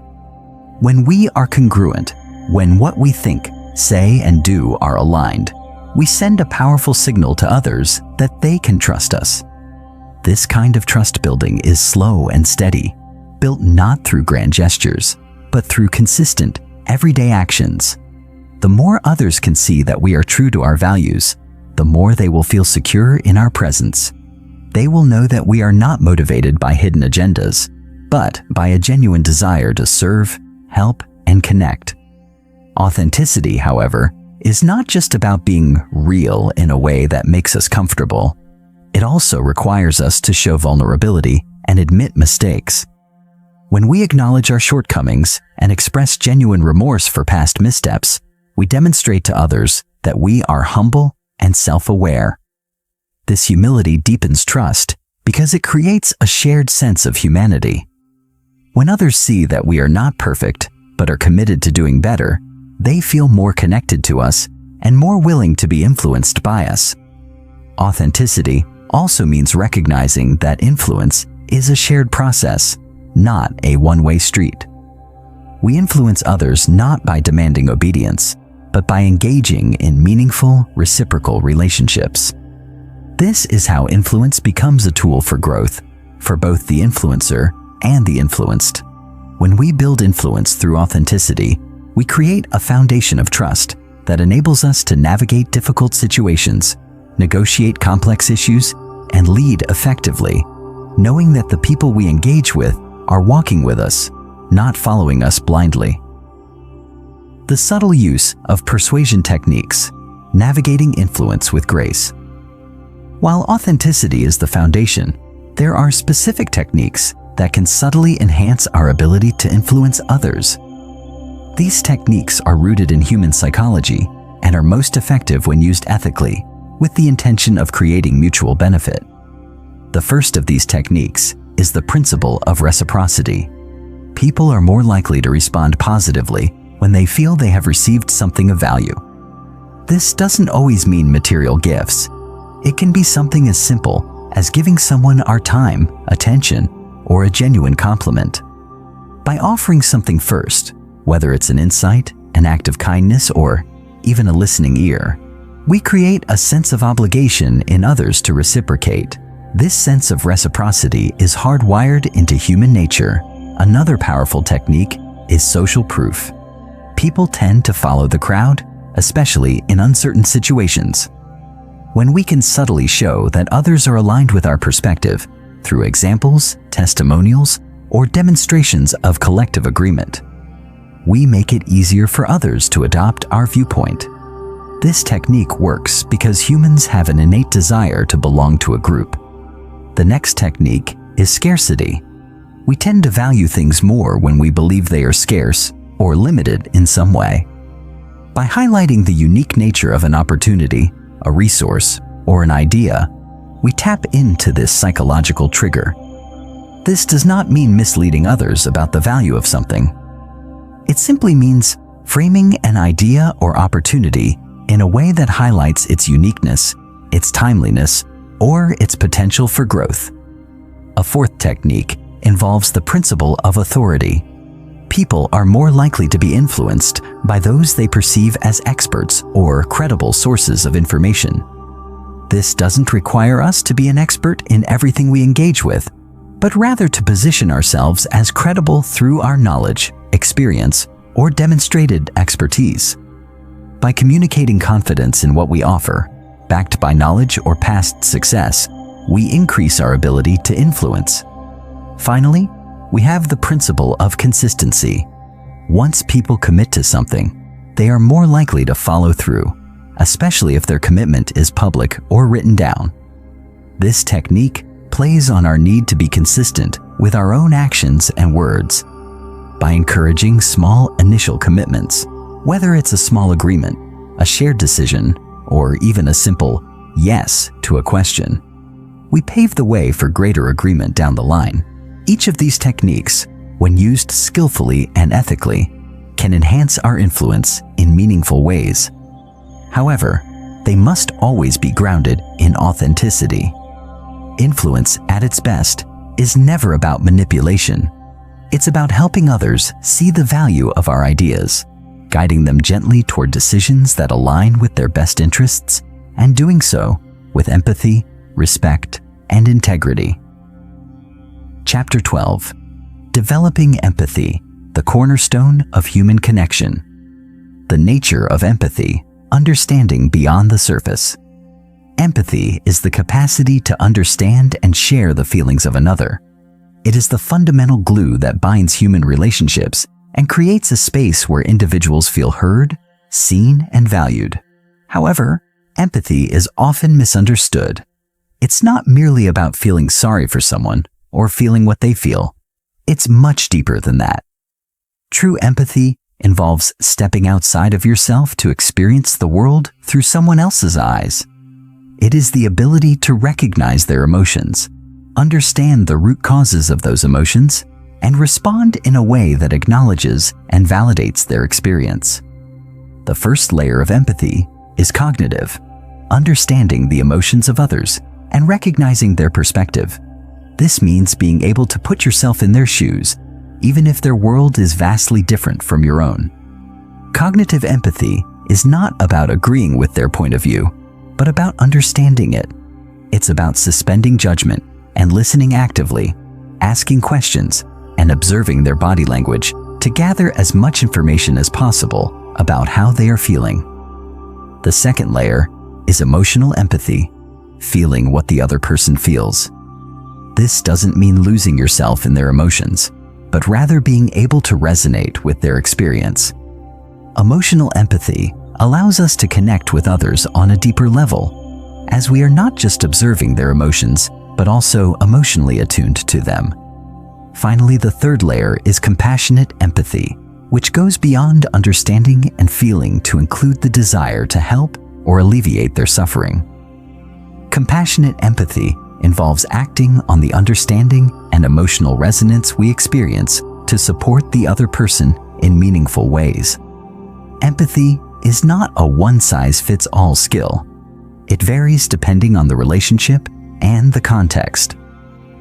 When we are congruent, when what we think, say, and do are aligned, we send a powerful signal to others that they can trust us. This kind of trust building is slow and steady, built not through grand gestures, but but through consistent, everyday actions. The more others can see that we are true to our values, the more they will feel secure in our presence. They will know that we are not motivated by hidden agendas, but by a genuine desire to serve, help, and connect. Authenticity, however, is not just about being real in a way that makes us comfortable. It also requires us to show vulnerability and admit mistakes. When we acknowledge our shortcomings and express genuine remorse for past missteps, we demonstrate to others that we are humble and self-aware. This humility deepens trust because it creates a shared sense of humanity. When others see that we are not perfect but are committed to doing better, they feel more connected to us and more willing to be influenced by us. Authenticity also means recognizing that influence is a shared process, not a one-way street. We influence others not by demanding obedience, but by engaging in meaningful, reciprocal relationships. This is how influence becomes a tool for growth, for both the influencer and the influenced. When we build influence through authenticity, we create a foundation of trust that enables us to navigate difficult situations, negotiate complex issues, and lead effectively, knowing that the people we engage with are walking with us, not following us blindly. The subtle use of persuasion techniques, navigating influence with grace. While authenticity is the foundation, there are specific techniques that can subtly enhance our ability to influence others. These techniques are rooted in human psychology and are most effective when used ethically, with the intention of creating mutual benefit. The first of these techniques is the principle of reciprocity. People are more likely to respond positively when they feel they have received something of value. This doesn't always mean material gifts. It can be something as simple as giving someone our time, attention, or a genuine compliment. By offering something first, whether it's an insight, an act of kindness, or even a listening ear, we create a sense of obligation in others to reciprocate. This sense of reciprocity is hardwired into human nature. Another powerful technique is social proof. People tend to follow the crowd, especially in uncertain situations. When we can subtly show that others are aligned with our perspective through examples, testimonials, or demonstrations of collective agreement, we make it easier for others to adopt our viewpoint. This technique works because humans have an innate desire to belong to a group. The next technique is scarcity. We tend to value things more when we believe they are scarce or limited in some way. By highlighting the unique nature of an opportunity, a resource, or an idea, we tap into this psychological trigger. This does not mean misleading others about the value of something. It simply means framing an idea or opportunity in a way that highlights its uniqueness, its timeliness, or its potential for growth. A fourth technique involves the principle of authority. People are more likely to be influenced by those they perceive as experts or credible sources of information. This doesn't require us to be an expert in everything we engage with, but rather to position ourselves as credible through our knowledge, experience, or demonstrated expertise. By communicating confidence in what we offer, backed by knowledge or past success, we increase our ability to influence. Finally, we have the principle of consistency. Once people commit to something, they are more likely to follow through, especially if their commitment is public or written down. This technique plays on our need to be consistent with our own actions and words. By encouraging small initial commitments, whether it's a small agreement, a shared decision, or even a simple yes to a question, we pave the way for greater agreement down the line. Each of these techniques, when used skillfully and ethically, can enhance our influence in meaningful ways. However, they must always be grounded in authenticity. Influence at its best is never about manipulation. It's about helping others see the value of our ideas, guiding them gently toward decisions that align with their best interests, and doing so with empathy, respect, and integrity. Chapter 12. Developing Empathy, the cornerstone of human connection. The nature of empathy: understanding beyond the surface. Empathy is the capacity to understand and share the feelings of another. It is the fundamental glue that binds human relationships and creates a space where individuals feel heard, seen, and valued. However, empathy is often misunderstood. It's not merely about feeling sorry for someone or feeling what they feel. It's much deeper than that. True empathy involves stepping outside of yourself to experience the world through someone else's eyes. It is the ability to recognize their emotions, understand the root causes of those emotions, and respond in a way that acknowledges and validates their experience. The first layer of empathy is cognitive, understanding the emotions of others and recognizing their perspective. This means being able to put yourself in their shoes, even if their world is vastly different from your own. Cognitive empathy is not about agreeing with their point of view, but about understanding it. It's about suspending judgment and listening actively, asking questions, and observing their body language to gather as much information as possible about how they are feeling. The second layer is emotional empathy, feeling what the other person feels. This doesn't mean losing yourself in their emotions, but rather being able to resonate with their experience. Emotional empathy allows us to connect with others on a deeper level, as we are not just observing their emotions, but also emotionally attuned to them. Finally, the third layer is compassionate empathy, which goes beyond understanding and feeling to include the desire to help or alleviate their suffering. Compassionate empathy involves acting on the understanding and emotional resonance we experience to support the other person in meaningful ways. Empathy is not a one-size-fits-all skill. It varies depending on the relationship and the context.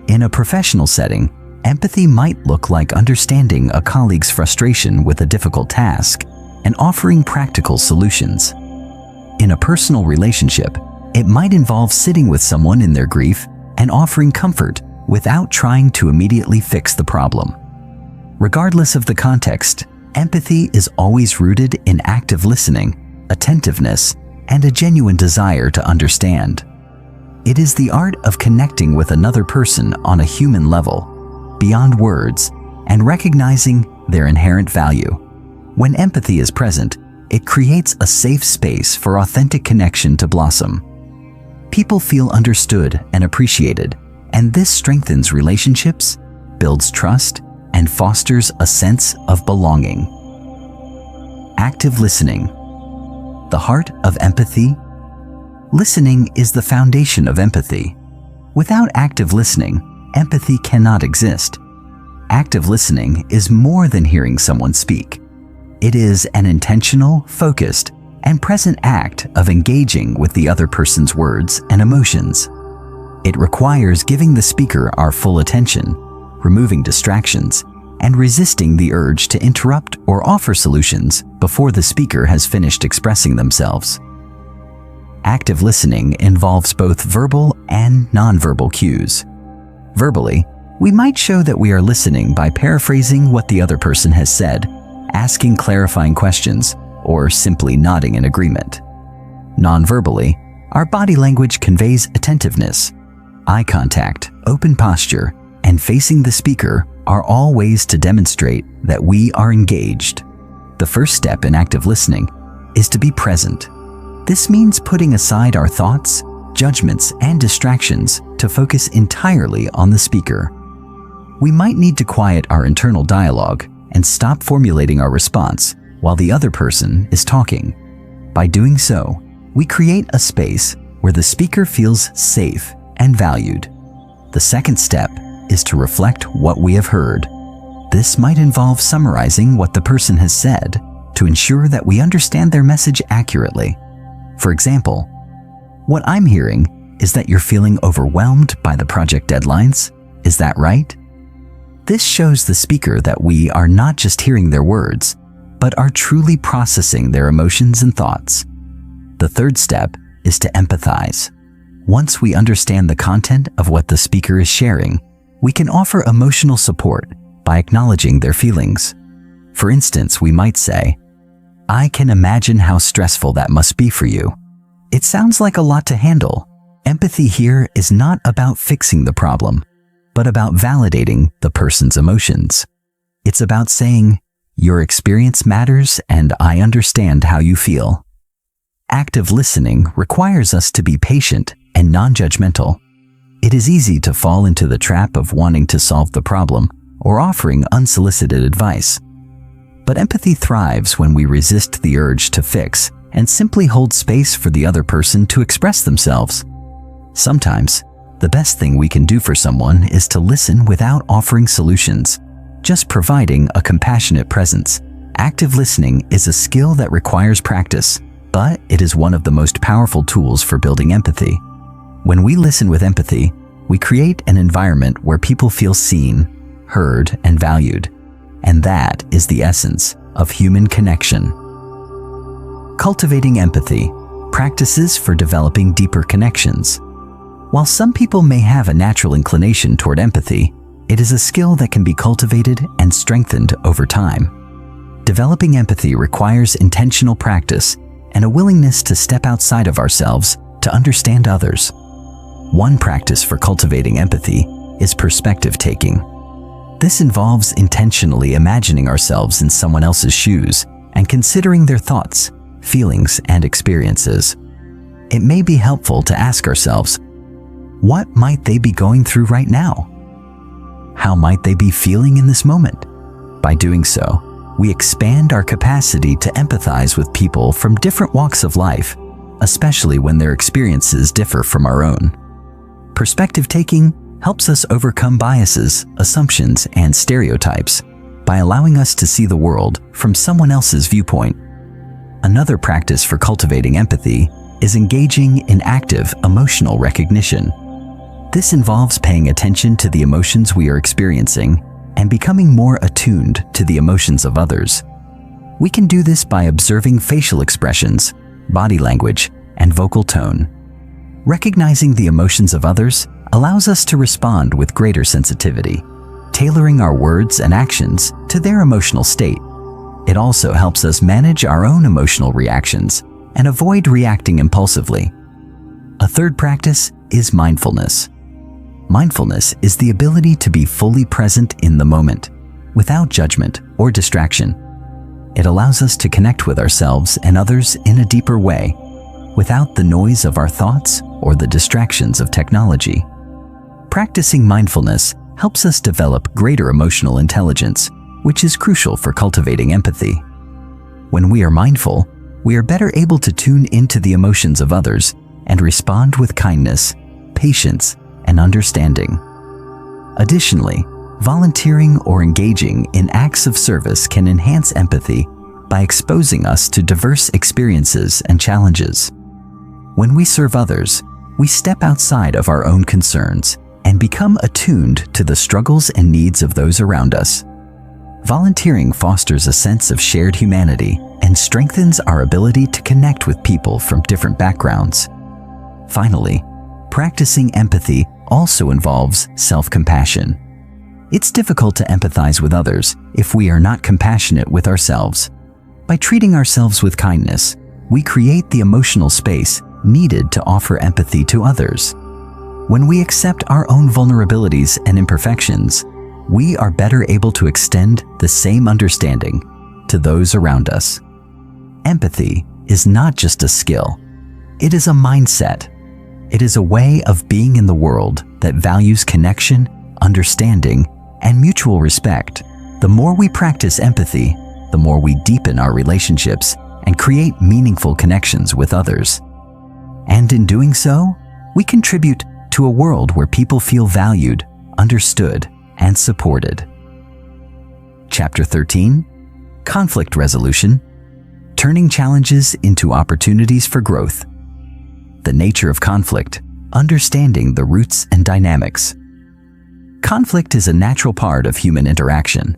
In a professional setting, empathy might look like understanding a colleague's frustration with a difficult task and offering practical solutions. In a personal relationship, it might involve sitting with someone in their grief and offering comfort without trying to immediately fix the problem. Regardless of the context, empathy is always rooted in active listening, attentiveness, and a genuine desire to understand. It is the art of connecting with another person on a human level, beyond words, and recognizing their inherent value. When empathy is present, it creates a safe space for authentic connection to blossom. People feel understood and appreciated, and this strengthens relationships, builds trust, and fosters a sense of belonging. Active listening. The heart of empathy. Listening is the foundation of empathy. Without active listening, empathy cannot exist. Active listening is more than hearing someone speak. It is an intentional, focused, and present act of engaging with the other person's words and emotions. It requires giving the speaker our full attention, removing distractions, and resisting the urge to interrupt or offer solutions before the speaker has finished expressing themselves. Active listening involves both verbal and nonverbal cues. Verbally, we might show that we are listening by paraphrasing what the other person has said, asking clarifying questions, or simply nodding in agreement. Non-verbally, our body language conveys attentiveness. Eye contact, open posture, and facing the speaker are all ways to demonstrate that we are engaged. The first step in active listening is to be present. This means putting aside our thoughts, judgments, and distractions to focus entirely on the speaker. We might need to quiet our internal dialogue and stop formulating our response while the other person is talking. By doing so, we create a space where the speaker feels safe and valued. The second step is to reflect what we have heard. This might involve summarizing what the person has said to ensure that we understand their message accurately. For example, what I'm hearing is that you're feeling overwhelmed by the project deadlines. Is that right? This shows the speaker that we are not just hearing their words, but are truly processing their emotions and thoughts. The third step is to empathize. Once we understand the content of what the speaker is sharing, we can offer emotional support by acknowledging their feelings. For instance, we might say, "I can imagine how stressful that must be for you." It sounds like a lot to handle. Empathy here is not about fixing the problem, but about validating the person's emotions. It's about saying, "Your experience matters and I understand how you feel." Active listening requires us to be patient and non-judgmental. It is easy to fall into the trap of wanting to solve the problem or offering unsolicited advice. But empathy thrives when we resist the urge to fix and simply hold space for the other person to express themselves. Sometimes, the best thing we can do for someone is to listen without offering solutions, just providing a compassionate presence. Active listening is a skill that requires practice, but it is one of the most powerful tools for building empathy. When we listen with empathy, we create an environment where people feel seen, heard, and valued. And that is the essence of human connection. Cultivating empathy, practices for developing deeper connections. While some people may have a natural inclination toward empathy, it is a skill that can be cultivated and strengthened over time. Developing empathy requires intentional practice and a willingness to step outside of ourselves to understand others. One practice for cultivating empathy is perspective taking. This involves intentionally imagining ourselves in someone else's shoes and considering their thoughts, feelings, and experiences. It may be helpful to ask ourselves, what might they be going through right now? How might they be feeling in this moment? By doing so, we expand our capacity to empathize with people from different walks of life, especially when their experiences differ from our own. Perspective taking helps us overcome biases, assumptions, and stereotypes by allowing us to see the world from someone else's viewpoint. Another practice for cultivating empathy is engaging in active emotional recognition. This involves paying attention to the emotions we are experiencing and becoming more attuned to the emotions of others. We can do this by observing facial expressions, body language, and vocal tone. Recognizing the emotions of others allows us to respond with greater sensitivity, tailoring our words and actions to their emotional state. It also helps us manage our own emotional reactions and avoid reacting impulsively. A third practice is mindfulness. Mindfulness is the ability to be fully present in the moment, without judgment or distraction. It allows us to connect with ourselves and others in a deeper way, without the noise of our thoughts or the distractions of technology. Practicing mindfulness helps us develop greater emotional intelligence, which is crucial for cultivating empathy. When we are mindful, we are better able to tune into the emotions of others and respond with kindness, patience, and understanding. Additionally, volunteering or engaging in acts of service can enhance empathy by exposing us to diverse experiences and challenges. When we serve others, we step outside of our own concerns and become attuned to the struggles and needs of those around us. Volunteering fosters a sense of shared humanity and strengthens our ability to connect with people from different backgrounds. Finally, practicing empathy also involves self-compassion. It's difficult to empathize with others if we are not compassionate with ourselves. By treating ourselves with kindness, we create the emotional space needed to offer empathy to others. When we accept our own vulnerabilities and imperfections, we are better able to extend the same understanding to those around us. Empathy is not just a skill. It is a mindset. It is a way of being in the world that values connection, understanding, and mutual respect. The more we practice empathy, the more we deepen our relationships and create meaningful connections with others. And in doing so, we contribute to a world where people feel valued, understood, and supported. Chapter 13: Conflict Resolution: Turning Challenges into Opportunities for Growth. The nature of conflict: understanding the roots and dynamics. Conflict is a natural part of human interaction.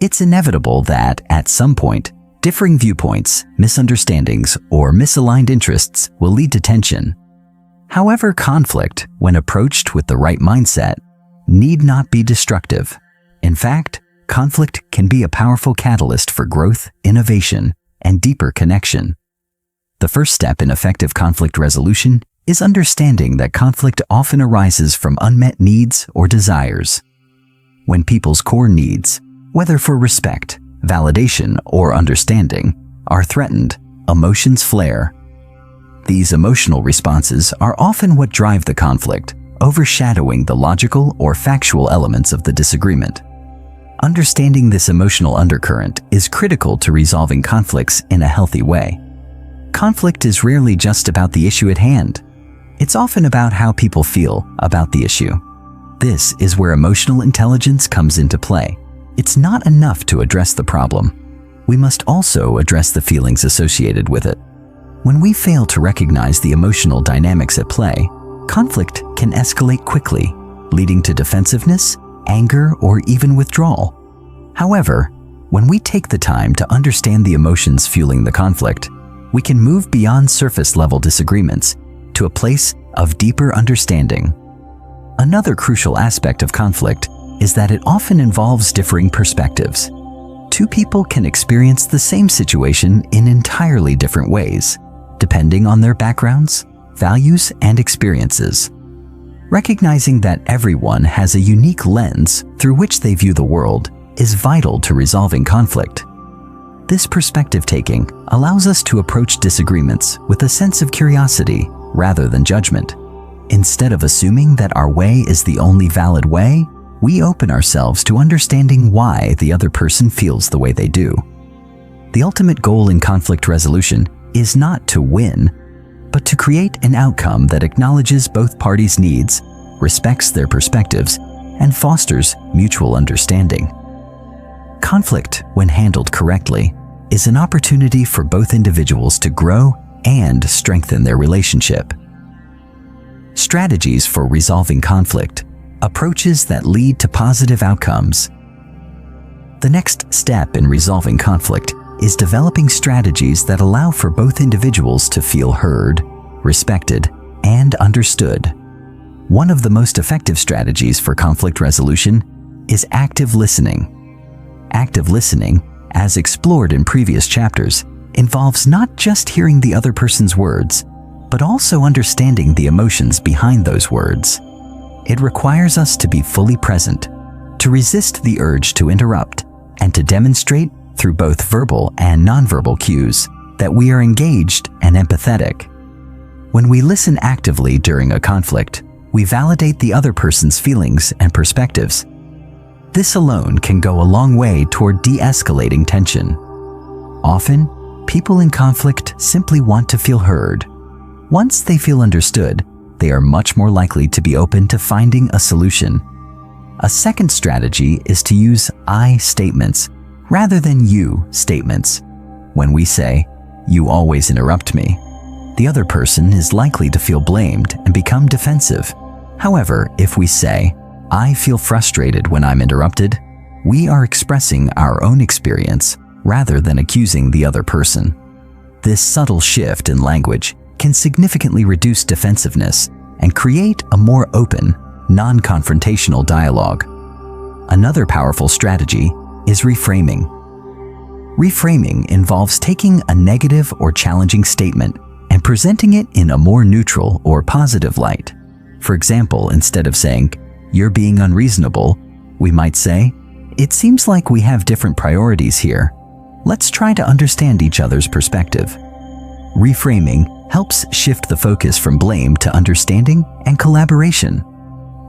It's inevitable that, at some point, differing viewpoints, misunderstandings, or misaligned interests will lead to tension. However, conflict, when approached with the right mindset, need not be destructive. In fact, conflict can be a powerful catalyst for growth, innovation, and deeper connection. The first step in effective conflict resolution is understanding that conflict often arises from unmet needs or desires. When people's core needs, whether for respect, validation, or understanding, are threatened, emotions flare. These emotional responses are often what drive the conflict, overshadowing the logical or factual elements of the disagreement. Understanding this emotional undercurrent is critical to resolving conflicts in a healthy way. Conflict is rarely just about the issue at hand. It's often about how people feel about the issue. This is where emotional intelligence comes into play. It's not enough to address the problem. We must also address the feelings associated with it. When we fail to recognize the emotional dynamics at play, conflict can escalate quickly, leading to defensiveness, anger, or even withdrawal. However, when we take the time to understand the emotions fueling the conflict, we can move beyond surface-level disagreements to a place of deeper understanding. Another crucial aspect of conflict is that it often involves differing perspectives. Two people can experience the same situation in entirely different ways, depending on their backgrounds, values, and experiences. Recognizing that everyone has a unique lens through which they view the world is vital to resolving conflict. This perspective-taking allows us to approach disagreements with a sense of curiosity rather than judgment. Instead of assuming that our way is the only valid way, we open ourselves to understanding why the other person feels the way they do. The ultimate goal in conflict resolution is not to win, but to create an outcome that acknowledges both parties' needs, respects their perspectives, and fosters mutual understanding. Conflict, when handled correctly, is an opportunity for both individuals to grow and strengthen their relationship. Strategies for resolving conflict, approaches that lead to positive outcomes. The next step in resolving conflict is developing strategies that allow for both individuals to feel heard, respected, and understood. One of the most effective strategies for conflict resolution is active listening. Active listening, as explored in previous chapters, involves not just hearing the other person's words, but also understanding the emotions behind those words. It requires us to be fully present, to resist the urge to interrupt, and to demonstrate through both verbal and nonverbal cues that we are engaged and empathetic. When we listen actively during a conflict, we validate the other person's feelings and perspectives. This alone can go a long way toward de-escalating tension. Often, people in conflict simply want to feel heard. Once they feel understood, they are much more likely to be open to finding a solution. A second strategy is to use I statements rather than you statements. When we say, "You always interrupt me," the other person is likely to feel blamed and become defensive. However, if we say, "I feel frustrated when I'm interrupted," we are expressing our own experience rather than accusing the other person. This subtle shift in language can significantly reduce defensiveness and create a more open, non-confrontational dialogue. Another powerful strategy is reframing. Reframing involves taking a negative or challenging statement and presenting it in a more neutral or positive light. For example, instead of saying, "You're being unreasonable," we might say, "It seems like we have different priorities here. Let's try to understand each other's perspective." Reframing helps shift the focus from blame to understanding and collaboration.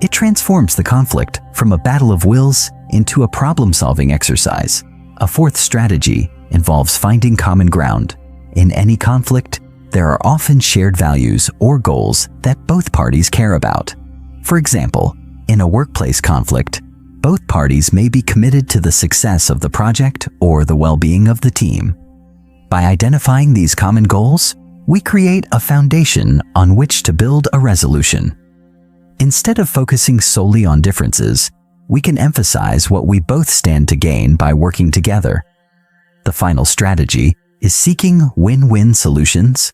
It transforms the conflict from a battle of wills into a problem-solving exercise. A fourth strategy involves finding common ground. In any conflict, there are often shared values or goals that both parties care about. For example, in a workplace conflict, both parties may be committed to the success of the project or the well-being of the team. By identifying these common goals, we create a foundation on which to build a resolution. Instead of focusing solely on differences, we can emphasize what we both stand to gain by working together. The final strategy is seeking win-win solutions.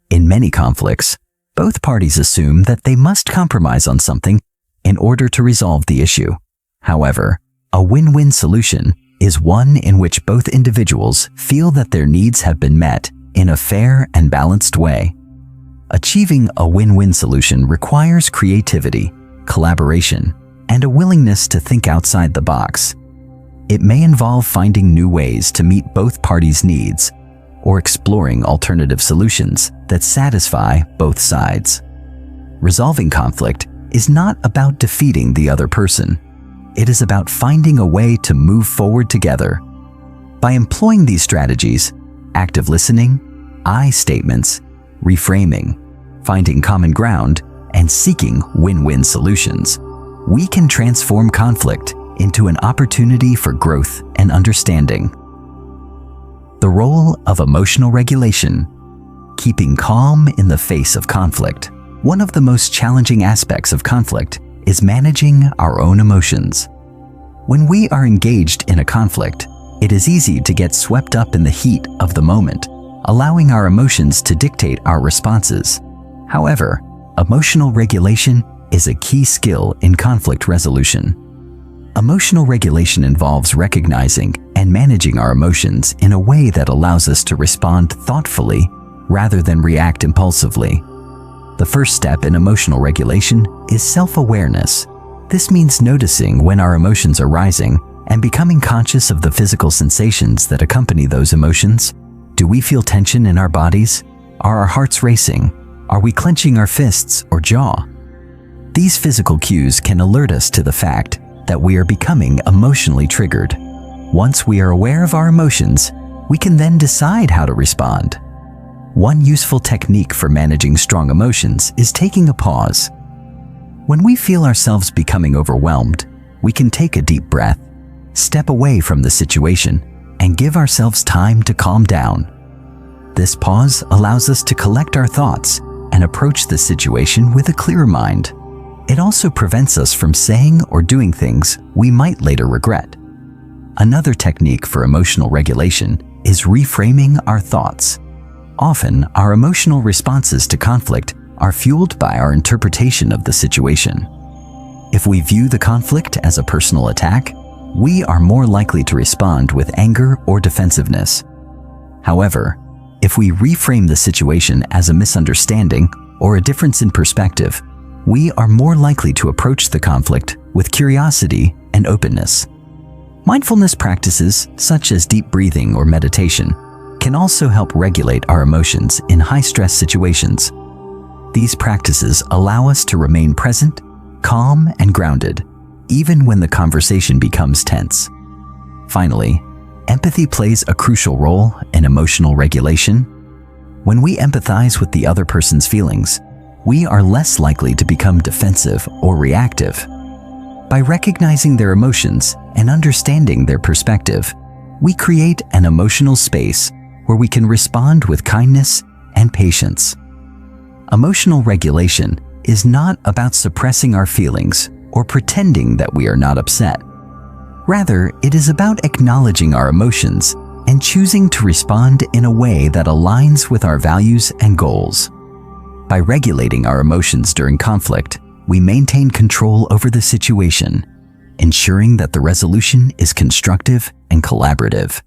In many conflicts, both parties assume that they must compromise on something in order to resolve the issue. However, A win-win solution is one in which both individuals feel that their needs have been met in a fair and balanced way. Achieving a win-win solution requires creativity, collaboration, and a willingness to think outside the box. It may involve finding new ways to meet both parties' needs or exploring alternative solutions that satisfy both sides. Resolving conflict is not about defeating the other person. It is about finding a way to move forward together. By employing these strategies, active listening, I statements, reframing, finding common ground, and seeking win-win solutions, we can transform conflict into an opportunity for growth and understanding. The role of emotional regulation. Keeping calm in the face of conflict. One of the most challenging aspects of conflict is managing our own emotions. When we are engaged in a conflict, it is easy to get swept up in the heat of the moment, allowing our emotions to dictate our responses. However, emotional regulation is a key skill in conflict resolution. Emotional regulation involves recognizing and managing our emotions in a way that allows us to respond thoughtfully rather than react impulsively. The first step in emotional regulation is self-awareness. This means noticing when our emotions are rising and becoming conscious of the physical sensations that accompany those emotions. Do we feel tension in our bodies? Are our hearts racing? Are we clenching our fists or jaw? These physical cues can alert us to the fact that we are becoming emotionally triggered. Once we are aware of our emotions, we can then decide how to respond. One useful technique for managing strong emotions is taking a pause. When we feel ourselves becoming overwhelmed, we can take a deep breath, step away from the situation, and give ourselves time to calm down. This pause allows us to collect our thoughts and approach the situation with a clearer mind. It also prevents us from saying or doing things we might later regret. Another technique for emotional regulation is reframing our thoughts. Often, our emotional responses to conflict are fueled by our interpretation of the situation. If we view the conflict as a personal attack, we are more likely to respond with anger or defensiveness. However, if we reframe the situation as a misunderstanding or a difference in perspective, we are more likely to approach the conflict with curiosity and openness. Mindfulness practices, such as deep breathing or meditation, can also help regulate our emotions in high-stress situations. These practices allow us to remain present, calm, and grounded, even when the conversation becomes tense. Finally, empathy plays a crucial role in emotional regulation. When we empathize with the other person's feelings, we are less likely to become defensive or reactive. By recognizing their emotions and understanding their perspective, we create an emotional space where we can respond with kindness and patience. Emotional regulation is not about suppressing our feelings or pretending that we are not upset. Rather, it is about acknowledging our emotions and choosing to respond in a way that aligns with our values and goals. By regulating our emotions during conflict, we maintain control over the situation, ensuring that the resolution is constructive and collaborative.